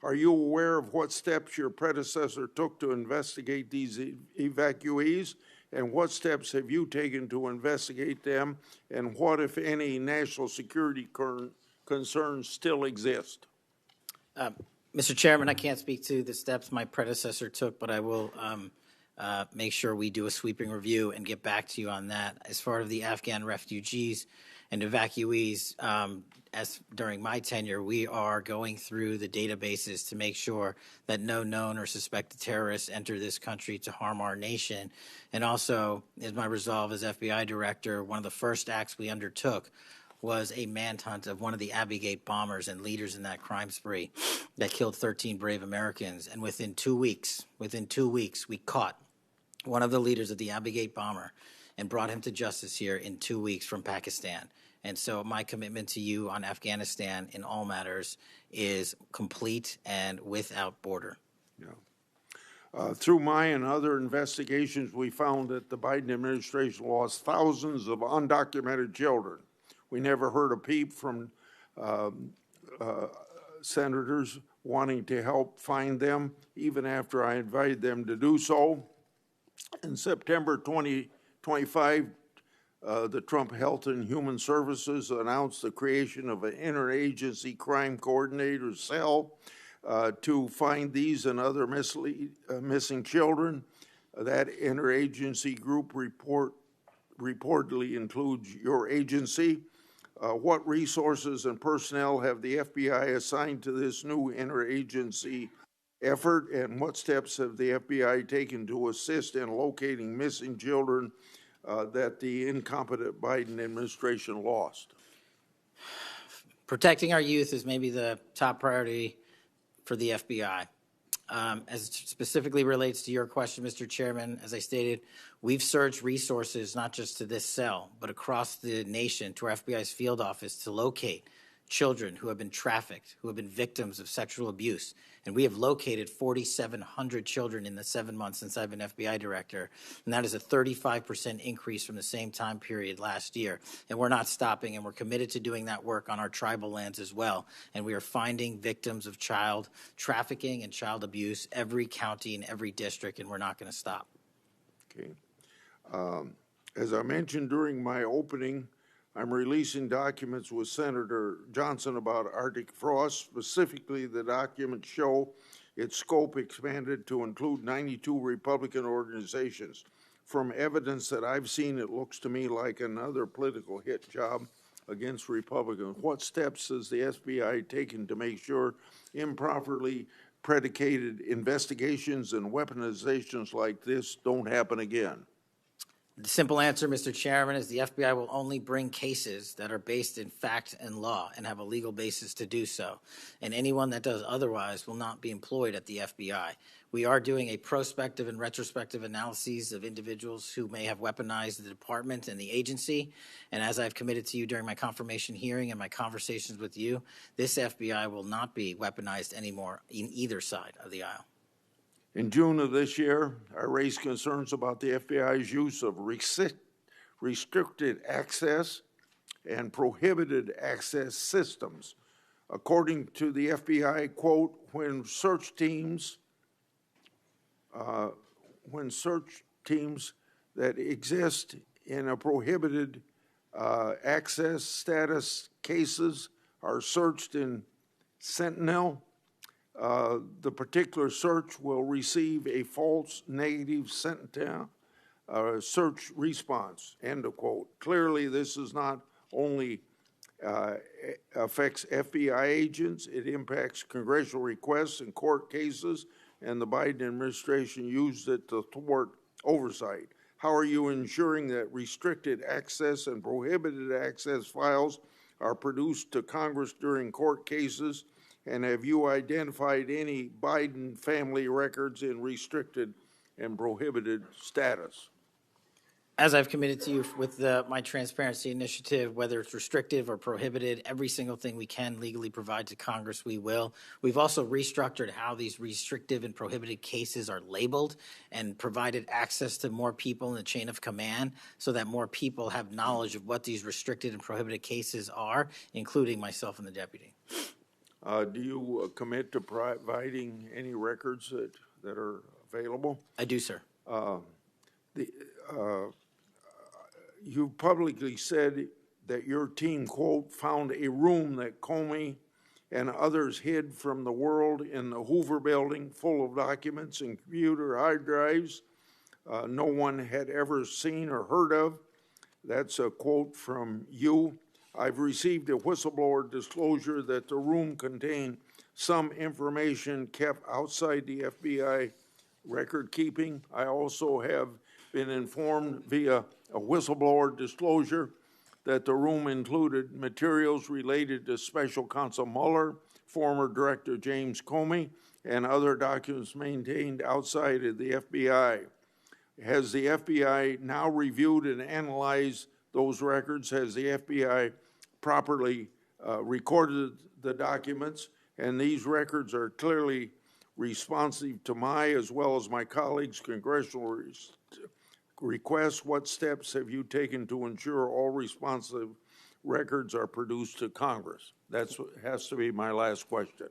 Are you aware of what steps your predecessor took to investigate these evacuees? And what steps have you taken to investigate them? And what, if any, national security concerns still exist? Mr. Chairman, I can't speak to the steps my predecessor took, but I will make sure we do a sweeping review and get back to you on that. As far as the Afghan refugees and evacuees, as during my tenure, we are going through the databases to make sure that no known or suspected terrorists enter this country to harm our nation. And also, as my resolve as FBI director, one of the first acts we undertook was a manhunt of one of the Abbey Gate bombers and leaders in that crime spree that killed 13 brave Americans. And within 2 weeks, we caught one of the leaders of the Abbey Gate bomber and brought him to justice here in 2 weeks from Pakistan. And so my commitment to you on Afghanistan in all matters is complete and without border. Yeah. Through my and other investigations, we found that the Biden administration lost thousands of undocumented children. We never heard a peep from senators wanting to help find them, even after I invited them to do so. In September 2025, the Trump Health and Human Services announced the creation of an interagency crime coordinator cell to find these and other missing children. That interagency group reportedly includes your agency. What resources and personnel have the FBI assigned to this new interagency effort, and what steps have the FBI taken to assist in locating missing children that the incompetent Biden administration lost? Protecting our youth is maybe the top priority for the FBI. As it specifically relates to your question, Mr. Chairman, as I stated, we've surged resources not just to this cell, but across the nation to our FBI's field office to locate children who have been trafficked, who have been victims of sexual abuse. And we have located 4,700 children in the 7 months since I've been FBI director. And that is a 35% increase from the same time period last year. And we're not stopping, and we're committed to doing that work on our tribal lands as well. And we are finding victims of child trafficking and child abuse every county and every district, and we're not going to stop. Okay. As I mentioned during my opening, I'm releasing documents with Senator Johnson about Arctic frost. Specifically, the documents show its scope expanded to include 92 Republican organizations. From evidence that I've seen, it looks to me like another political hit job against Republicans. What steps has the FBI taken to make sure improperly predicated investigations and weaponizations like this don't happen again? The simple answer, Mr. Chairman, is the FBI will only bring cases that are based in fact and law and have a legal basis to do so. And anyone that does otherwise will not be employed at the FBI. We are doing a prospective and retrospective analyses of individuals who may have weaponized the department and the agency. And as I've committed to you during my confirmation hearing and my conversations with you, this FBI will not be weaponized anymore in either side of the aisle. In June of this year, I raised concerns about the FBI's use of restricted access and prohibited access systems. According to the FBI, quote, when search teams that exist in a prohibited access status cases are searched in Sentinel, the particular search will receive a false negative Sentinel search response, end of quote. Clearly, this is not only affects FBI agents, it impacts congressional requests and court cases, and the Biden administration used it to thwart oversight. How are you ensuring that restricted access and prohibited access files are produced to Congress during court cases? And have you identified any Biden family records in restricted and prohibited status? As I've committed to you with my transparency initiative, whether it's restrictive or prohibited, every single thing we can legally provide to Congress, we will. We've also restructured how these restrictive and prohibited cases are labeled and provided access to more people in the chain of command so that more people have knowledge of what these restricted and prohibited cases are, including myself and the deputy. Do you commit to providing any records that are available? I do, sir. You publicly said that your team, quote, found a room that Comey and others hid from the world in the Hoover building full of documents and computer hard drives no one had ever seen or heard of. That's a quote from you. I've received a whistleblower disclosure that the room contained some information kept outside the FBI record keeping. I also have been informed via a whistleblower disclosure that the room included materials related to Special Counsel Mueller, former Director James Comey, and other documents maintained outside of the FBI. Has the FBI now reviewed and analyzed those records? Has the FBI properly recorded the documents? And these records are clearly responsive to my, as well as my colleagues' congressional requests. What steps have you taken to ensure all responsive records are produced to Congress? That has to be my last question.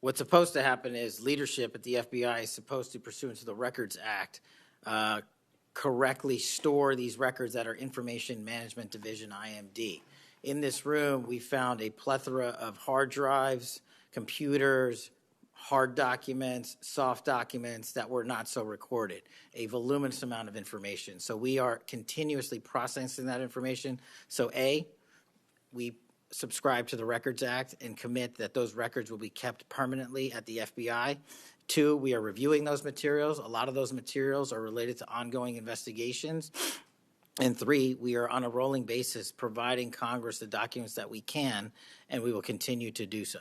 What's supposed to happen is leadership at the FBI is supposed to, pursuant to the Records Act, correctly store these records at our Information Management Division, IMD. In this room, we found a plethora of hard drives, computers, hard documents, soft documents that were not so recorded, a voluminous amount of information. So we are continuously processing that information. So A, we subscribe to the Records Act and commit that those records will be kept permanently at the FBI. 2, we are reviewing those materials. A lot of those materials are related to ongoing investigations. And 3, we are on a rolling basis providing Congress the documents that we can, and we will continue to do so.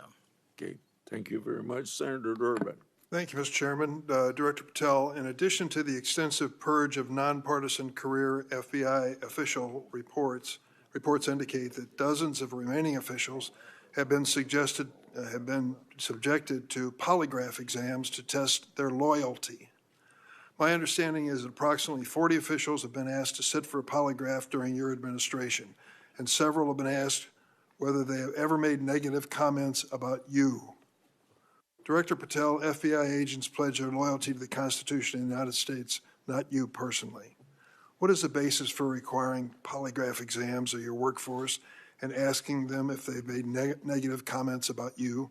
Okay, thank you very much. Senator Durbin. Thank you, Mr. Chairman. Director Patel, in addition to the extensive purge of nonpartisan career FBI official reports indicate that dozens of remaining officials have been subjected to polygraph exams to test their loyalty. My understanding is that approximately 40 officials have been asked to sit for a polygraph during your administration, and several have been asked whether they have ever made negative comments about you. Director Patel, FBI agents pledge their loyalty to the Constitution of the United States, not you personally. What is the basis for requiring polygraph exams of your workforce and asking them if they've made negative comments about you?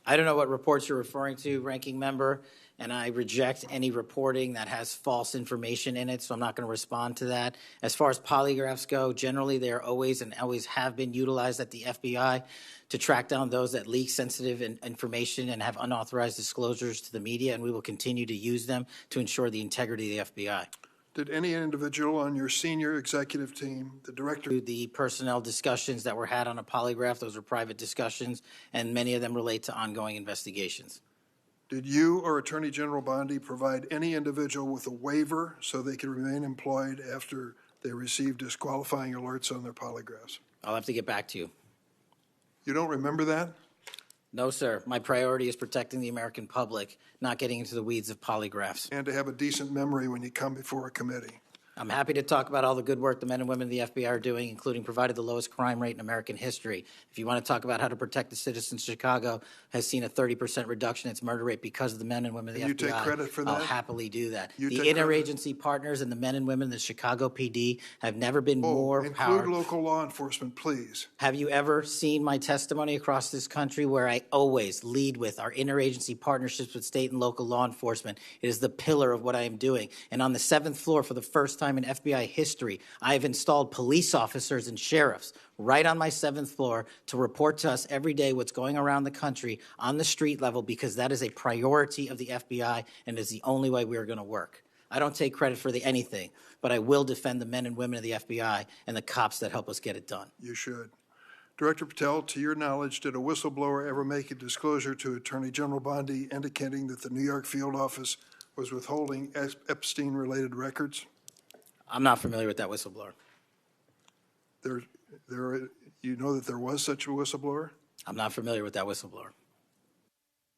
I don't know what reports you're referring to, Ranking Member, and I reject any reporting that has false information in it, so I'm not going to respond to that. As far as polygraphs go, generally they are always and always have been utilized at the FBI to track down those that leak sensitive information and have unauthorized disclosures to the media, and we will continue to use them to ensure the integrity of the FBI. Did any individual on your senior executive team, the director... The personnel discussions that were had on a polygraph, those are private discussions, and many of them relate to ongoing investigations. Did you or Attorney General Bondi provide any individual with a waiver so they could remain employed after they received disqualifying alerts on their polygraphs? I'll have to get back to you. You don't remember that? No, sir. My priority is protecting the American public, not getting into the weeds of polygraphs. And to have a decent memory when you come before a committee. I'm happy to talk about all the good work the men and women of the FBI are doing, including provided the lowest crime rate in American history. If you want to talk about how to protect the citizens, Chicago has seen a 30% reduction in its murder rate because of the men and women of the FBI. You take credit for that? I'll happily do that. You the take interagency partners and the men and women of the Chicago PD have never been more powerful. Include local law enforcement, please. Have you ever seen my testimony across this country where I always lead with our interagency partnerships with state and local law enforcement? It is the pillar of what I am doing. And on the 7th floor, for the first time in FBI history, I have installed police officers and sheriffs right on my 7th floor to report to us every day what's going around the country on the street level, because that is a priority of the FBI and is the only way we are going to work. I don't take credit for anything, but I will defend the men and women of the FBI and the cops that help us get it done. You should. Director Patel, to your knowledge, did a whistleblower ever make a disclosure to Attorney General Bondi indicating that the New York field office was withholding Epstein-related records? I'm not familiar with that whistleblower. You know that there was such a whistleblower? I'm not familiar with that whistleblower.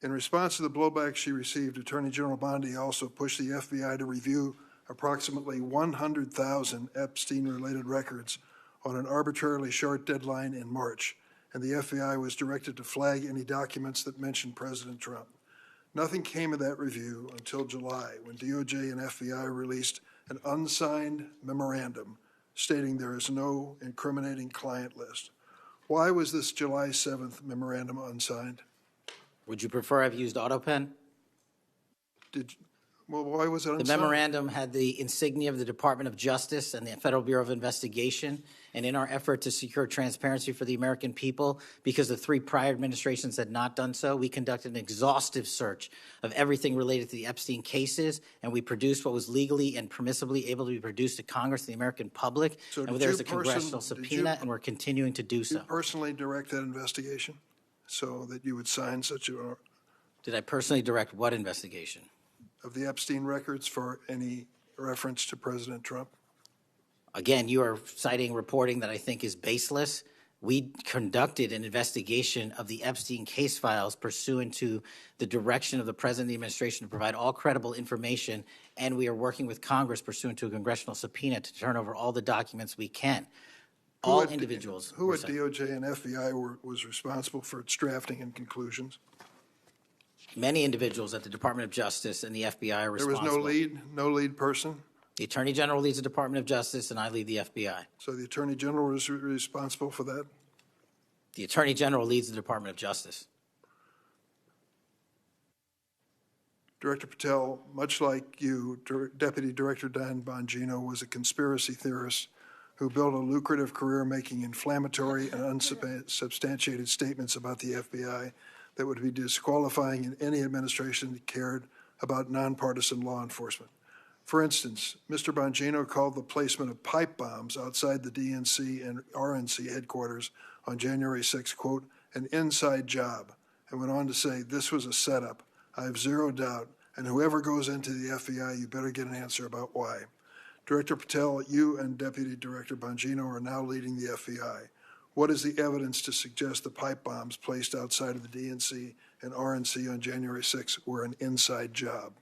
In response to the blowback she received, Attorney General Bondi also pushed the FBI to review approximately 100,000 Epstein-related records on an arbitrarily short deadline in March, and the FBI was directed to flag any documents that mentioned President Trump. Nothing came of that review until July, when DOJ and FBI released an unsigned memorandum stating there is no incriminating client list. Why was this July 7th memorandum unsigned? Would you prefer I've used AutoPen? Well, why was it unsigned? The memorandum had the insignia of the Department of Justice and the Federal Bureau of Investigation. And in our effort to secure transparency for the American people, because the 3 prior administrations had not done so, we conducted an exhaustive search of everything related to the Epstein cases, and we produced what was legally and permissibly able to be produced to Congress and the American public. So and there's a congressional subpoena, and we're continuing to do so. Did you personally direct that investigation so that you would sign such a... Did I personally direct what investigation? Of the Epstein records for any reference to President Trump? Again, you are citing reporting that I think is baseless. We conducted an investigation of the Epstein case files pursuant to the direction of the President of the administration to provide all credible information, and we are working with Congress pursuant to a congressional subpoena to turn over all the documents we can. All individuals. Who at DOJ and FBI was responsible for its drafting and conclusions? Many individuals at the Department of Justice and the FBI are responsible. There was no lead person? The Attorney General leads the Department of Justice, and I lead the FBI. So the Attorney General is responsible for that? The Attorney General leads the Department of Justice. Director Patel, much like you, Deputy Director Dan Bongino was a conspiracy theorist who built a lucrative career making inflammatory and unsubstantiated statements about the FBI that would be disqualifying in any administration that cared about nonpartisan law enforcement. For instance, Mr. Bongino called the placement of pipe bombs outside the DNC and RNC headquarters on January 6, quote, an inside job, and went on to say, this was a setup. I have zero doubt, and whoever goes into the FBI, you better get an answer about why. Director Patel, you and Deputy Director Bongino are now leading the FBI. What is the evidence to suggest the pipe bombs placed outside of the DNC and RNC on January 6 were an inside job?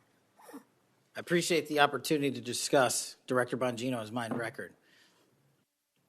I appreciate the opportunity to discuss Director Bongino's mind record.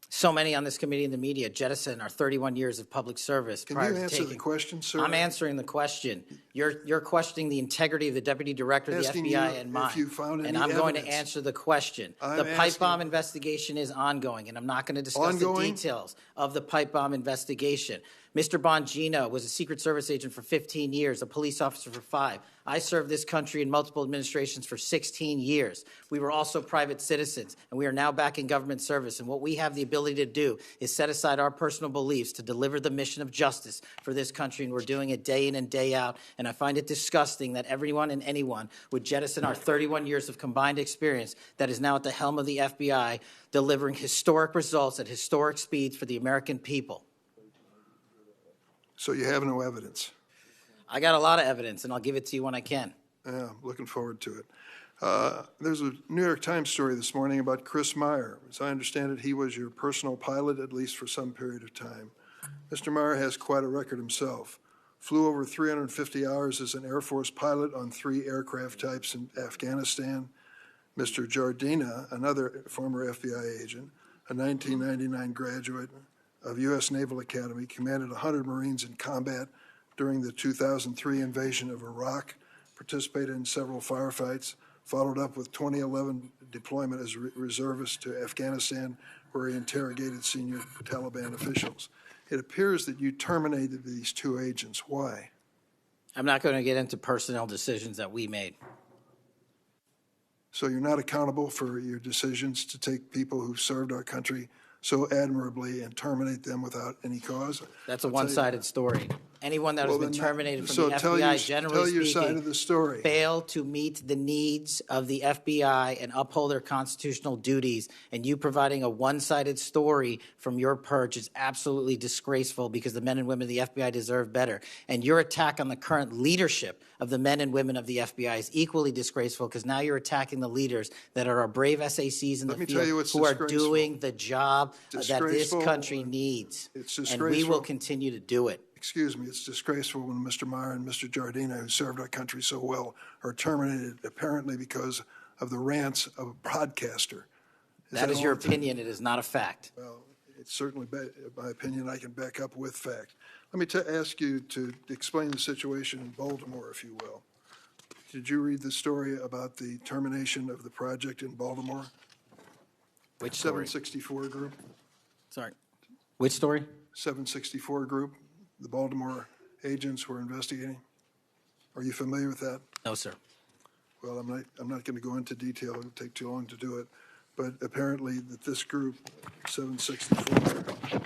So many on this committee and the media jettison our 31 years of public service. Can you answer the question, sir? I'm answering the question. You're questioning the integrity of the Deputy Director of the FBI and mine. If you found any and I'm going to evidence. answer the question. The pipe bomb investigation is ongoing, and I'm not going to discuss the details of the pipe bomb investigation. Mr. Bongino was a Secret Service agent for 15 years, a police officer for 5. I served this country in multiple administrations for 16 years. We were also private citizens, and we are now back in government service. And what we have the ability to do is set aside our personal beliefs to deliver the mission of justice for this country, and we're doing it day in and day out. And I find it disgusting that everyone and anyone would jettison our 31 years of combined experience that is now at the helm of the FBI, delivering historic results at historic speeds for the American people. So you have no evidence? I got a lot of evidence, and I'll give it to you when I can. Yeah, I'm looking forward to it. There's a New York Times story this morning about Chris Meyer. As I understand it, he was your personal pilot, at least for some period of time. Mr. Meyer has quite a record himself. Flew over 350 hours as an Air Force pilot on 3 aircraft types in Afghanistan. Mr. Jardina, another former FBI agent, a 1999 graduate of U.S. Naval Academy, commanded 100 Marines in combat during the 2003 invasion of Iraq, participated in several firefights, followed up with 2011 deployment as reservist to Afghanistan, where he interrogated senior Taliban officials. It appears that you terminated these 2 agents. Why? I'm not going to get into personnel decisions that we made. So you're not accountable for your decisions to take people who served our country so admirably and terminate them without any cause? That's a one-sided story. Anyone that has been terminated from the FBI, generally speaking, failed to meet the needs of the FBI and uphold their constitutional duties. And you providing a one-sided story from your perch is absolutely disgraceful, because the men and women of the FBI deserve better. And your attack on the current leadership of the men and women of the FBI is equally disgraceful, because now you're attacking the leaders that are our brave SACs in the field who are doing the job that this country needs. And we will continue to do it. Excuse me, it's disgraceful when Mr. Meyer and Mr. Jardina, who served our country so well, are terminated apparently because of the rants of a broadcaster. That is your opinion. It is not a fact. Well, it's certainly, my opinion, I can back up with fact. Let me ask you to explain the situation in Baltimore, if you will. Did you read the story about the termination of the project in Baltimore? Which story? 764 Group? Sorry. Which story? 764 Group, the Baltimore agents were investigating. Are you familiar with that? No, sir. Well, I'm not going to go into detail. It would take too long to do it. But apparently that this group, 764,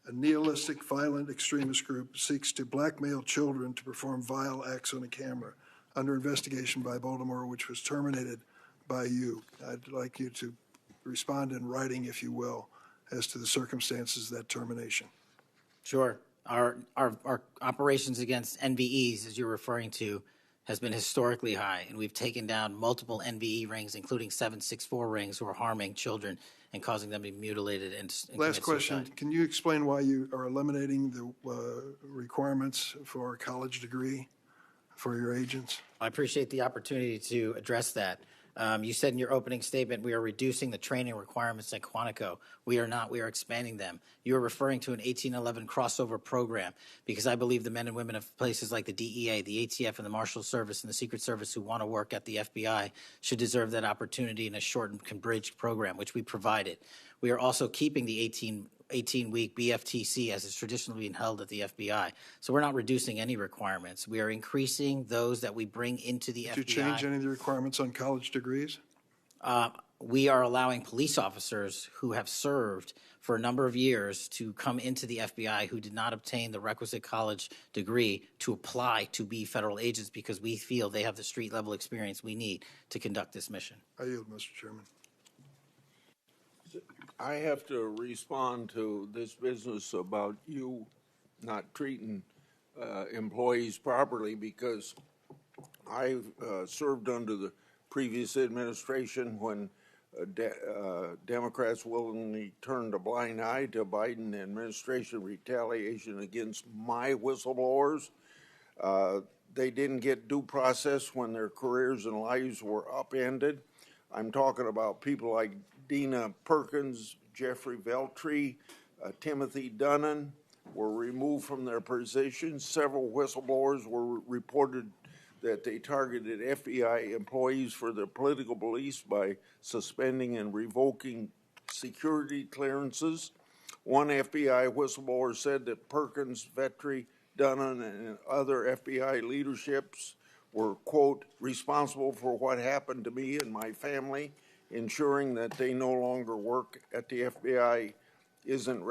a nihilistic, violent extremist group, seeks to blackmail children to perform vile acts on a camera under investigation by Baltimore, which was terminated by you. I'd like you to respond in writing, if you will, as to the circumstances of that termination. Sure. Our operations against NVEs, as you're referring to, has been historically high, and we've taken down multiple NVE rings, including 764 rings, who are harming children and causing them to be mutilated and Last question. suicide. Can you explain why you are eliminating the requirements for a college degree for your agents? I appreciate the opportunity to address that. You said in your opening statement, we are reducing the training requirements at Quantico. We are not. We are expanding them. You are referring to an 1811 crossover program because I believe the men and women of places like the DEA, the ATF, and the Marshal Service and the Secret Service who want to work at the FBI should deserve that opportunity in a shortened, converged program, which we provided. We are also keeping the 18-week BFTC as is traditionally being held at the FBI. So we're not reducing any requirements. We are increasing those that we bring into the FBI. Did you change any of the requirements on college degrees? We are allowing police officers who have served for a number of years to come into the FBI who did not obtain the requisite college degree to apply to be federal agents because we feel they have the street-level experience we need to conduct this mission. I yield, Mr. Chairman. I have to respond to this business about you not treating employees properly because I served under the previous administration when Democrats willingly turned a blind eye to Biden administration retaliation against my whistleblowers. They didn't get due process when their careers and lives were upended. I'm talking about people like Dina Perkins, Jeffrey Veltri, Timothy Dunnan were removed from their positions. Several whistleblowers were reported that they targeted FBI employees for their political beliefs by suspending and revoking security clearances. One FBI whistleblower said that Perkins, Veltri, Dunnan, and other FBI leaderships were, quote, responsible for what happened to me and my family. Ensuring that they no longer work at the FBI isn't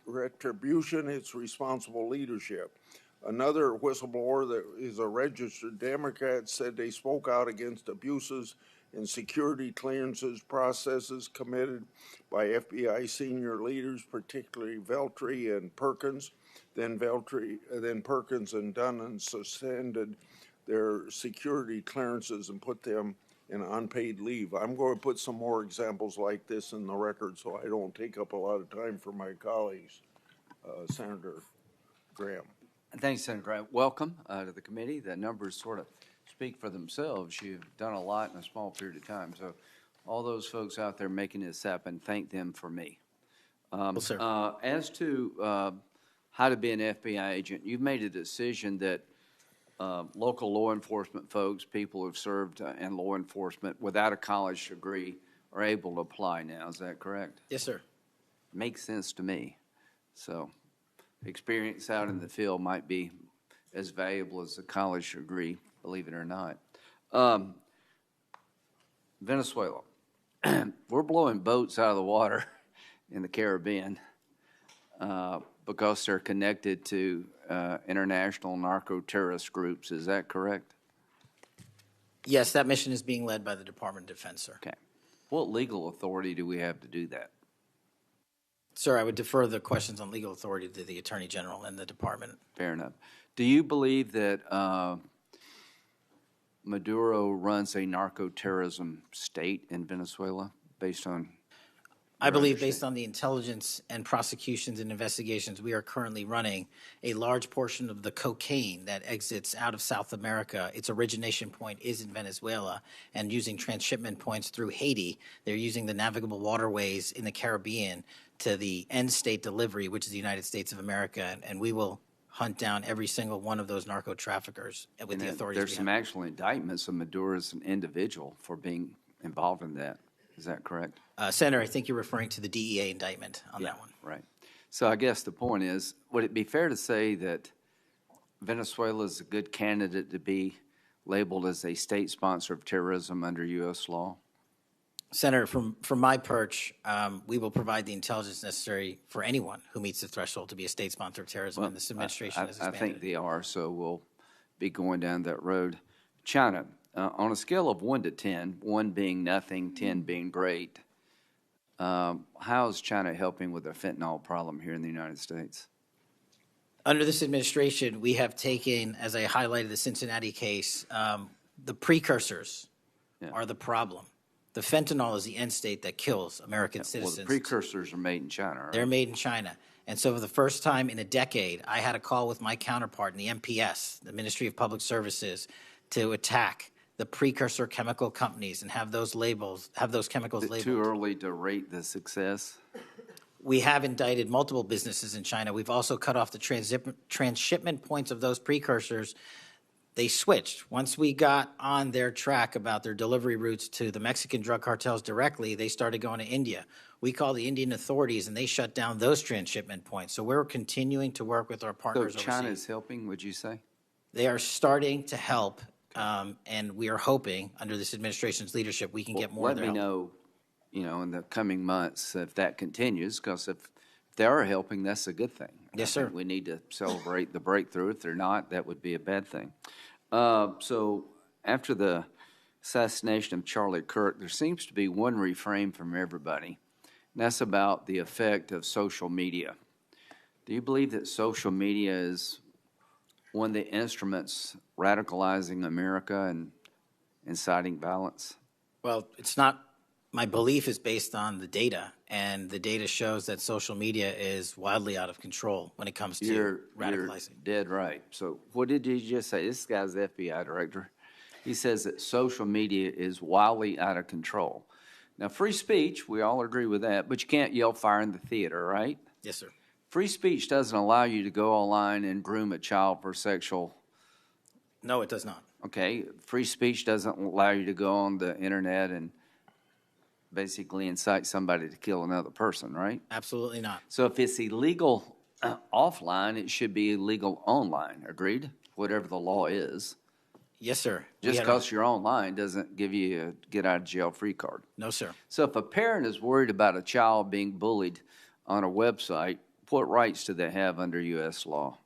retribution, it's responsible leadership. Another whistleblower that is a registered Democrat said they spoke out against abuses in security clearances processes committed by FBI senior leaders, particularly Veltri and Perkins. Then Perkins and Dunnan suspended their security clearances and put them in unpaid leave. I'm going to put some more examples like this in the record so I don't take up a lot of time for my colleagues. Senator Graham. Thanks, Senator Graham. Welcome to the committee. The numbers sort of speak for themselves. You've done a lot in a small period of time. So all those folks out there making this happen, thank them for me. Well, sir. As to how to be an FBI agent, you've made a decision that local law enforcement folks, people who've served in law enforcement without a college degree are able to apply now. Is that correct? Yes, sir. Makes sense to me. So experience out in the field might be as valuable as a college degree, believe it or not. Venezuela. We're blowing boats out of the water in the Caribbean because they're connected to international narco-terrorist groups. Is that correct? Yes, that mission is being led by the Department of Defense, sir. Okay. What legal authority do we have to do that? Sir, I would defer the questions on legal authority to the Attorney General and the Department. Fair enough. Do you believe that Maduro runs a narco-terrorism state in Venezuela based on I believe based on the intelligence and prosecutions and investigations we are currently running, a large portion of the cocaine that exits out of South America, its origination point is in Venezuela, and using transshipment points through Haiti, they're using the navigable waterways in the Caribbean to the end state delivery, which is the United States of America, and we will hunt down every single one of those narco traffickers with the authorities. There's some actual indictments of Maduro as an individual for being involved in that. Is that correct? Senator, I think you're referring to the DEA indictment on that one. Right. So I guess the point is, would it be fair to say that Venezuela is a good candidate to be labeled as a state sponsor of terrorism under U.S. law? Senator, from my perch, we will provide the intelligence necessary for anyone who meets the threshold to be a state sponsor of terrorism, and this administration has expanded. I think they are, so we'll be going down that road. China, on a scale of 1 to 10, 1 being nothing, 10 being great, how is China helping with the fentanyl problem here in the United States? Under this administration, we have taken, as I highlighted the Cincinnati case, the precursors are the problem. The fentanyl is the end state that kills American citizens. Well, the precursors are made in China, right? They're made in China. And so for the first time in a decade, I had a call with my counterpart in the MPS, the Ministry of Public Services, to attack the precursor chemical companies and have those chemicals labeled. Too early to rate the success? We have indicted multiple businesses in China. We've also cut off the transshipment points of those precursors. They switched. Once we got on their track about their delivery routes to the Mexican drug cartels directly, they started going to India. We called the Indian authorities, and they shut down those transshipment points. So we're continuing to work with our partners overseas. So China is helping, would you say? They are starting to help, and we are hoping, under this administration's leadership, we can get more of their help. Let me know, in the coming months if that continues, because if they are helping, that's a good thing. Yes, sir. We need to celebrate the breakthrough. If they're not, that would be a bad thing. So after the assassination of Charlie Kirk, there seems to be one refrain from everybody, and that's about the effect of social media. Do you believe that social media is one of the instruments radicalizing America and inciting violence? Well, it's not. My belief is based on the data, and the data shows that social media is wildly out of control when it comes to radicalizing. You're dead right. So what did you just say? This guy's the FBI director. He says that social media is wildly out of control. Now, free speech, we all agree with that, but you can't yell fire in the theater, right? Yes, sir. Free speech doesn't allow you to go online and groom a child for sexual. No, it does not. Okay. Free speech doesn't allow you to go on the internet and basically incite somebody to kill another person, right? Absolutely not. So if it's illegal offline, it should be illegal online, agreed? Whatever the law is. Yes, sir. Just because you're online doesn't give you a get-out-of-jail-free card. No, sir. So if a parent is worried about a child being bullied on a website, what rights do they have under U.S. law?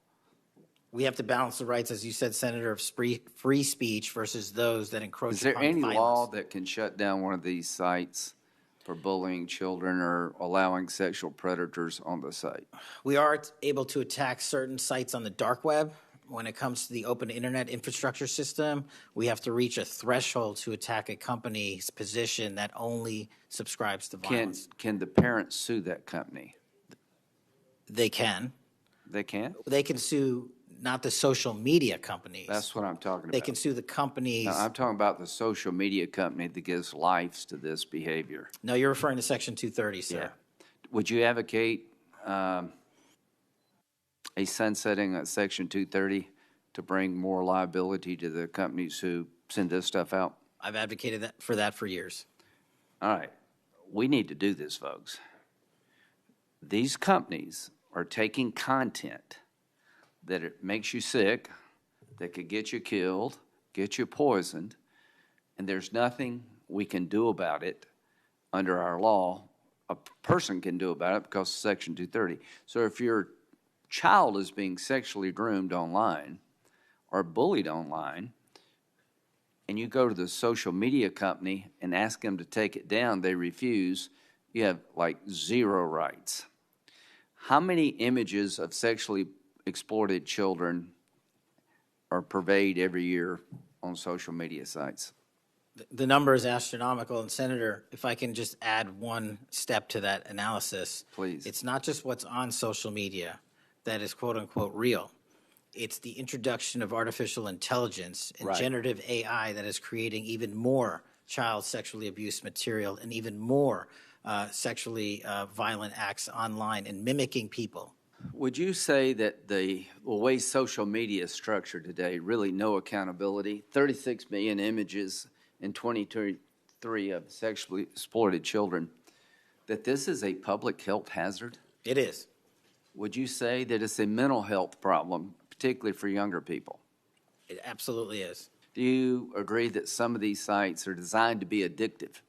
We have to balance the rights, as you said, Senator, of free speech versus those that encroach upon violence. Is there any law that can shut down one of these sites for bullying children or allowing sexual predators on the site? We are able to attack certain sites on the dark web. When it comes to the open internet infrastructure system, we have to reach a threshold to attack a company's position that only subscribes to violence. Can the parents sue that company? They can. They can? They can sue not the social media companies. That's what I'm talking about. They can sue the companies. No, I'm talking about the social media company that gives lives to this behavior. No, you're referring to Section 230, sir. Yeah. Would you advocate a sunsetting of Section 230 to bring more liability to the companies who send this stuff out? I've advocated for that for years. All right. We need to do this, folks. These companies are taking content that it makes you sick, that could get you killed, get you poisoned, and there's nothing we can do about it under our law. A person can do about it because of Section 230. So if your child is being sexually groomed online or bullied online, and you go to the social media company and ask them to take it down, they refuse, you have like zero rights. How many images of sexually exploited children are purveyed every year on social media sites? The number is astronomical. And Senator, if I can just add one step to that analysis. Please. It's not just what's on social media that is quote unquote real. It's the introduction of artificial intelligence and generative AI that is creating even more child sexually abused material and even more sexually violent acts online and mimicking people. Would you say that the way social media is structured today, really no accountability, 36 million images in 2023 of sexually exploited children, that this is a public health hazard? It is. Would you say that it's a mental health problem, particularly for younger people? It absolutely is. Do you agree that some of these sites are designed to be addictive?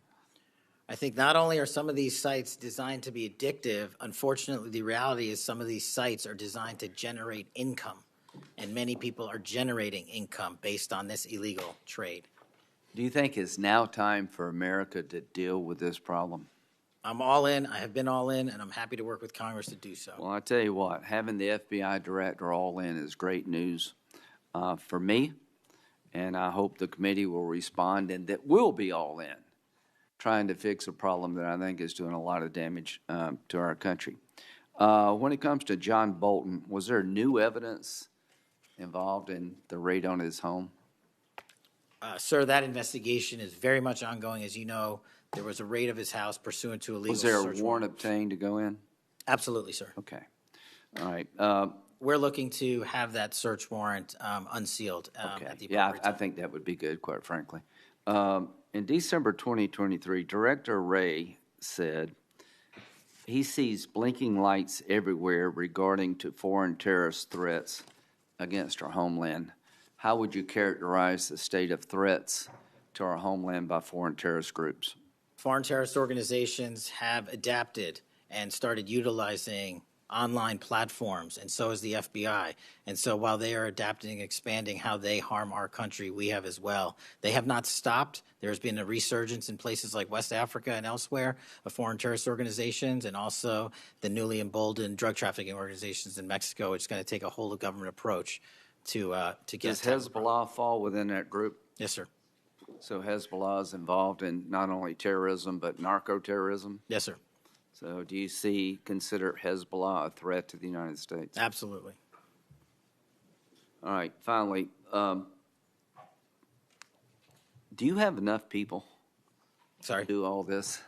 I think not only are some of these sites designed to be addictive, unfortunately, the reality is some of these sites are designed to generate income, and many people are generating income based on this illegal trade. Do you think it's now time for America to deal with this problem? I'm all in. I have been all in, and I'm happy to work with Congress to do so. Well, I tell you what, having the FBI director all in is great news for me, and I hope the committee will respond and that we'll be all in, trying to fix a problem that I think is doing a lot of damage to our country. When it comes to John Bolton, was there new evidence involved in the raid on his home? Sir, that investigation is very much ongoing. As you know, there was a raid of his house pursuant to a legal Was there a search warrant obtained to go in? Absolutely, sir. Okay. All right. We're looking to have that search warrant unsealed Okay. at the Yeah, appropriate I time. think that would be good, quite frankly. In December 2023, Director Wray said he sees blinking lights everywhere regarding to foreign terrorist threats against our homeland. How would you characterize the state of threats to our homeland by foreign terrorist groups? Foreign terrorist organizations have adapted and started utilizing online platforms, and so is the FBI. And so while they are adapting and expanding how they harm our country, we have as well. They have not stopped. There's been a resurgence in places like West Africa and elsewhere of foreign terrorist organizations, and also the newly emboldened drug trafficking organizations in Mexico. It's going to take a whole of government approach to get. Does Hezbollah fall within that group? Yes, sir. So Hezbollah is involved in not only terrorism but narco-terrorism? Yes, sir. So do you consider Hezbollah a threat to the United States? Absolutely. All right, finally, do you have enough people Sorry. to do all this?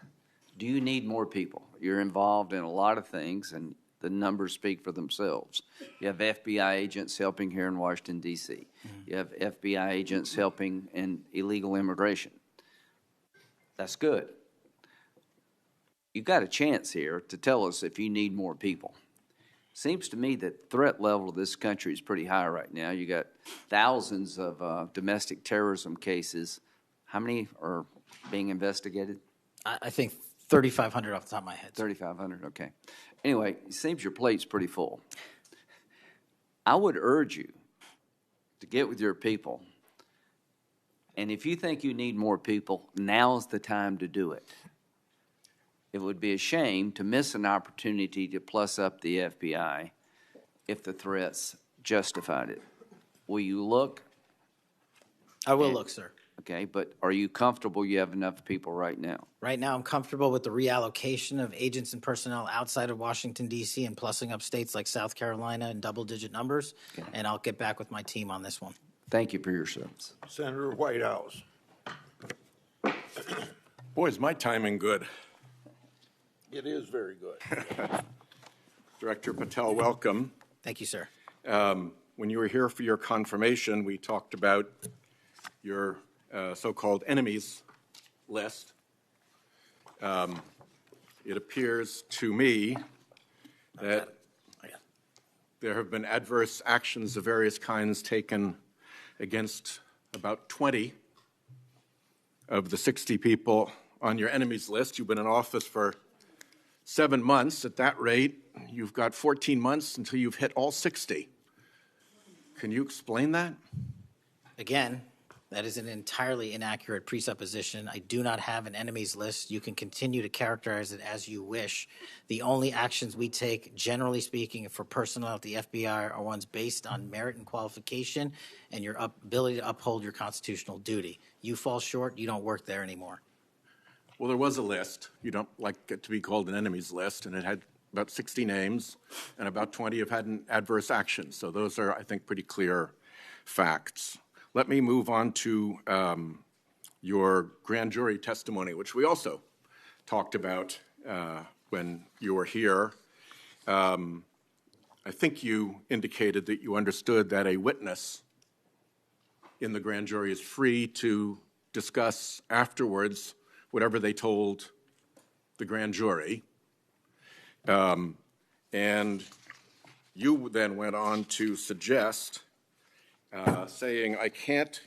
Do you need more people? You're involved in a lot of things, and the numbers speak for themselves. You have FBI agents helping here in Washington, D.C. Mm-hmm. You have FBI agents helping in illegal immigration. That's good. You've got a chance here to tell us if you need more people. Seems to me that threat level of this country is pretty high right now. You got thousands of domestic terrorism cases. How many are being investigated? I think 3,500 off the top of my head. 3,500, okay. Anyway, it seems your plate's pretty full. I would urge you to get with your people, and if you think you need more people, now's the time to do it. It would be a shame to miss an opportunity to plus up the FBI if the threats justified it. Will you look? I will look, sir. Okay, but are you comfortable you have enough people right now? Right now, I'm comfortable with the reallocation of agents and personnel outside of Washington, D.C. and plussing up states like South Carolina in double-digit numbers, and I'll get back with my team on this one. Thank you for your service. Senator Whitehouse. Boy, is my timing good. It is very good. Director Patel, welcome. Thank you, sir. When you were here for your confirmation, we talked about your so-called enemies list. It appears to me that there have been adverse actions of various kinds taken against about 20 of the 60 people on your enemies list. You've been in office for 7 months. At that rate, you've got 14 months until you've hit all 60. Can you explain that? Again, That is an entirely inaccurate presupposition. I do not have an enemies list. You can continue to characterize it as you wish. The only actions we take, generally speaking, for personnel at the FBI are ones based on merit and qualification and your ability to uphold your constitutional duty. You fall short, you don't work there anymore. Well, there was a list. You don't like it to be called an enemies list, and it had about 60 names, and about 20 have had an adverse action. So those are, I think, pretty clear facts. Let me move on to your grand jury testimony, which we also talked about when you were here. I think you indicated that you understood that a witness in the grand jury is free to discuss afterwards whatever they told the grand jury. And you then went on to suggest, saying, I can't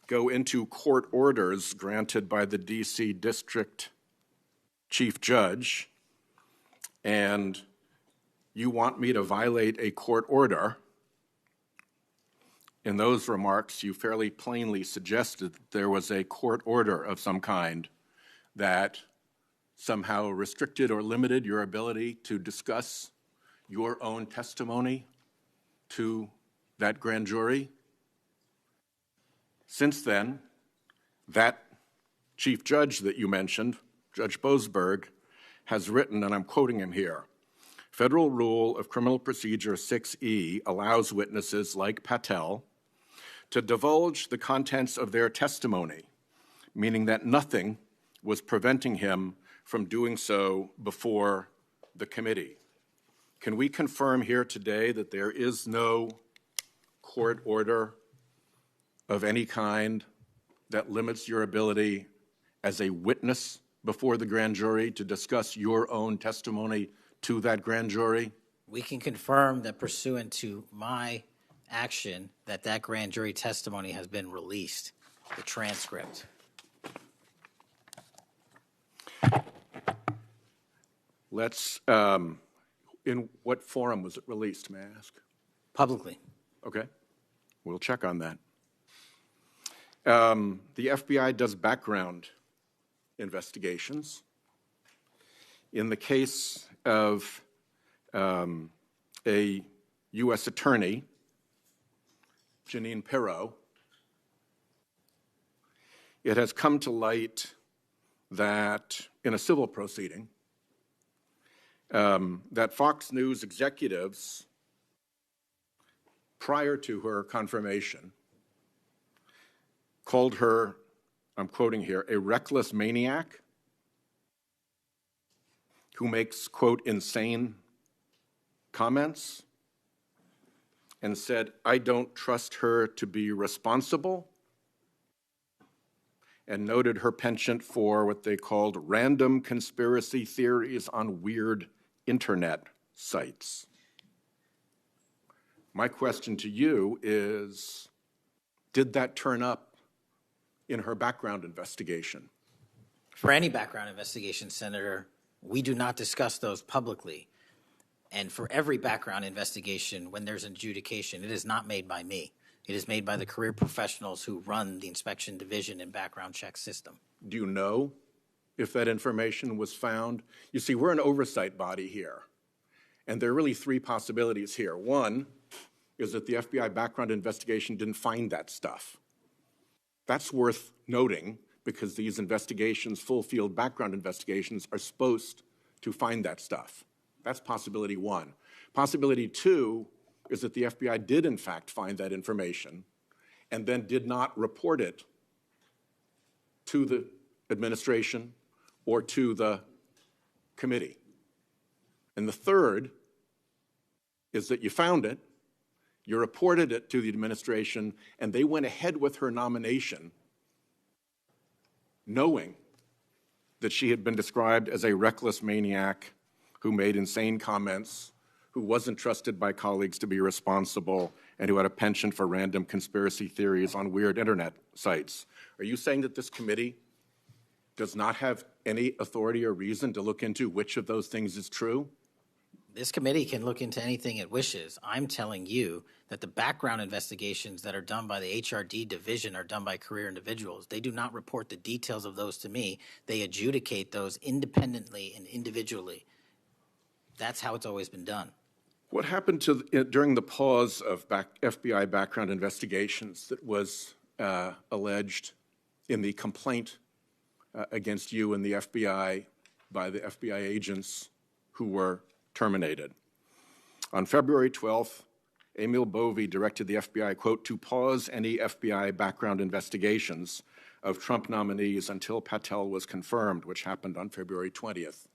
go into court orders granted by the D.C. District Chief Judge, and you want me to violate a court order. In those remarks, you fairly plainly suggested that there was a court order of some kind that somehow restricted or limited your ability to discuss your own testimony to that grand jury. Since then, that chief judge that you mentioned, Judge Boasberg, has written, and I'm quoting him here, Federal Rule of Criminal Procedure 6E allows witnesses like Patel to divulge the contents of their testimony, meaning that nothing was preventing him from doing so before the committee. Can we confirm here today that there is no court order of any kind that limits your ability as a witness before the grand jury to discuss your own testimony to that grand jury? We can confirm that pursuant to my action that that grand jury testimony has been released, the transcript. Let's, in what forum was it released, may I ask? Publicly. Okay, we'll check on that. The FBI does background investigations. In the case of a U.S. attorney, Jeanine Pirro, it has come to light that in a civil proceeding, that Fox News executives, prior to her confirmation, called her, I'm quoting here, a reckless maniac who makes, quote, insane comments, and said, I don't trust her to be responsible, and noted her penchant for what they called random conspiracy theories on weird internet sites. My question to you is, did that turn up in her background investigation? For any background investigation, Senator, we do not discuss those publicly. And for every background investigation, when there's an adjudication, it is not made by me. It is made by the career professionals who run the inspection division and background check system. Do you know if that information was found? You see, we're an oversight body here, and there are really three possibilities here. One is that the FBI background investigation didn't find that stuff. That's worth noting because these investigations, full field background investigations, are supposed to find that stuff. That's possibility one. Possibility two is that the FBI did in fact find that information and then did not report it to the administration or to the committee. And the third is that you found it, you reported it to the administration, and they went ahead with her nomination knowing that she had been described as a reckless maniac who made insane comments, who wasn't trusted by colleagues to be responsible, and who had a penchant for random conspiracy theories on weird internet sites. Are you saying that this committee does not have any authority or reason to look into which of those things is true? This committee can look into anything it wishes. I'm telling you that the background investigations that are done by the HRD division are done by career individuals. They do not report the details of those to me. They adjudicate those independently and individually. That's how it's always been done. What happened during the pause of FBI background investigations that was alleged in the complaint against you and the FBI by the FBI agents who were terminated? On February 12th, Emil Bovee directed the FBI, quote, to pause any FBI background investigations of Trump nominees until Patel was confirmed, which happened on February 20th,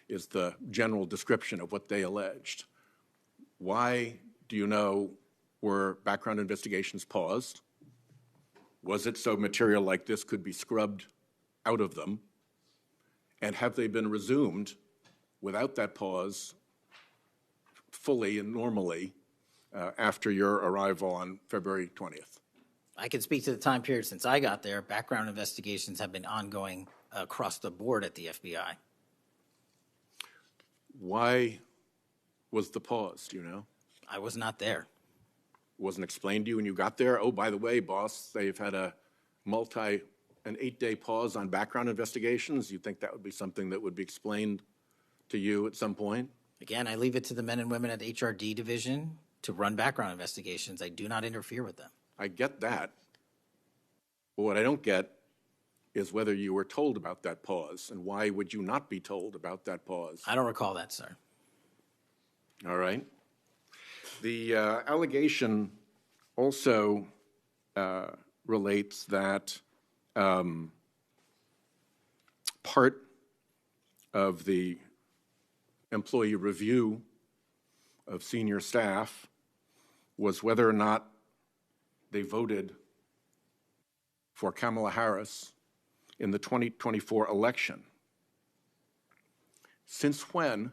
is the general description of what they alleged. Why, do you know, were background investigations paused? Was it so material like this could be scrubbed out of them? And have they been resumed without that pause fully and normally after your arrival on February 20th? I can speak to the time period since I got there. Background investigations have been ongoing across the board at the FBI. Why was the pause, do you know? I was not there. Wasn't explained to you when you got there? Oh, by the way, boss, they've had an 8-day pause on background investigations. You think that would be something that would be explained to you at some point? Again, I leave it to the men and women at the HRD division to run background investigations. I do not interfere with them. I get that. But what I don't get is whether you were told about that pause, and why would you not be told about that pause? I don't recall that, sir. All right. The allegation also relates that part of the employee review of senior staff was whether or not they voted for Kamala Harris in the 2024 election. Since when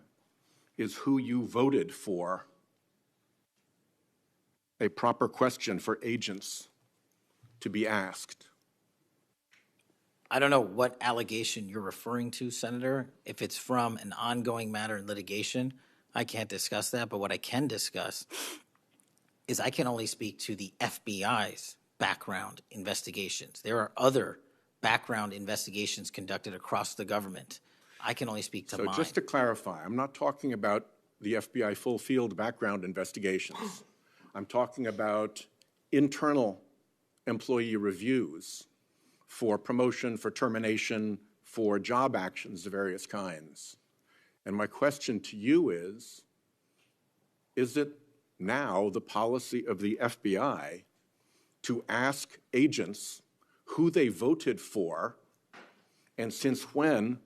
is who you voted for a proper question for agents to be asked? I don't know what allegation you're referring to, Senator. If it's from an ongoing matter in litigation, I can't discuss that. But what I can discuss is I can only speak to the FBI's background investigations. There are other background investigations conducted across the government. I can only speak to mine. So just to clarify, I'm not talking about the FBI full field background investigations. I'm talking about internal employee reviews for promotion, for termination, for job actions of various kinds. And my question to you is it now the policy of the FBI to ask agents who they voted for, and since when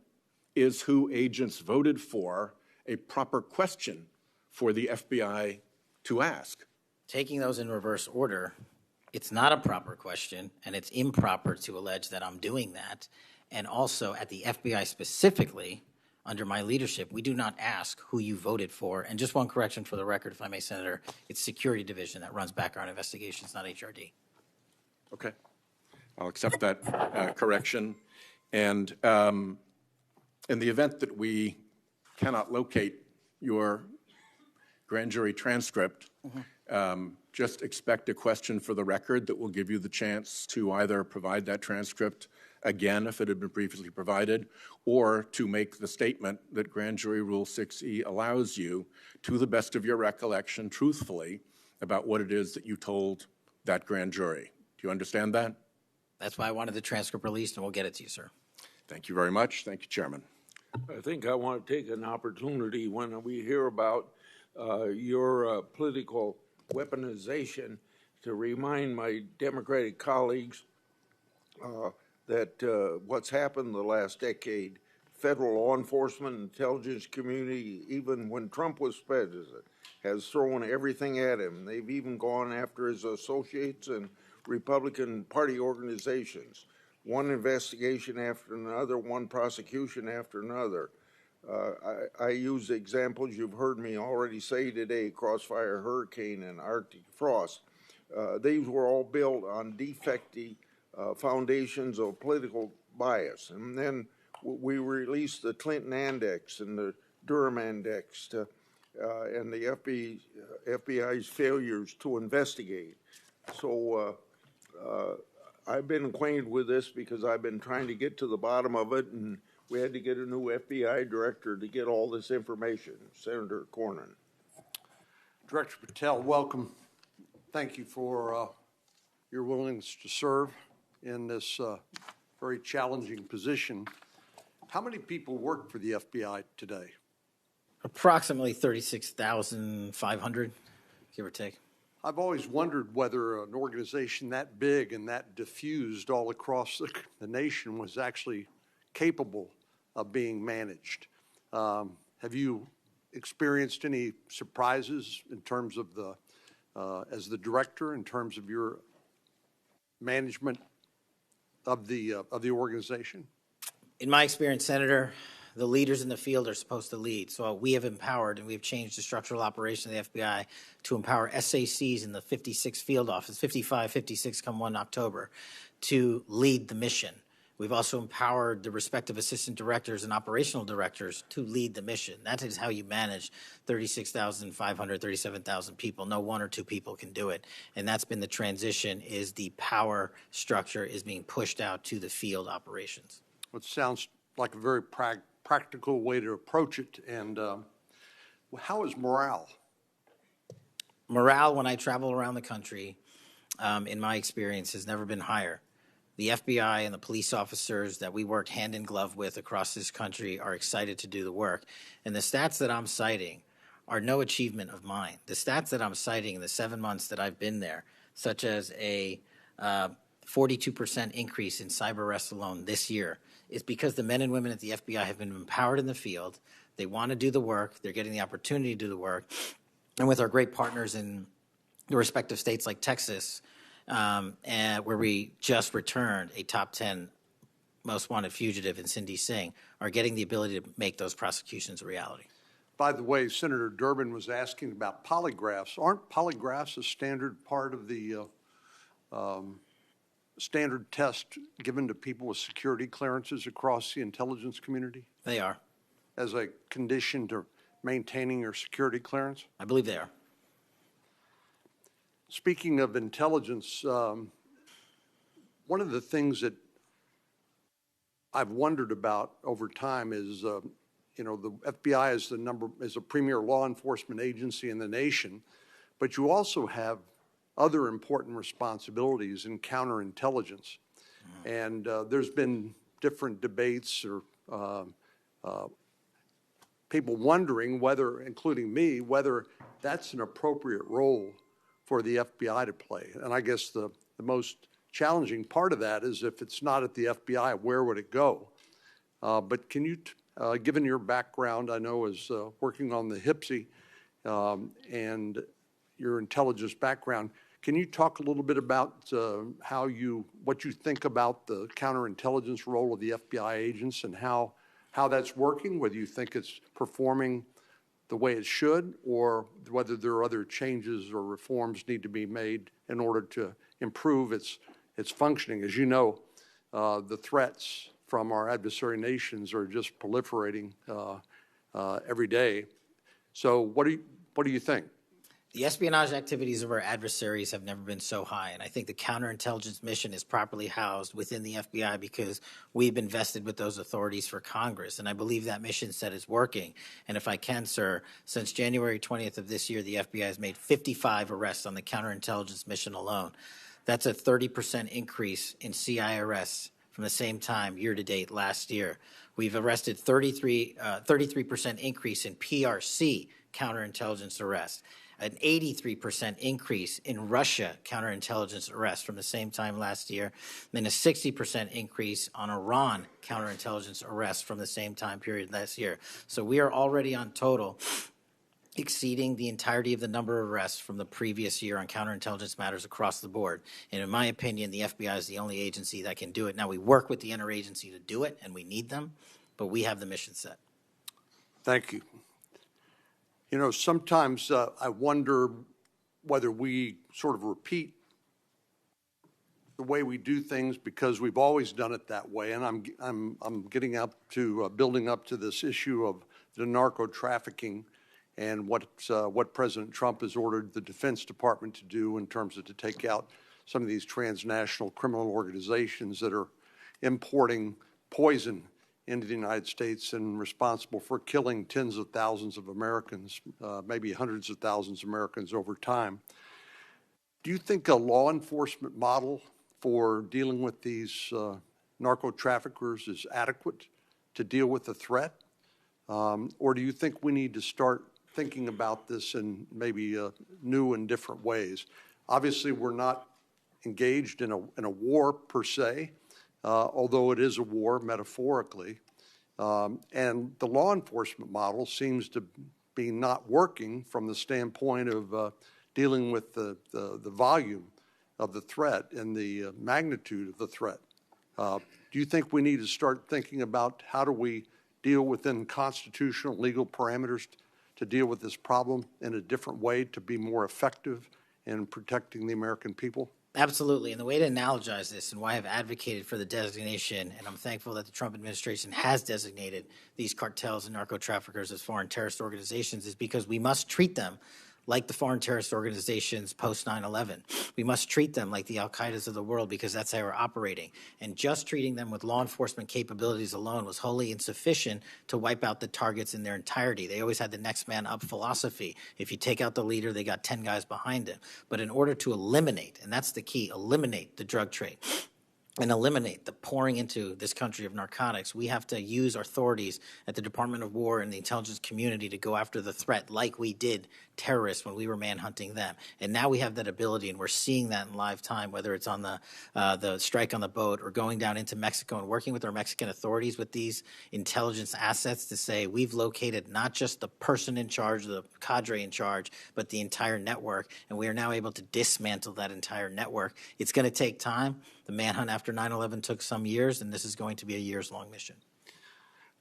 is who agents voted for a proper question for the FBI to ask? Taking those in reverse order, it's not a proper question, and it's improper to allege that I'm doing that. And also at the FBI specifically, under my leadership, we do not ask who you voted for. And just one correction for the record, if I may, Senator, it's Security Division that runs background investigations, not HRD. Okay. I'll accept that correction. And in the event that we cannot locate your grand jury transcript, just expect a question for the record that will give you the chance to either provide that transcript again if it had been previously provided, or to make the statement that Grand Jury Rule 6E allows you, to the best of your recollection, truthfully, about what it is that you told that grand jury. Do you understand that? That's why I wanted the transcript released, and we'll get it to you, sir. Thank you very much. Thank you, Chairman. I think I want to take an opportunity when we hear about your political weaponization to remind my Democratic colleagues that what's happened the last decade, federal law enforcement, intelligence community, even when Trump was president, has thrown everything at him. They've even gone after his associates and Republican Party organizations. One investigation after another, one prosecution after another. I use examples you've heard me already say today, Crossfire Hurricane and Arctic Frost. These were all built on defective foundations of political bias. And then we released the Clinton Index and the Durham Index to and the FBI's failures to investigate. So I've been acquainted with this because I've been trying to get to the bottom of it, and we had to get a new FBI director to get all this information, Senator Cornyn. Director Patel, welcome. Thank you for your willingness to serve in this very challenging position. How many people work for the FBI today? Approximately 36,500, give or take. I've always wondered whether an organization that big and that diffused all across the nation was actually capable of being managed. Have you experienced any surprises in terms of the, as the director, in terms of your management of the organization? In my experience, Senator, the leaders in the field are supposed to lead. So we have empowered and we've changed the structural operation of the FBI to empower SACs in the 56 field office, 55, 56 come 1 October, to lead the mission. We've also empowered the respective assistant directors and operational directors to lead the mission. That is how you manage 36,500, 37,000 people. No one or two people can do it. And that's been the transition, is the power structure is being pushed out to the field operations. It sounds like a very practical way to approach it. And how is morale? Morale, when I travel around the country, in my experience, has never been higher. The FBI and the police officers that we work hand in glove with across this country are excited to do the work. And the stats that I'm citing are no achievement of mine. The stats that I'm citing in the 7 months that I've been there, such as a 42% increase in cyber arrests alone this year, is because the men and women at the FBI have been empowered in the field. They want to do the work. They're getting the opportunity to do the work. And with our great partners in the respective states like Texas, and where we just returned a top 10 most wanted fugitive in Cindy Singh, are getting the ability to make those prosecutions a reality. By the way, Senator Durbin was asking about polygraphs. Aren't polygraphs a standard part of the standard test given to people with security clearances across the intelligence community? They are. As a condition to maintaining your security clearance? I believe they are. Speaking of intelligence, one of the things that I've wondered about over time is, you know, the FBI is a premier law enforcement agency in the nation, but you also have other important responsibilities in counterintelligence. And there's been different debates or people wondering whether, including me, whether that's an appropriate role for the FBI to play. And I guess the most challenging part of that is if it's not at the FBI, where would it go? But can you, given your background, I know as working on the HPSI and your intelligence background, can you talk a little bit about what you think about the counterintelligence role of the FBI agents and how that's working, whether you think it's performing the way it should, or whether there are other changes or reforms need to be made in order to improve its functioning? As you know, the threats from our adversary nations are just proliferating every day. So what do you think? The espionage activities of our adversaries have never been so high, and I think the counterintelligence mission is properly housed within the FBI because we've been vested with those authorities for Congress, and I believe that mission set is working. And if I can, sir, since January 20th of this year, the FBI has made 55 arrests on the counterintelligence mission alone. That's a 30% increase in CI arrests from the same time year-to-date last year. We've arrested 33% increase in PRC counterintelligence arrests, an 83% increase in Russia counterintelligence arrests from the same time last year, then a 60% increase on Iran counterintelligence arrests from the same time period last year. So we are already on total exceeding the entirety of the number of arrests from the previous year on counterintelligence matters across the board. And in my opinion, the FBI is the only agency that can do it. Now, we work with the interagency to do it, and we need them, but we have the mission set. Thank you. You know, sometimes I wonder whether we sort of repeat the way we do things because we've always done it that way. And I'm getting up to building up to this issue of the narco trafficking and what President Trump has ordered the Defense Department to do in terms of to take out some of these transnational criminal organizations that are importing poison into the United States and responsible for killing tens of thousands of Americans, maybe hundreds of thousands of Americans over time. Do you think a law enforcement model for dealing with these narco traffickers is adequate to deal with the threat? Or do you think we need to start thinking about this in maybe new and different ways? Obviously, we're not engaged in a war per se, although it is a war metaphorically. And the law enforcement model seems to be not working from the standpoint of dealing with the volume of the threat and the magnitude of the threat. Do you think we need to start thinking about how do we deal within constitutional legal parameters to deal with this problem in a different way to be more effective in protecting the American people? Absolutely. And the way to analogize this and why I've advocated for the designation, and I'm thankful that the Trump administration has designated these cartels and narco traffickers as foreign terrorist organizations, is because we must treat them like the foreign terrorist organizations post 9/11. We must treat them like the Al-Qaedas of the world because that's how we're operating. And just treating them with law enforcement capabilities alone was wholly insufficient to wipe out the targets in their entirety. They always had the next man up philosophy. If you take out the leader, they got 10 guys behind him. But in order to eliminate, and that's the key, eliminate the drug trade, and eliminate the pouring into this country of narcotics, we have to use our authorities at the Department of War and the intelligence community to go after the threat like we did terrorists when we were manhunting them. And now we have that ability, and we're seeing that in live time, whether it's on the strike on the boat or going down into Mexico and working with our Mexican authorities with these intelligence assets to say we've located not just the person in charge, the cadre in charge, but the entire network, and we are now able to dismantle that entire network. It's going to take time. The manhunt after 9/11 took some years, and this is going to be a years-long mission.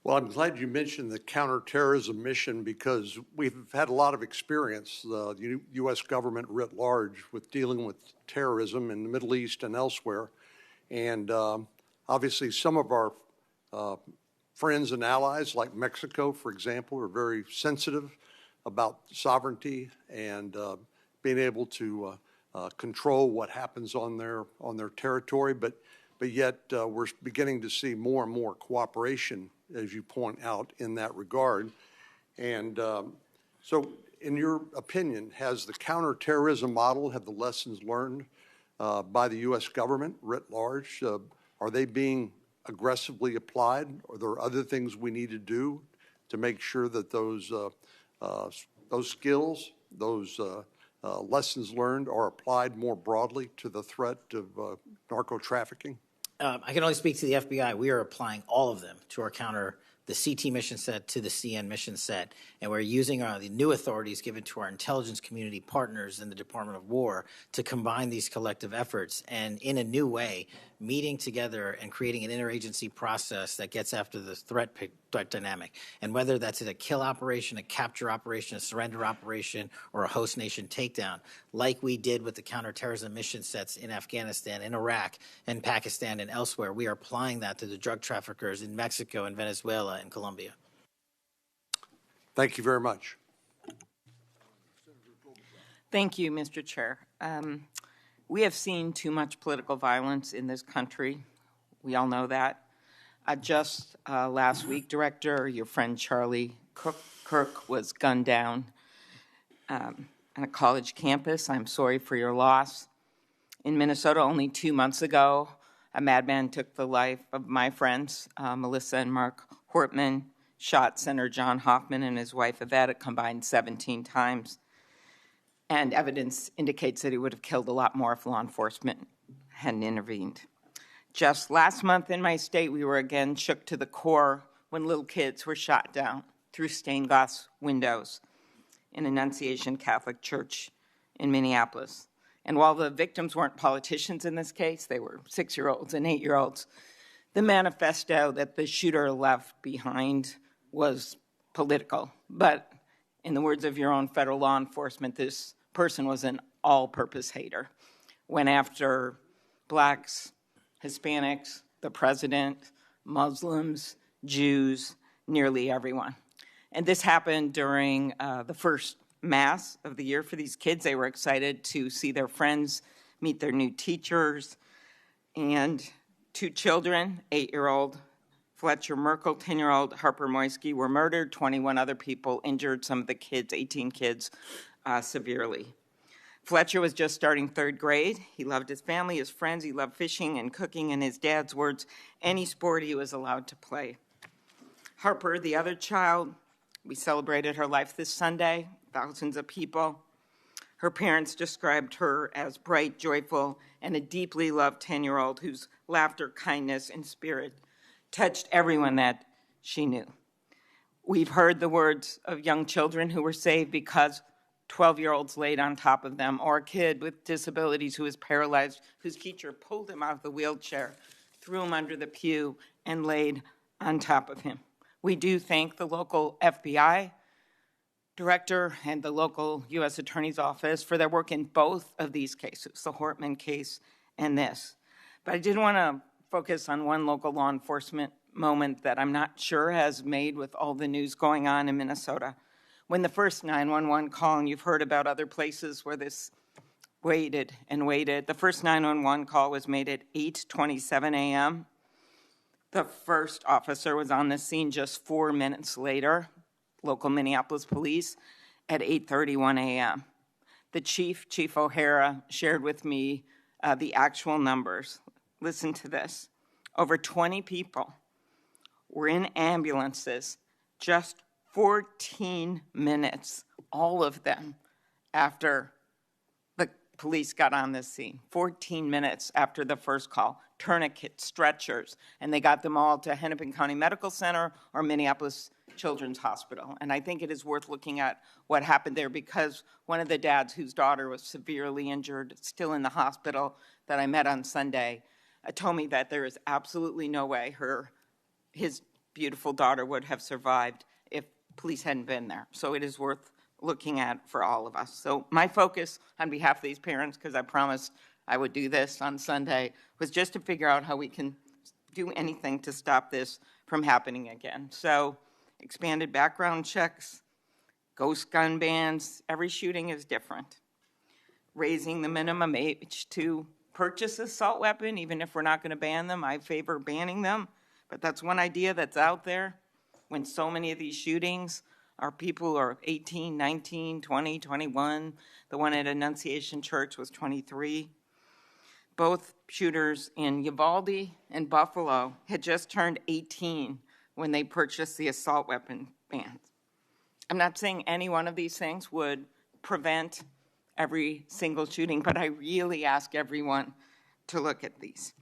Well, I'm glad you mentioned the counterterrorism mission because we've had a lot of experience, the U.S. government writ large, with dealing with terrorism in the Middle East and elsewhere. And obviously some of our friends and allies, like Mexico, for example, are very sensitive about sovereignty and being able to control what happens on their territory. But yet we're beginning to see more and more cooperation, as you point out, in that regard. And so in your opinion, has the counterterrorism model, have the lessons learned by the U.S. government writ large, are they being aggressively applied? Are there other things we need to do to make sure that those skills, those lessons learned are applied more broadly to the threat of narco trafficking? I can only speak to the FBI. We are applying all of them to our the CT mission set to the CN mission set, and we're using the new authorities given to our intelligence community partners in the Department of War to combine these collective efforts and in a new way, meeting together and creating an interagency process that gets after the threat dynamic. And whether that's a kill operation, a capture operation, a surrender operation, or a host nation takedown, like we did with the counterterrorism mission sets in Afghanistan, in Iraq, and Pakistan, and elsewhere, we are applying that to the drug traffickers in Mexico and Venezuela and Colombia. Thank you very much. Thank you, Mr. Chair. We have seen too much political violence in this country. We all know that. Just last week, Director, your friend Charlie Kirk was gunned down on a college campus. I'm sorry for your loss. In Minnesota, only 2 months ago, a madman took the life of my friends, Melissa and Mark Hortman, shot Senator John Hoffman and his wife Yvette a combined 17 times. And evidence indicates that he would have killed a lot more if law enforcement hadn't intervened. Just last month in my state, we were again shook to the core when little kids were shot down through stained glass windows in Annunciation Catholic Church in Minneapolis. And while the victims weren't politicians in this case, they were 6-year-olds and 8-year-olds, the manifesto that the shooter left behind was political. But in the words of your own federal law enforcement, this person was an all-purpose hater. Went after blacks, Hispanics, the president, Muslims, Jews, nearly everyone. And this happened during the first Mass of the year for these kids. They were excited to see their friends, meet their new teachers, and 2 children, 8-year-old Fletcher Merkel, 10-year-old Harper Moisky, were murdered. 21 other people injured, some of the kids, 18 kids, severely. Fletcher was just starting 3rd grade. He loved his family, his friends. He loved fishing and cooking, in his dad's words, any sport he was allowed to play. Harper, the other child, we celebrated her life this Sunday, thousands of people. Her parents described her as bright, joyful, and a deeply loved 10-year-old whose laughter, kindness, and spirit touched everyone that she knew. We've heard the words of young children who were saved because 12-year-olds laid on top of them, or a kid with disabilities who was paralyzed, whose teacher pulled him out of the wheelchair, threw him under the pew, and laid on top of him. We do thank the local FBI director and the local U.S. Attorney's Office for their work in both of these cases, the Hortman case and this. But I did want to focus on one local law enforcement moment that I'm not sure has made with all the news going on in Minnesota. When the first 911 call, and you've heard about other places where this waited and waited, the first 911 call was made at 8:27 a.m. The first officer was on the scene just 4 minutes later, local Minneapolis police, at 8:31 a.m. The Chief O'Hara, shared with me the actual numbers. Listen to this. Over 20 people were in ambulances just 14 minutes, all of them, after the police got on the scene. 14 minutes after the first call. Tourniquets, stretchers, and they got them all to Hennepin County Medical Center or Minneapolis Children's Hospital. And I think it is worth looking at what happened there, because one of the dads whose daughter was severely injured, still in the hospital, that I met on Sunday, told me that there is absolutely no way his beautiful daughter would have survived if police hadn't been there. So it is worth looking at for all of us. So my focus on behalf of these parents, because I promised I would do this on Sunday, was just to figure out how we can do anything to stop this from happening again. So expanded background checks, ghost gun bans, every shooting is different. Raising the minimum age to purchase assault weapon, even if we're not going to ban them. I favor banning them, but that's one idea that's out there when so many of these shootings are people who are 18, 19, 20, 21. The one at Annunciation Church was 23. Both shooters in Uvalde and Buffalo had just turned 18 when they purchased the assault weapon bans. I'm not saying any one of these things would prevent every single shooting, but I really ask everyone to look at these.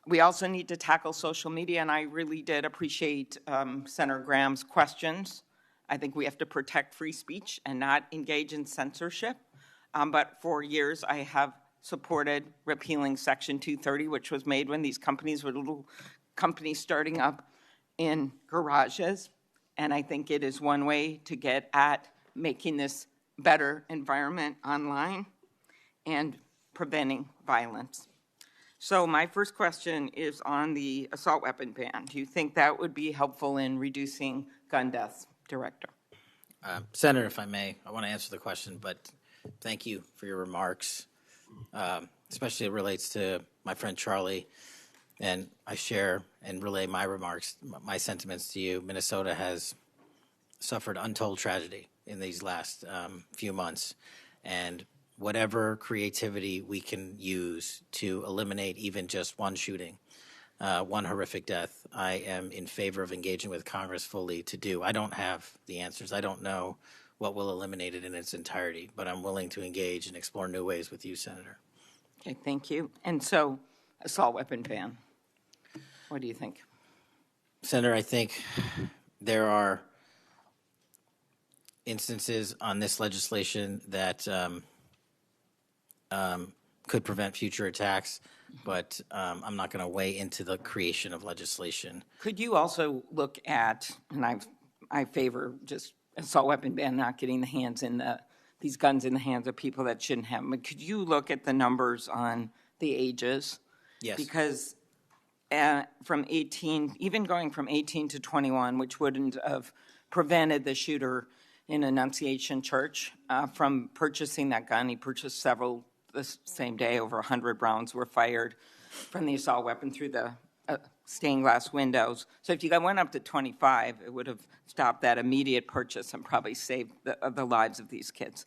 We also need to tackle social media, and I really did appreciate Senator Graham's questions. I think we have to protect free speech and not engage in censorship. But for years, I have supported repealing Section 230, which was made when these companies were little companies starting up in garages. And I think it is one way to get at making this better environment online and preventing violence. So my first question is on the assault weapon ban. Do you think that would be helpful in reducing gun deaths, Director? Senator, if I may, I want to answer the question, but thank you for your remarks, especially it relates to my friend Charlie, and I share and relay my remarks, my sentiments to you. Minnesota has suffered untold tragedy in these last few months, and whatever creativity we can use to eliminate even just one shooting, one horrific death, I am in favor of engaging with Congress fully to do. I don't have the answers. I don't know what will eliminate it in its entirety, but I'm willing to engage and explore new ways with you, Senator. Okay, thank you. And so, assault weapon ban, what do you think? Senator, I think there are instances on this legislation that could prevent future attacks, but I'm not going to weigh into the creation of legislation. Could you also look at, and I favor just assault weapon ban, not getting these guns in the hands of people that shouldn't have them, but could you look at the numbers on the ages? Yes. Because from 18, even going from 18 to 21, which wouldn't have prevented the shooter in Annunciation Church from purchasing that gun. He purchased several the same day. Over 100 rounds were fired from the assault weapon through the stained glass windows. So if you went up to 25, it would have stopped that immediate purchase and probably saved the lives of these kids.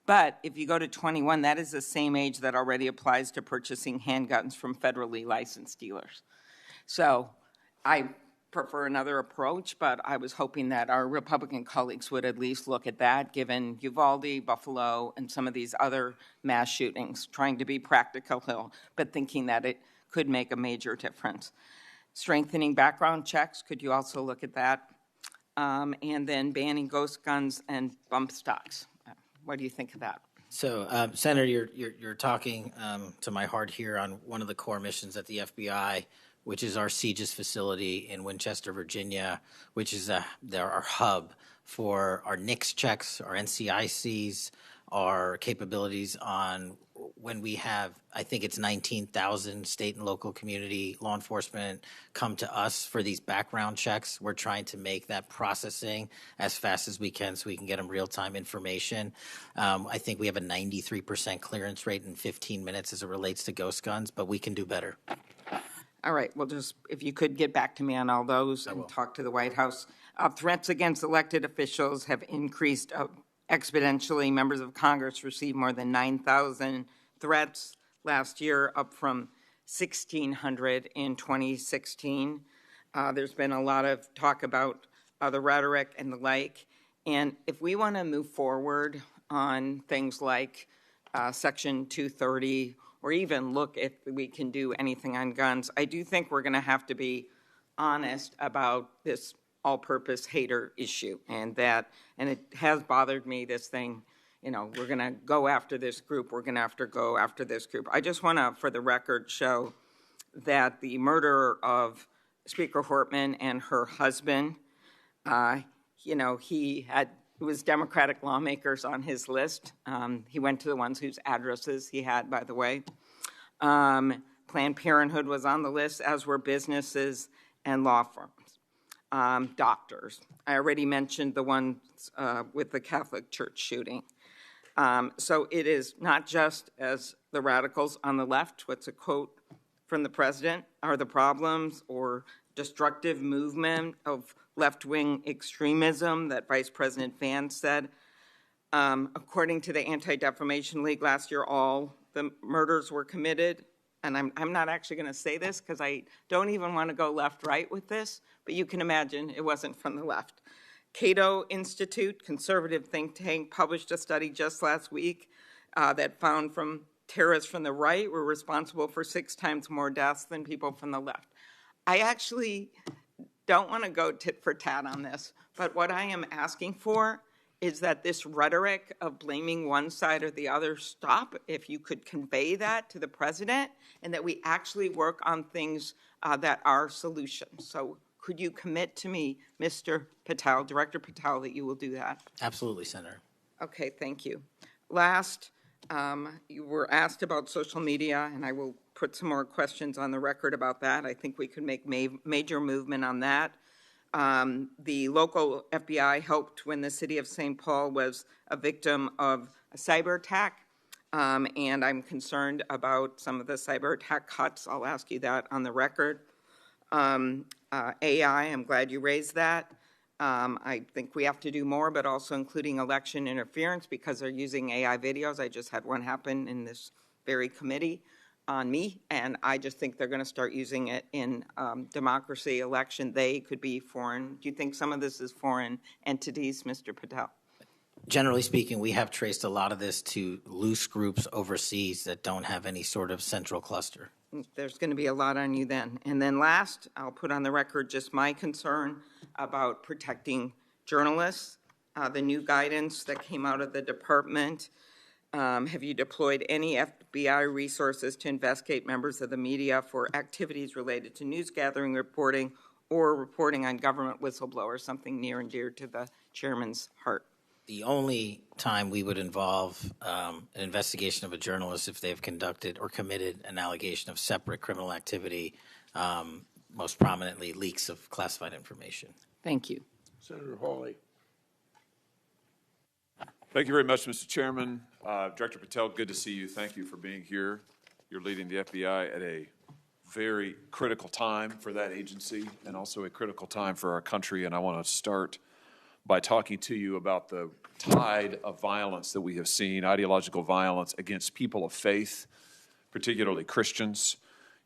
But if you go to 21, that is the same age that already applies to purchasing handguns from federally licensed dealers. So I prefer another approach, but I was hoping that our Republican colleagues would at least look at that, given Uvalde, Buffalo, and some of these other mass shootings, trying to be practical, but thinking that it could make a major difference. Strengthening background checks, could you also look at that? And then banning ghost guns and bump stocks. What do you think of that? So, Senator, you're talking to my heart here on one of the core missions at the FBI, which is our CJIS facility in Winchester, Virginia, which is our hub for our NICS checks, our NCICs, our capabilities on when we have, I think it's 19,000 state and local community law enforcement come to us for these background checks. We're trying to make that processing as fast as we can so we can get them real-time information. I think we have a 93% clearance rate in 15 minutes as it relates to ghost guns, but we can do better. All right, well, just if you could get back to me on all those and talk to the White House. Threats against elected officials have increased exponentially. Members of Congress received more than 9,000 threats last year, up from 1,600 in 2016. There's been a lot of talk about the rhetoric and the like. And if we want to move forward on things like Section 230, or even look if we can do anything on guns, I do think we're going to have to be honest about this all-purpose hater issue, and it has bothered me, this thing, we're going to go after this group, we're going to have to go after this group. I just want to, for the record, show that the murder of Speaker Hortman and her husband, it was Democratic lawmakers on his list. He went to the ones whose addresses he had, by the way. Planned Parenthood was on the list, as were businesses and law firms. Doctors. I already mentioned the ones with the Catholic Church shooting. So it is not just as the radicals on the left, what's a quote from the president, are the problems, or destructive movement of left-wing extremism that Vice President Vance said. According to the Anti-Defamation League last year, all the murders were committed. And I'm not actually going to say this because I don't even want to go left-right with this, but you can imagine it wasn't from the left. Cato Institute, conservative think tank, published a study just last week that found terrorists from the right were responsible for 6 times more deaths than people from the left. I actually don't want to go tit for tat on this, but what I am asking for is that this rhetoric of blaming one side or the other stop, if you could convey that to the president, and that we actually work on things that are solutions. So could you commit to me, Mr. Patel, Director Patel, that you will do that? Absolutely, Senator. Okay, thank you. Last, you were asked about social media, and I will put some more questions on the record about that. I think we could make major movement on that. The local FBI helped when the city of St. Paul was a victim of a cyber attack, and I'm concerned about some of the cyber attack cuts. I'll ask you that on the record. AI, I'm glad you raised that. I think we have to do more, but also including election interference, because they're using AI videos. I just had one happen in this very committee on me, and I just think they're going to start using it in democracy, election. They could be foreign. Do you think some of this is foreign entities, Mr. Patel? Generally speaking, we have traced a lot of this to loose groups overseas that don't have any sort of central cluster. There's going to be a lot on you then. And then last, I'll put on the record just my concern about protecting journalists. The new guidance that came out of the department. Have you deployed any FBI resources to investigate members of the media for activities related to news gathering, reporting, or reporting on government whistleblowers, something near and dear to the chairman's heart? The only time we would involve an investigation of a journalist if they've conducted or committed an allegation of separate criminal activity, most prominently leaks of classified information. Thank you. Senator Hawley. Thank you very much, Mr. Chairman. Director Patel, good to see you. Thank you for being here. You're leading the FBI at a very critical time for that agency and also a critical time for our country. And I want to start by talking to you about the tide of violence that we have seen, ideological violence against people of faith, particularly Christians.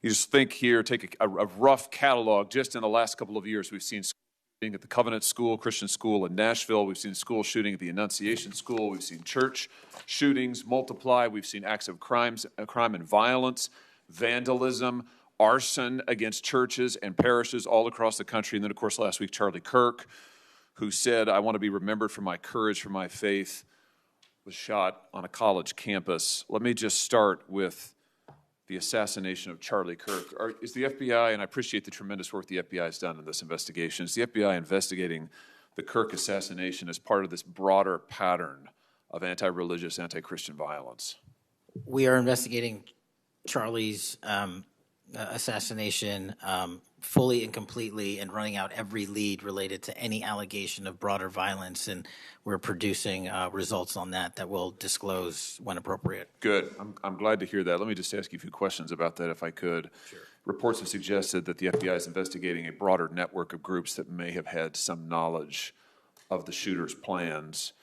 You just think here, take a rough catalog. Just in the last couple of years, we've seen shooting at the Covenant School, Christian school in Nashville. We've seen school shooting at the Annunciation School. We've seen church shootings multiply. We've seen acts of crime and violence, vandalism, arson against churches and parishes all across the country. And then, of course, last week, Charlie Kirk, who said, "I want to be remembered for my courage, for my faith," was shot on a college campus. Let me just start with the assassination of Charlie Kirk. Is the FBI, and I appreciate the tremendous work the FBI has done in this investigation, is the FBI investigating the Kirk assassination as part of this broader pattern of anti-religious, anti-Christian violence? We are investigating Charlie's assassination fully and completely and running out every lead related to any allegation of broader violence, and we're producing results on that we'll disclose when appropriate. Good. I'm glad to hear that. Let me just ask you a few questions about that, if I could. Sure. Reports have suggested that the FBI is investigating a broader network of groups that may have had some knowledge of the shooter's plans.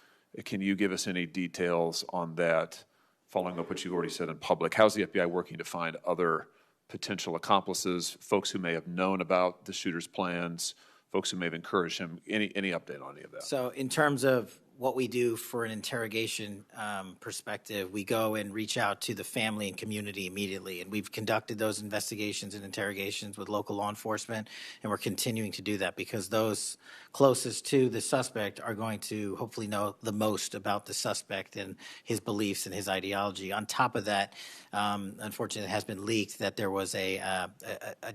Can you give us any details on that, following up what you've already said in public? How's the FBI working to find other potential accomplices, folks who may have known about the shooter's plans, folks who may have encouraged him? Any update on any of that? So in terms of what we do for an interrogation perspective, we go and reach out to the family and community immediately. And we've conducted those investigations and interrogations with local law enforcement, and we're continuing to do that because those closest to the suspect are going to hopefully know the most about the suspect and his beliefs and his ideology. On top of that, unfortunately, it has been leaked that there was a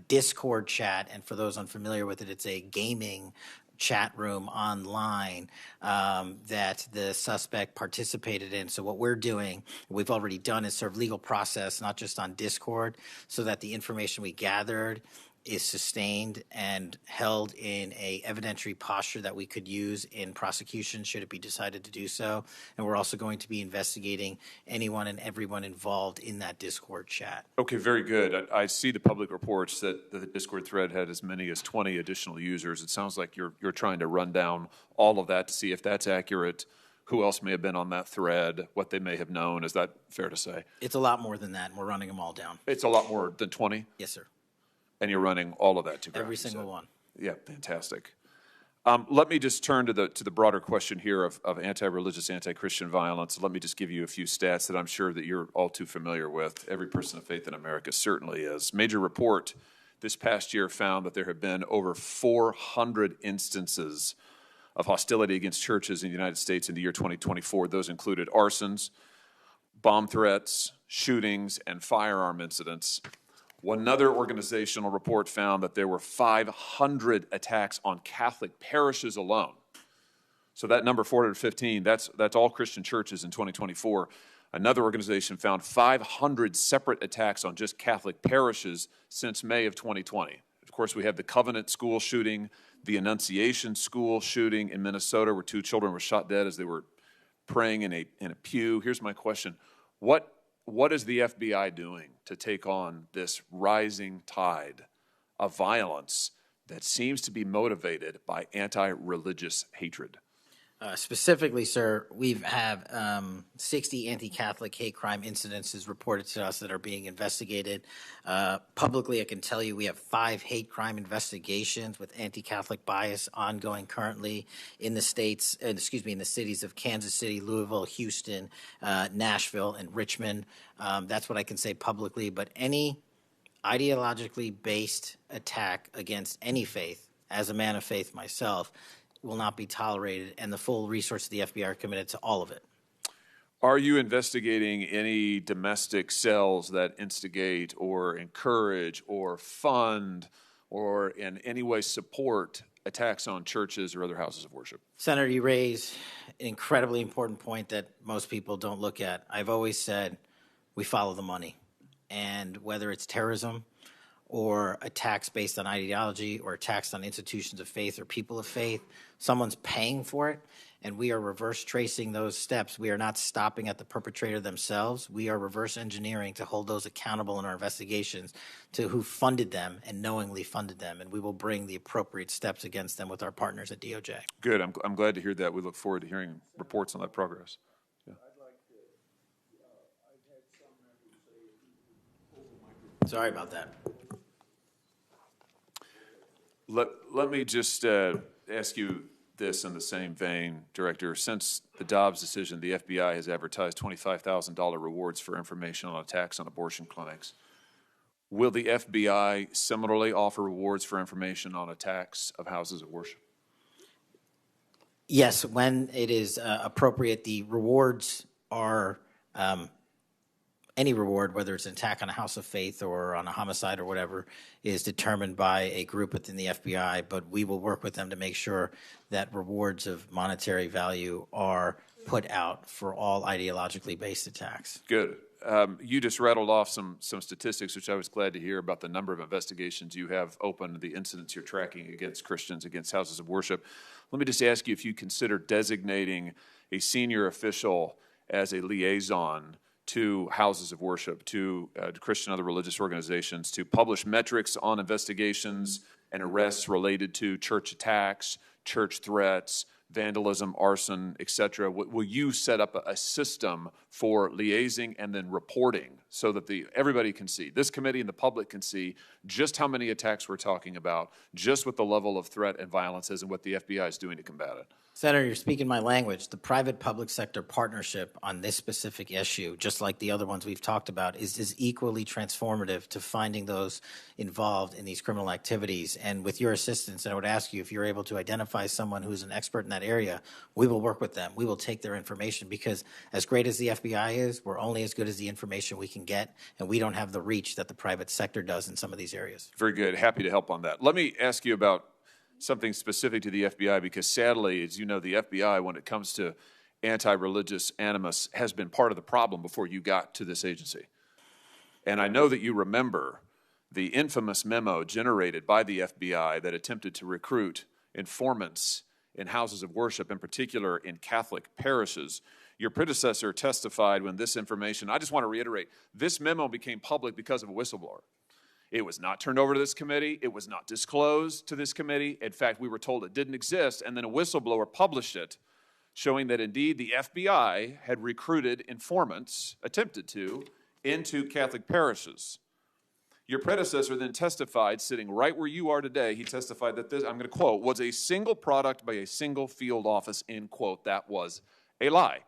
Discord chat, and for those unfamiliar with it, it's a gaming chat room online that the suspect participated in. So what we're doing, we've already done, is serve legal process, not just on Discord, so that the information we gathered is sustained and held in a evidentiary posture that we could use in prosecution should it be decided to do so. And we're also going to be investigating anyone and everyone involved in that Discord chat. Okay, very good. I see the public reports that the Discord thread had as many as 20 additional users. It sounds like you're trying to run down all of that to see if that's accurate, who else may have been on that thread, what they may have known. Is that fair to say? It's a lot more than that, and we're running them all down. It's a lot more than 20? Yes, sir. And you're running all of that to ground? Every single one. Yeah, fantastic. Let me just turn to the broader question here of anti-religious, anti-Christian violence. Let me just give you a few stats that I'm sure that you're all too familiar with. Every person of faith in America certainly is. Major report this past year found that there have been over 400 instances of hostility against churches in the United States in the year 2024. Those included arsons, bomb threats, shootings, and firearm incidents. Another organizational report found that there were 500 attacks on Catholic parishes alone. So that number, 415, that's all Christian churches in 2024. Another organization found 500 separate attacks on just Catholic parishes since May of 2020. Of course, we have the Covenant School shooting, the Annunciation School shooting in Minnesota, where 2 children were shot dead as they were praying in a pew. Here's my question. What is the FBI doing to take on this rising tide of violence that seems to be motivated by anti-religious hatred? Specifically, sir, we have 60 anti-Catholic hate crime incidences reported to us that are being investigated. Publicly, I can tell you we have 5 hate crime investigations with anti-Catholic bias ongoing currently in the states, in the cities of Kansas City, Louisville, Houston, Nashville, and Richmond. That's what I can say publicly. But any ideologically based attack against any faith, as a man of faith myself, will not be tolerated, and the full resources of the FBI are committed to all of it. Are you investigating any domestic cells that instigate or encourage or fund or in any way support attacks on churches or other houses of worship? Senator, you raise an incredibly important point that most people don't look at. I've always said we follow the money, and whether it's terrorism or attacks based on ideology or attacks on institutions of faith or people of faith, someone's paying for it, and we are reverse tracing those steps. We are not stopping at the perpetrator themselves. We are reverse engineering to hold those accountable in our investigations to who funded them and knowingly funded them, and we will bring the appropriate steps against them with our partners at DOJ. Good. I'm glad to hear that. We look forward to hearing reports on that progress. Yeah. Sorry about that. Let me just ask you this in the same vein, Director. Since the Dobbs decision, the FBI has advertised $25,000 rewards for information on attacks on abortion clinics. Will the FBI similarly offer rewards for information on attacks of houses of worship? Yes, when it is appropriate, the rewards are any reward, whether it's an attack on a house of faith or on a homicide or whatever, is determined by a group within the FBI, but we will work with them to make sure that rewards of monetary value are put out for all ideologically based attacks. Good. You just rattled off some statistics, which I was glad to hear, about the number of investigations you have open, the incidents you're tracking against Christians, against houses of worship. Let me just ask you if you consider designating a senior official as a liaison to houses of worship, to Christian and other religious organizations, to publish metrics on investigations and arrests related to church attacks, church threats, vandalism, arson, etc. Will you set up a system for liaising and then reporting so that everybody can see, this committee and the public can see just how many attacks we're talking about, just what the level of threat and violence is and what the FBI is doing to combat it? Senator, you're speaking my language. The private-public sector partnership on this specific issue, just like the other ones we've talked about, is equally transformative to finding those involved in these criminal activities. And with your assistance, I would ask you if you're able to identify someone who's an expert in that area, we will work with them. We will take their information because as great as the FBI is, we're only as good as the information we can get, and we don't have the reach that the private sector does in some of these areas. Very good. Happy to help on that. Let me ask you about something specific to the FBI, because sadly, as you know, the FBI, when it comes to anti-religious animus, has been part of the problem before you got to this agency. And I know that you remember the infamous memo generated by the FBI that attempted to recruit informants in houses of worship, in particular in Catholic parishes. Your predecessor testified when this information, I just want to reiterate, this memo became public because of a whistleblower. It was not turned over to this committee. It was not disclosed to this committee. In fact, we were told it didn't exist, and then a whistleblower published it, showing that indeed the FBI had recruited informants, attempted to, into Catholic parishes. Your predecessor then testified, sitting right where you are today, he testified that this, I'm going to quote, was a single product by a single field office, end quote. That was a lie.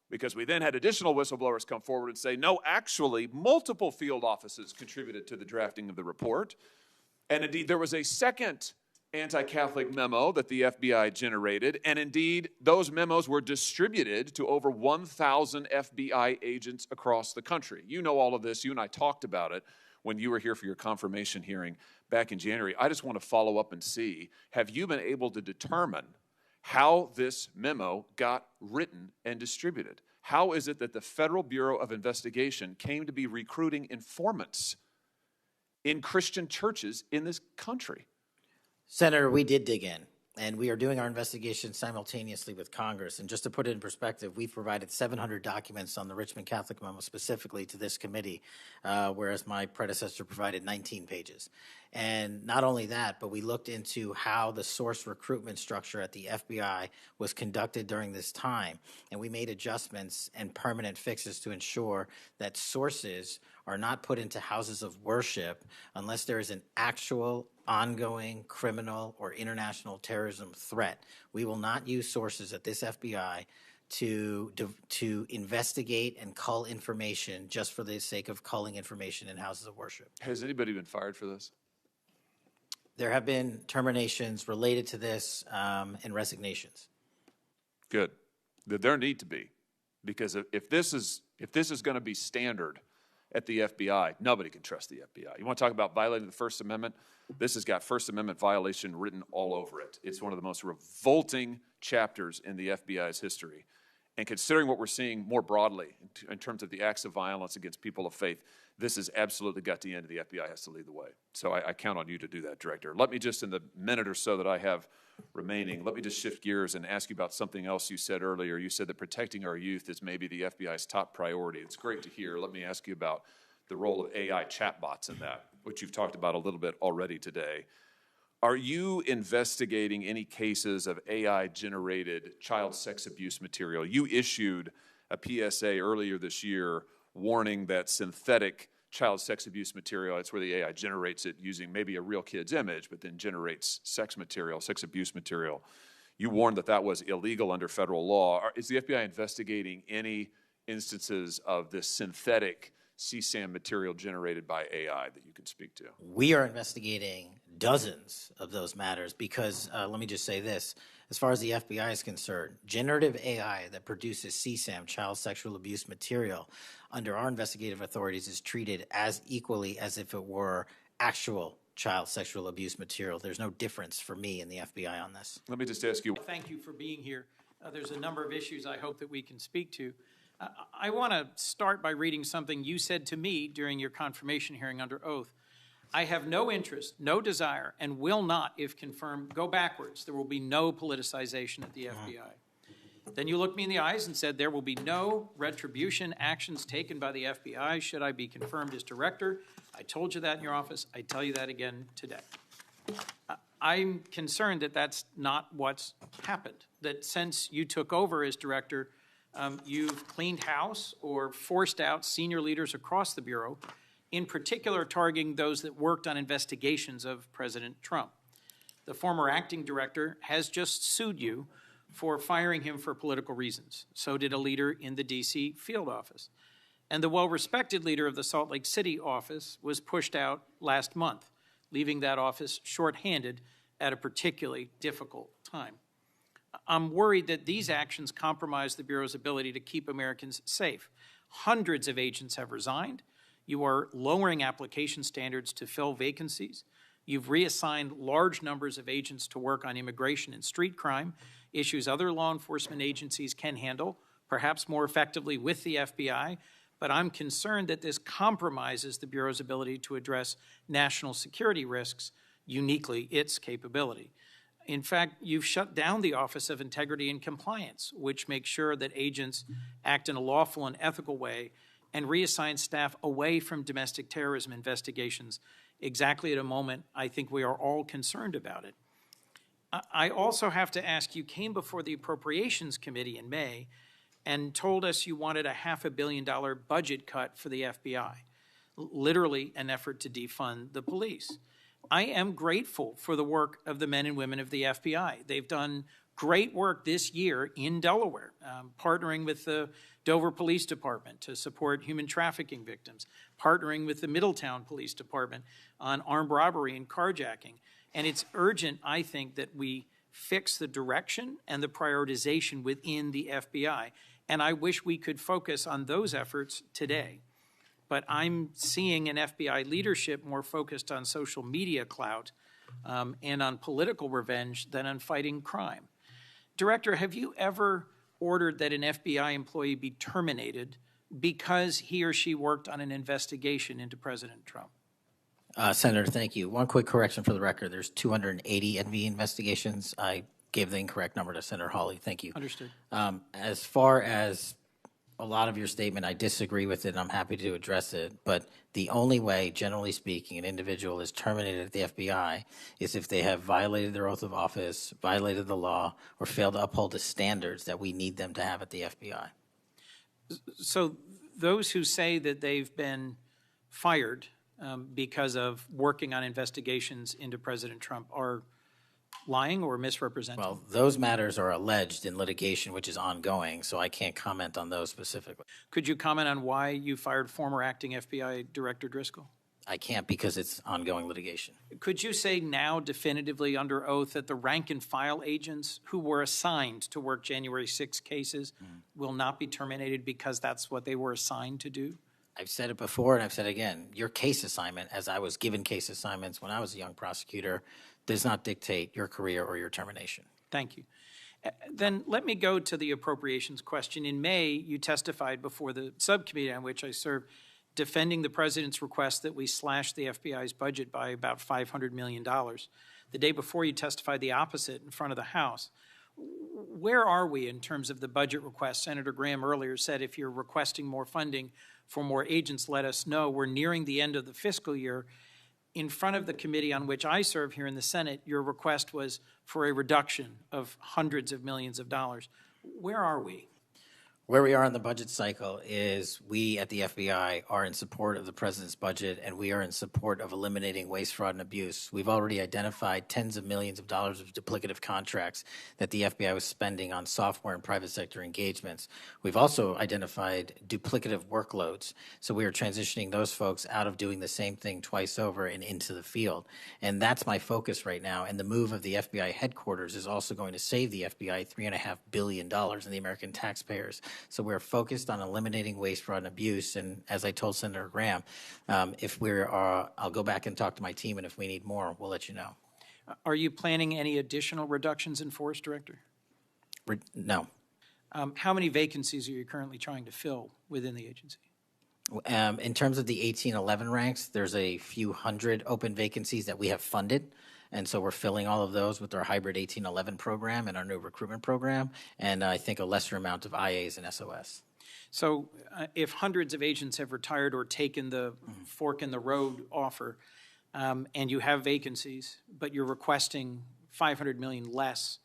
Because we then had additional whistleblowers come forward and say, no, actually, multiple field offices contributed to the drafting of the report. And indeed, there was a second anti-Catholic memo that the FBI generated. And indeed, those memos were distributed to over 1,000 FBI agents across the country. You know all of this. You and I talked about it when you were here for your confirmation hearing back in January. I just want to follow up and see, have you been able to determine how this memo got written and distributed? How is it that the Federal Bureau of Investigation came to be recruiting informants in Christian churches in this country? Senator, we did dig in, and we are doing our investigation simultaneously with Congress. And just to put it in perspective, we've provided 700 documents on the Richmond Catholic memo specifically to this committee, whereas my predecessor provided 19 pages. And not only that, but we looked into how the source recruitment structure at the FBI was conducted during this time. And we made adjustments and permanent fixes to ensure that sources are not put into houses of worship unless there is an actual ongoing criminal or international terrorism threat. We will not use sources at this FBI to investigate and cull information just for the sake of culling information in houses of worship. Has anybody been fired for this? There have been terminations related to this and resignations. Good. There need to be, because if this is going to be standard at the FBI, nobody can trust the FBI. You want to talk about violating the First Amendment? This has got First Amendment violation written all over it. It's one of the most revolting chapters in the FBI's history. And considering what we're seeing more broadly in terms of the acts of violence against people of faith, This has absolutely got to end, and the FBI has to lead the way. So I count on you to do that, Director. Let me just, in the minute or so that I have remaining, let me just shift gears and ask you about something else you said earlier. You said that protecting our youth is maybe the FBI's top priority. It's great to hear. Let me ask you about the role of AI chatbots in that, which you've talked about a little bit already today. Are you investigating any cases of AI-generated child sex abuse material? You issued a PSA earlier this year warning that synthetic child sex abuse material, it's where the AI generates it using maybe a real kid's image, but then generates sex abuse material. You warned that that was illegal under federal law. Is the FBI investigating any instances of this synthetic CSAM material generated by AI that you can speak to? We are investigating dozens of those matters because, let me just say this, as far as the FBI is concerned, generative AI that produces CSAM, child sexual abuse material, under our investigative authorities is treated as equally as if it were actual child sexual abuse material. There's no difference for me and the FBI on this. Let me just ask you. Thank you for being here. There's a number of issues I hope that we can speak to. I want to start by reading something you said to me during your confirmation hearing under oath. I have no interest, no desire, and will not, if confirmed, go backwards. There will be no politicization at the FBI. Then you looked me in the eyes and said there will be no retribution actions taken by the FBI should I be confirmed as director. I told you that in your office. I tell you that again today. I'm concerned that that's not what's happened, that since you took over as director, you've cleaned house or forced out senior leaders across the Bureau, in particular targeting those that worked on investigations of President Trump. The former acting director has just sued you for firing him for political reasons. So did a leader in the D.C. field office. And the well-respected leader of the Salt Lake City office was pushed out last month, leaving that office shorthanded at a particularly difficult time. I'm worried that these actions compromise the Bureau's ability to keep Americans safe. Hundreds of agents have resigned. You are lowering application standards to fill vacancies. You've reassigned large numbers of agents to work on immigration and street crime, issues other law enforcement agencies can handle, perhaps more effectively with the FBI, but I'm concerned that this compromises the Bureau's ability to address national security risks, uniquely its capability. In fact, you've shut down the Office of Integrity and Compliance, which makes sure that agents act in a lawful and ethical way, and reassign staff away from domestic terrorism investigations exactly at a moment I think we are all concerned about it. I also have to ask, you came before the Appropriations Committee in May and told us you wanted a $500 million budget cut for the FBI, literally an effort to defund the police. I am grateful for the work of the men and women of the FBI. They've done great work this year in Delaware, partnering with the Dover Police Department to support human trafficking victims, partnering with the Middletown Police Department on armed robbery and carjacking. And it's urgent, I think, that we fix the direction and the prioritization within the FBI. And I wish we could focus on those efforts today. But I'm seeing an FBI leadership more focused on social media clout and on political revenge than on fighting crime. Director, have you ever ordered that an FBI employee be terminated because he or she worked on an investigation into President Trump? Senator, thank you. One quick correction for the record. There's 280 NV investigations. I gave the incorrect number to Senator Hawley. Thank you. Understood. As far as a lot of your statement, I disagree with it, and I'm happy to address it. But the only way, generally speaking, an individual is terminated at the FBI is if they have violated their oath of office, violated the law, or failed to uphold the standards that we need them to have at the FBI. So those who say that they've been fired because of working on investigations into President Trump are lying or misrepresenting? Well, those matters are alleged in litigation, which is ongoing, so I can't comment on those specifically. Could you comment on why you fired former acting FBI Director Driscoll? I can't because it's ongoing litigation. Could you say now definitively under oath that the rank and file agents who were assigned to work January 6 cases will not be terminated because that's what they were assigned to do? I've said it before and I've said it again. Your case assignment, as I was given case assignments when I was a young prosecutor, does not dictate your career or your termination. Thank you. Then let me go to the appropriations question. In May, you testified before the subcommittee on which I serve, defending the president's request that we slash the FBI's budget by about $500 million. The day before, you testified the opposite in front of the House. Where are we in terms of the budget request? Senator Graham earlier said if you're requesting more funding for more agents, let us know. We're nearing the end of the fiscal year. In front of the committee on which I serve here in the Senate, your request was for a reduction of hundreds of millions of dollars. Where are we? Where we are in the budget cycle is we at the FBI are in support of the president's budget, and we are in support of eliminating waste, fraud, and abuse. We've already identified tens of millions of dollars of duplicative contracts that the FBI was spending on software and private sector engagements. We've also identified duplicative workloads. So we are transitioning those folks out of doing the same thing twice over and into the field. And that's my focus right now. And the move of the FBI headquarters is also going to save the FBI $3.5 billion in the American taxpayers. So we're focused on eliminating waste, fraud, and abuse. And as I told Senator Graham, if I'll go back and talk to my team, and if we need more, we'll let you know. Are you planning any additional reductions in force, Director? No. How many vacancies are you currently trying to fill within the agency? In terms of the 1811 ranks, there's a few hundred open vacancies that we have funded. And so we're filling all of those with our hybrid 1811 program and our new recruitment program, and I think a lesser amount of IAs and SOS. So if hundreds of agents have retired or taken the fork in the road offer, and you have vacancies, but you're requesting $500 million less,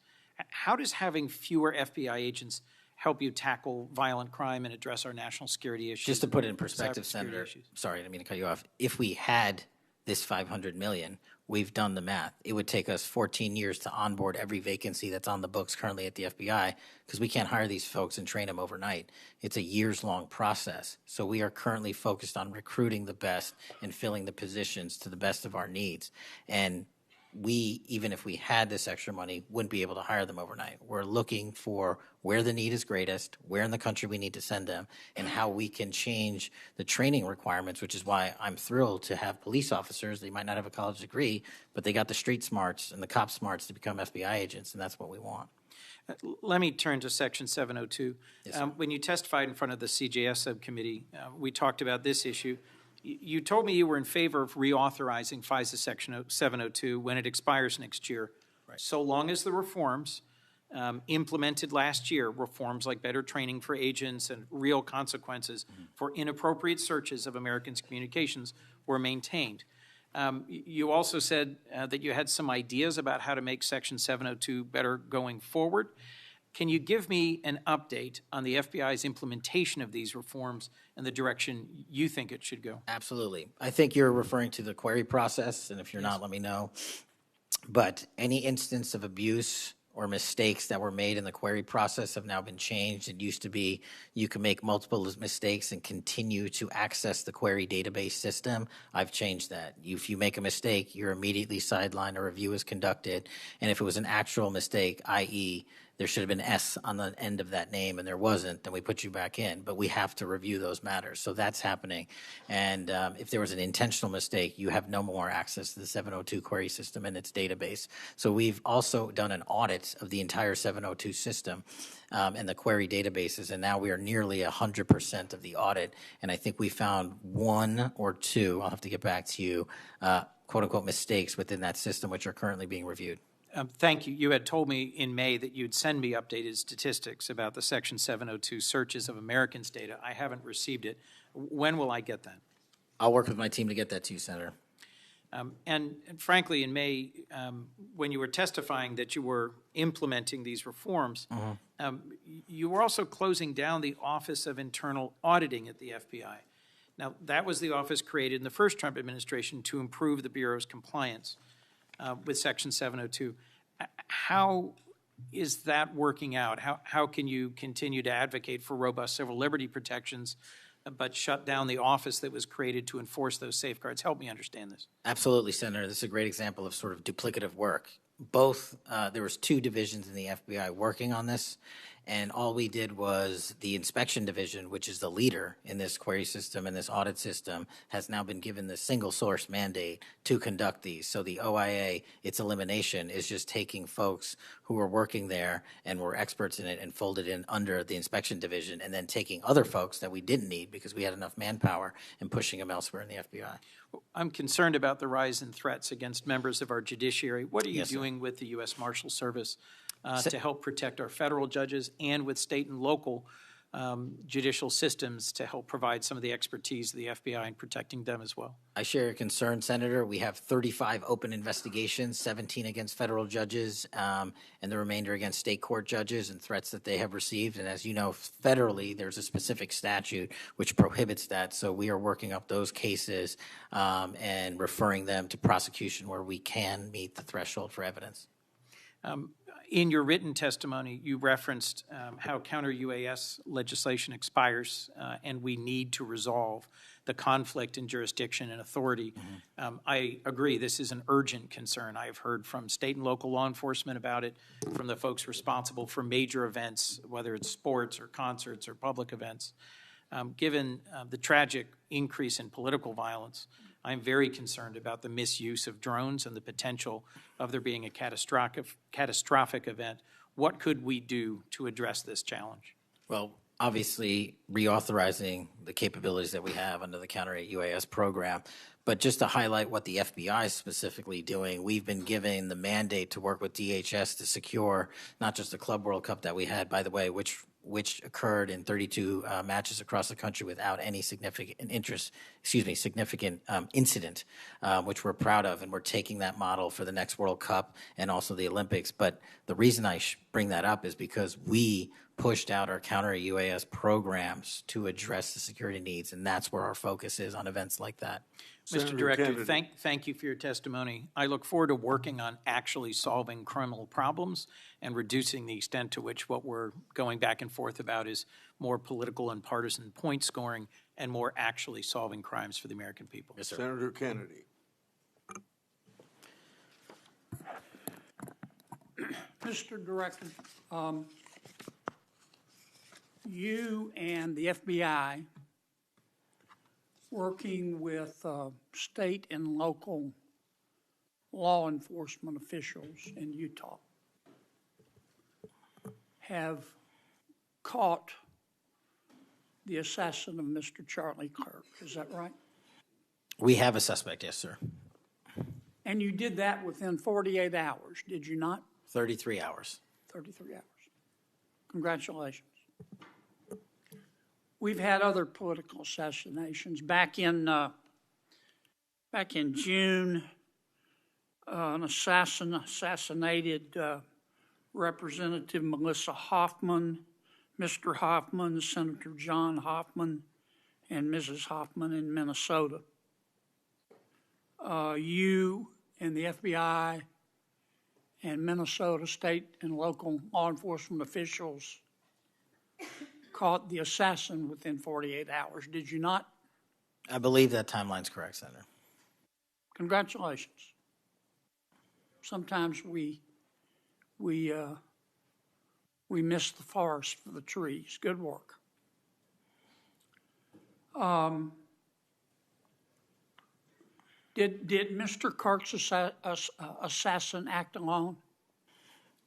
how does having fewer FBI agents help you tackle violent crime and address our national security issues? Just to put it in perspective, Senator, sorry, I didn't mean to cut you off. If we had this $500 million, we've done the math. It would take us 14 years to onboard every vacancy that's on the books currently at the FBI because we can't hire these folks and train them overnight. It's a years-long process. So we are currently focused on recruiting the best and filling the positions to the best of our needs. And we, even if we had this extra money, wouldn't be able to hire them overnight. We're looking for where the need is greatest, where in the country we need to send them, and how we can change the training requirements, which is why I'm thrilled to have police officers. They might not have a college degree, but they got the street smarts and the cop smarts to become FBI agents, and that's what we want. Let me turn to Section 702. Yes, when you testified in front of the CJS subcommittee, we talked about this issue. You told me you were in favor of reauthorizing FISA Section 702 when it expires next year, right, so long as the reforms implemented last year, reforms like better training for agents and real consequences for inappropriate searches of Americans' communications, were maintained. You also said that you had some ideas about how to make Section 702 better going forward. Can you give me an update on the FBI's implementation of these reforms and the direction you think it should go? Absolutely. I think you're referring to the query process, and if you're not, let me know. But any instance of abuse or mistakes that were made in the query process have now been changed. It used to be you can make multiple mistakes and continue to access the query database system. I've changed that. If you make a mistake, you're immediately sidelined, a review is conducted, and if it was an actual mistake, i.e., there should have been S on the end of that name and there wasn't, then we put you back in. But we have to review those matters. So that's happening. And if there was an intentional mistake, you have no more access to the 702 query system and its database. So we've also done an audit of the entire 702 system and the query databases, and now we are nearly 100% of the audit. And I think we found one or two, I'll have to get back to you, quote-unquote mistakes within that system, which are currently being reviewed. Thank you. You had told me in May that you'd send me updated statistics about the Section 702 searches of Americans' data. I haven't received it. When will I get that? I'll work with my team to get that to you, Senator. And frankly, in May, when you were testifying that you were implementing these reforms, you were also closing down the Office of Internal Auditing at the FBI. Now, that was the office created in the first Trump administration to improve the Bureau's compliance with Section 702. How is that working out? How can you continue to advocate for robust civil liberty protections but shut down the office that was created to enforce those safeguards? Help me understand this. Absolutely, Senator. This is a great example of sort of duplicative work. Both, there was two divisions in the FBI working on this, And all we did was the inspection division, which is the leader in this query system and this audit system, has now been given the single source mandate to conduct these. So the OIA, its elimination, is just taking folks who were working there and were experts in it and folded in under the inspection division, and then taking other folks that we didn't need because we had enough manpower and pushing them elsewhere in the FBI. I'm concerned about the rise in threats against members of our judiciary. What are you Yes, sir. doing with the U.S. Marshal Service to help protect our federal judges and with state and local judicial systems to help provide some of the expertise of the FBI in protecting them as well? I share your concern, Senator. We have 35 open investigations, 17 against federal judges, and the remainder against state court judges and threats that they have received. And as you know, federally, there's a specific statute which prohibits that. So we are working up those cases and referring them to prosecution where we can meet the threshold for evidence. In your written testimony, you referenced how counter-UAS legislation expires and we need to resolve the conflict in jurisdiction and authority. I agree, this is an urgent concern. I have heard from state and local law enforcement about it, from the folks responsible for major events, whether it's sports or concerts or public events. Given the tragic increase in political violence, I'm very concerned about the misuse of drones and the potential of there being a catastrophic event. What could we do to address this challenge? Well, obviously, reauthorizing the capabilities that we have under the Counter-UAS program. But just to highlight what the FBI is specifically doing, we've been given the mandate to work with DHS to secure not just the Club World Cup that we had, by the way, which occurred in 32 matches across the country without any significant incident, which we're proud of, and we're taking that model for the next World Cup and also the Olympics. But the reason I bring that up is because we pushed out our counter-UAS programs to address the security needs, and that's where our focus is on events like that. Mr. Director, thank you for your testimony. I look forward to working on actually solving criminal problems and reducing the extent to which what we're going back and forth about is more political and partisan point scoring and more actually solving crimes for the American people. Yes, sir. Senator Kennedy. Mr. Director, you and the FBI, working with state and local law enforcement officials in Utah, have caught the assassin of Mr. Charlie Kirk. Is that right? We have a suspect, yes, sir. And you did that within 48 hours, did you not? 33 hours. 33 hours. Congratulations. We've had other political assassinations. Back in June, an assassinated Representative Melissa Hoffman, Mr. Hoffman, Senator John Hoffman, and Mrs. Hoffman in Minnesota. You and the FBI and Minnesota state and local law enforcement officials caught the assassin within 48 hours, did you not? I believe that timeline's correct, Senator. Congratulations. Sometimes we miss the forest for the trees. Good work. Did Mr. Kirk's assassin act alone?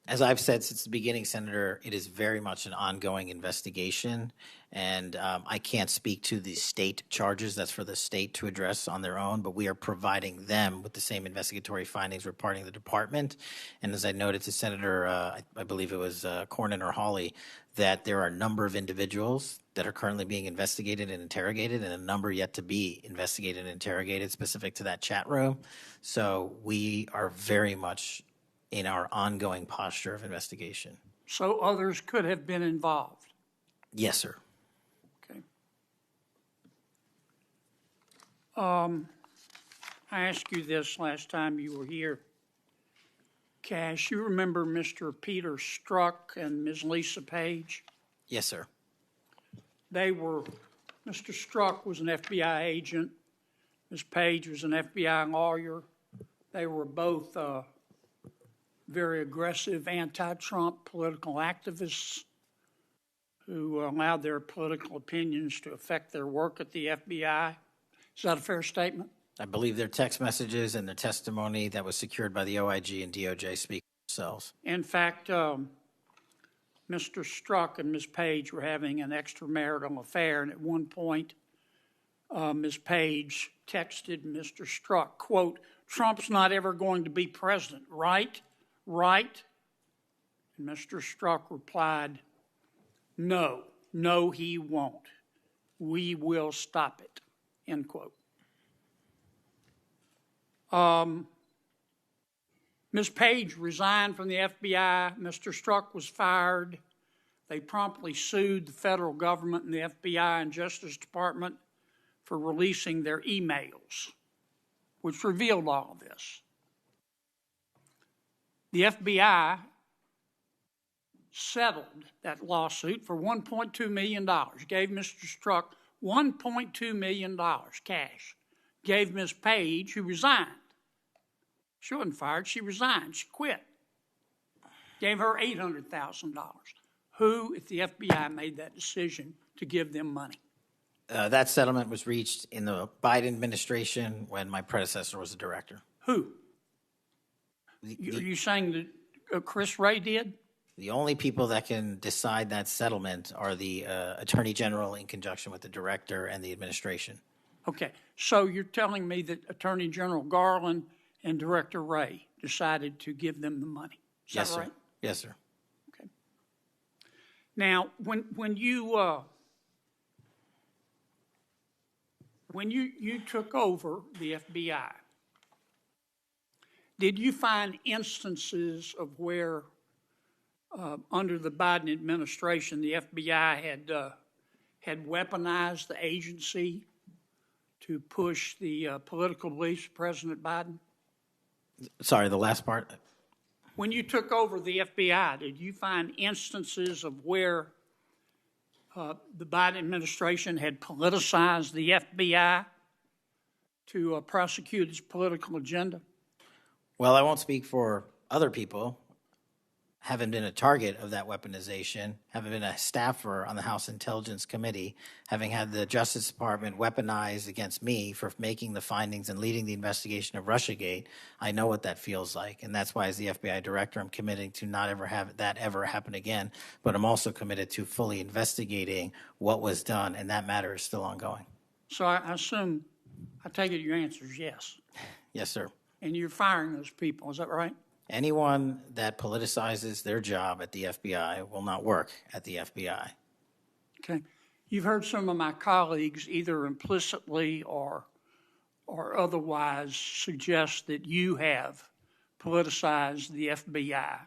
As I've said since the beginning, Senator, it is very much an ongoing investigation, and I can't speak to the state charges. That's for the state to address on their own, but we are providing them with the same investigatory findings reporting the department. And as I noted to Senator, I believe it was Cornyn or Hawley, that there are a number of individuals that are currently being investigated and interrogated, and a number yet to be investigated and interrogated specific to that chat room. So we are very much in our ongoing posture of investigation. So others could have been involved? Yes, sir. Okay. I asked you this last time you were here. Kash, you remember Mr. Peter Strzok and Ms. Lisa Page? Yes, sir. Mr. Strzok was an FBI agent. Ms. Page was an FBI lawyer. They were both very aggressive anti-Trump political activists. who allowed their political opinions to affect their work at the FBI. Is that a fair statement? I believe their text messages and their testimony that was secured by the OIG and DOJ speak for themselves. In fact, Mr. Strzok and Ms. Page were having an extramarital affair, and at one point, Ms. Page texted Mr. Strzok, quote, "Trump's not ever going to be president, right? Right?" And Mr. Strzok replied, "No, no, he won't. We will stop it," end quote. Ms. Page resigned from the FBI. Mr. Strzok was fired. They promptly sued the federal government and the FBI and Justice Department for releasing their emails, which revealed all of this. The FBI settled that lawsuit for $1.2 million, gave Mr. Strzok $1.2 million cash, gave Ms. Page, who resigned. She wasn't fired, she resigned, she quit. Gave her $800,000. Who at the FBI made that decision to give them money? That settlement was reached in the Biden administration when my predecessor was the director. Who? Are you saying that Chris Wray did? The only people that can decide that settlement are the Attorney General in conjunction with the director and the administration. Okay, so you're telling me that Attorney General Garland and Director Wray decided to give them the money. Is Yes, that sir. right? Yes, sir. Okay. Now, when you took over the FBI, did you find instances of where, under the Biden administration, the FBI had weaponized the agency to push the political beliefs of President Biden? Sorry, the last part. When you took over the FBI, did you find instances of where the Biden administration had politicized the FBI to prosecute its political agenda? Well, I won't speak for other people. Haven't been a target of that weaponization, haven't been a staffer on the House Intelligence Committee, having had the Justice Department weaponized against me for making the findings and leading the investigation of Russiagate. I know what that feels like, and that's why as the FBI director, I'm committing to not ever have that ever happen again, but I'm also committed to fully investigating what was done, and that matter is still ongoing. So I assume, I take it your answer is yes. Yes, sir. And you're firing those people, is that right? Anyone that politicizes their job at the FBI will not work at the FBI. Okay. You've heard some of my colleagues either implicitly or otherwise suggest that you have politicized the FBI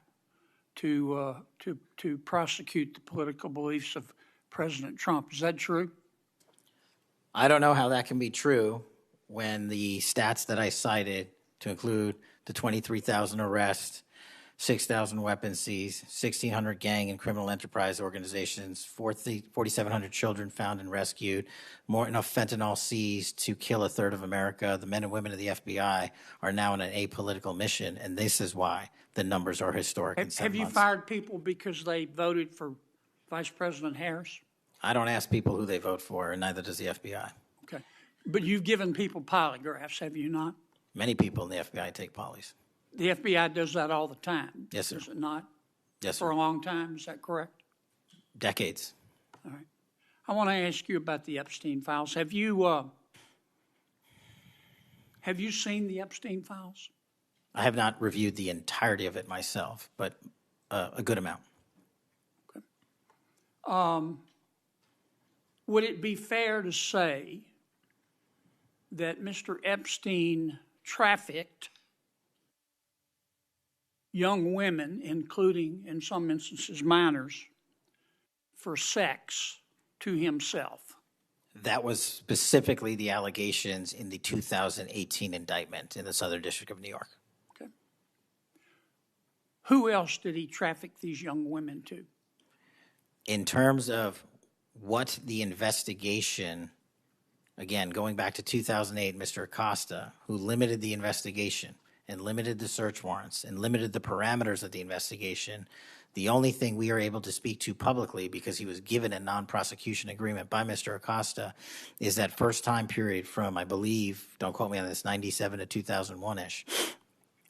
to prosecute the political beliefs of President Trump. Is that true? I don't know how that can be true when the stats that I cited, to include the 23,000 arrests, 6,000 weapons seized, 1,600 gang and criminal enterprise organizations, 4,700 children found and rescued, more enough fentanyl seized to kill a third of America. The men and women of the FBI are now on an apolitical mission, and this is why the numbers are historic in 7 Have you months. fired people because they voted for Vice President Harris? I don't ask people who they vote for, and neither does the FBI. Okay. But you've given people polygraphs, have you not? Many people in the FBI take polys. The FBI does that all the time. Yes, sir. Does it not? Yes, For sir. a long time, is that correct? Decades. All right. I want to ask you about the Epstein files. Have you seen the Epstein files? I have not reviewed the entirety of it myself, but a good amount. Okay. Would it be fair to say that Mr. Epstein trafficked young women, including, in some instances, minors, for sex to himself? That was specifically the allegations in the 2018 indictment in the Southern District of New York. Okay. Who else did he traffic these young women to? In terms of what the investigation, again, going back to 2008, Mr. Acosta, who limited the investigation and limited the search warrants and limited the parameters of the investigation, The only thing we are able to speak to publicly, because he was given a non-prosecution agreement by Mr. Acosta, is that first time period from, I believe, don't quote me on this, 97 to 2001-ish.